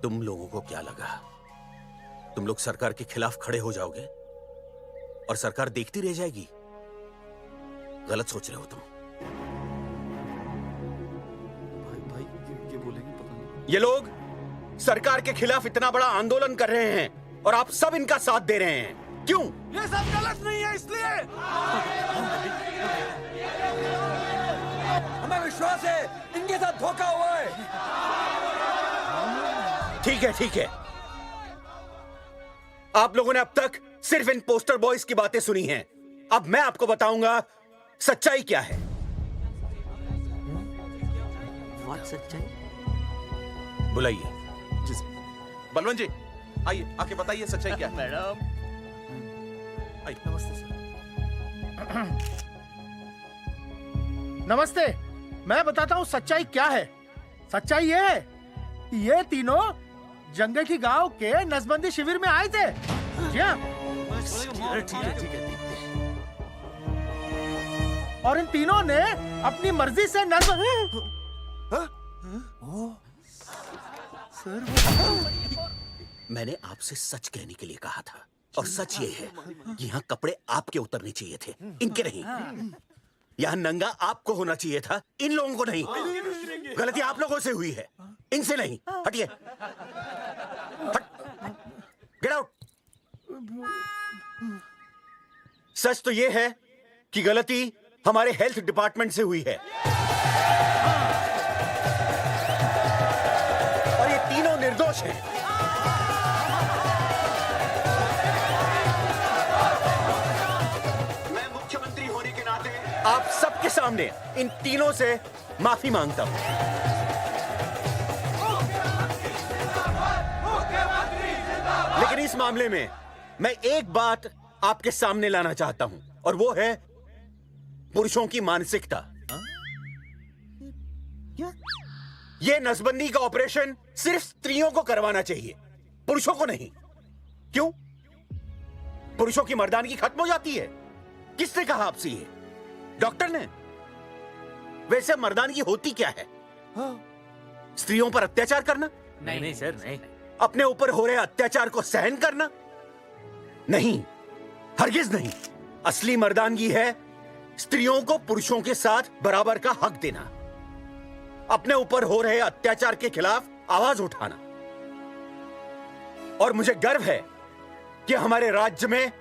तुम लोगों को क्या लगा तुम लोग सरकार के खिलाफ खड़े हो जाओगे और सरकार देखती रह जाएगी? गलत सोच रहे हो तुम। भाई ये बोलेंगे पता नहीं। ये लोग सरकार के खिलाफ इतना बड़ा आंदोलन कर रहे हैं और आप सब इनका साथ दे रहे हैं, क्यों? ये सब गलत नहीं है इसलिए हमें विश्वास है इनके साथ धोखा हुआ है। ठीक है। आप लोगों ने अब तक सिर्फ इन पोस्टर बॉयज की बातें सुनी हैं। अब मैं आपको बताऊंगा सच्चाई क्या है। सच्चाई? बुलाइए। बलवंत जी आइए, आके बताइए सच्चाई क्या है। मैडम आइए। नमस्ते सर। नमस्ते। मैं बताता हूँ सच्चाई क्या है। सच्चाई ये है कि ये तीनों जंगेठी गांव के नसबंदी शिविर में आए थे। जी हाँ। ठीक है। और इन तीनों ने अपनी मर्जी से मैंने आपसे सच कहने के लिए कहा था और सच ये है कि यहाँ कपड़े आपके उतरने चाहिए थे, इनके नहीं। यहाँ नंगा आपको होना चाहिए था, इन लोगों को नहीं। गलती आप लोगों से हुई है, इनसे नहीं। हटिए, गेट आउट। सच तो ये है कि गलती हमारे हेल्थ डिपार्टमेंट से हुई है और ये तीनों निर्दोष हैं। मैं मुख्यमंत्री होने के नाते आप सबके सामने इन तीनों से माफी मांगता हूं। लेकिन इस मामले में मैं एक बात आपके सामने लाना चाहता हूं और वो है पुरुषों की मानसिकता। ये नसबंदी का ऑपरेशन सिर्फ स्त्रियों को करवाना चाहिए, पुरुषों को नहीं। क्यों? पुरुषों की मर्दानगी खत्म हो जाती है? किसने कहा आपसे ये? डॉक्टर ने? वैसे मर्दानगी होती क्या है? स्त्रियों पर अत्याचार करना? नहीं सर, नहीं। अपने ऊपर हो रहे अत्याचार को सहन करना? नहीं, हरगिज नहीं। असली मर्दानगी है स्त्रियों को पुरुषों के साथ बराबर का हक देना, अपने ऊपर हो रहे अत्याचार के खिलाफ आवाज उठाना। और मुझे गर्व है कि हमारे राज्य में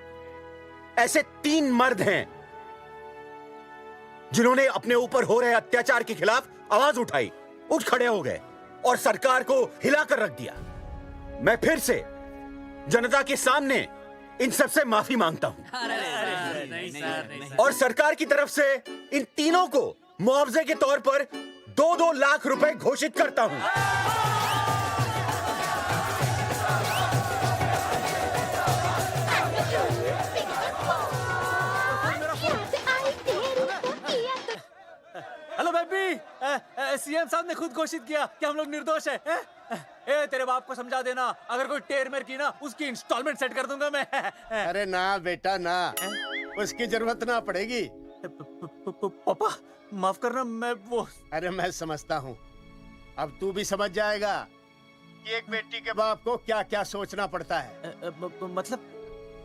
ऐसे 3 मर्द हैं जिन्होंने अपने ऊपर हो रहे अत्याचार के खिलाफ आवाज उठाई, उठ खड़े हो गए और सरकार को हिलाकर रख दिया। मैं फिर से जनता के सामने इन सबसे माफी मांगता हूं और सरकार की तरफ से इन तीनों को मुआवजे के तौर पर 2-2 लाख रुपए घोषित करता हूं। हेलो बेबी, सीएम साहब ने खुद घोषित किया कि हम लोग निर्दोष हैं। ए, तेरे बाप को समझा देना, अगर कोई टेर मेर की ना उसकी इंस्टॉलमेंट सेट कर दूंगा मैं। अरे ना बेटा ना, उसकी जरूरत ना पड़ेगी। पापा माफ करना, मैं वो। अरे मैं समझता हूँ, अब तू भी समझ जाएगा कि एक बेटी के बाप को क्या क्या सोचना पड़ता है।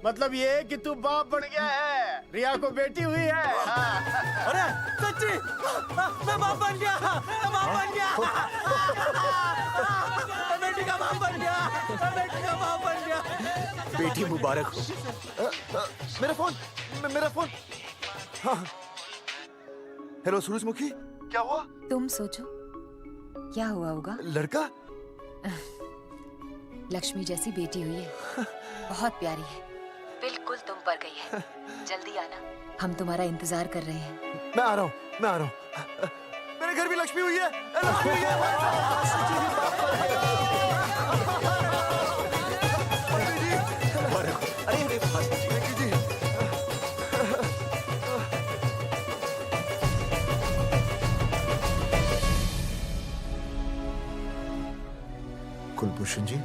मतलब ये कि तू बाप बन गया है, रिया को बेटी हुई है। अरे सच्ची, मैं बाप बन गया, मैं बाप बन गया, मैं बेटी का बाप बन गया, मैं बेटी का बाप बन गया। बेटी मुबारक हो। मेरा फोन। हाँ। हेलो सूरजमुखी, क्या हुआ? तुम सोचो क्या हुआ होगा। लड़का? लक्ष्मी जैसी बेटी हुई है, बहुत प्यारी है, बिल्कुल तुम पर गई है। जल्दी आना, हम तुम्हारा इंतजार कर रहे हैं। मैं आ रहा हूँ। मेरे घर भी लक्ष्मी हुई है। लक्ष्मी हुई कुलभूषण जी,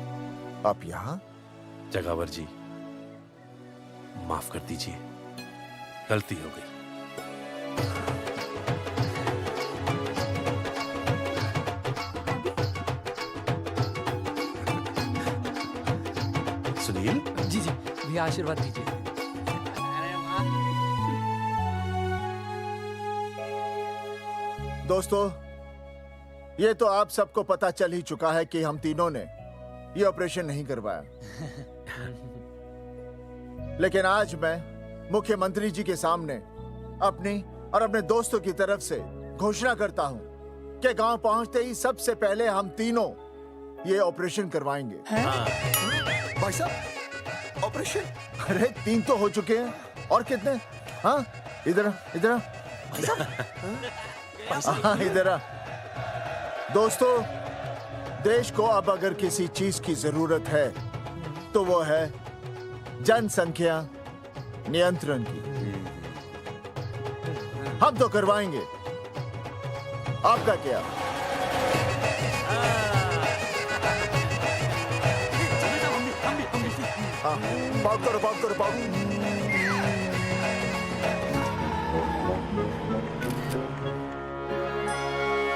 आप यहाँ? जगावर जी, माफ कर दीजिए, गलती हो गई। सुनील जी जी भैया आशीर्वाद दीजिए। दोस्तों, ये तो आप सबको पता चल ही चुका है कि हम तीनों ने ये ऑपरेशन नहीं करवाया। लेकिन आज मैं मुख्यमंत्री जी के सामने अपनी और अपने दोस्तों की तरफ से घोषणा करता हूं कि गांव पहुंचते ही सबसे पहले हम तीनों ये ऑपरेशन करवाएंगे। भाई साहब, ऑपरेशन? अरे 3 तो हो चुके हैं, और कितने? हाँ, इधर इधर हाँ, इधर आ। दोस्तों, देश को अब अगर किसी चीज की जरूरत है तो वो है जनसंख्या नियंत्रण की। हम तो करवाएंगे, आपका क्या? हाँ, बात करो, बात करो, बात।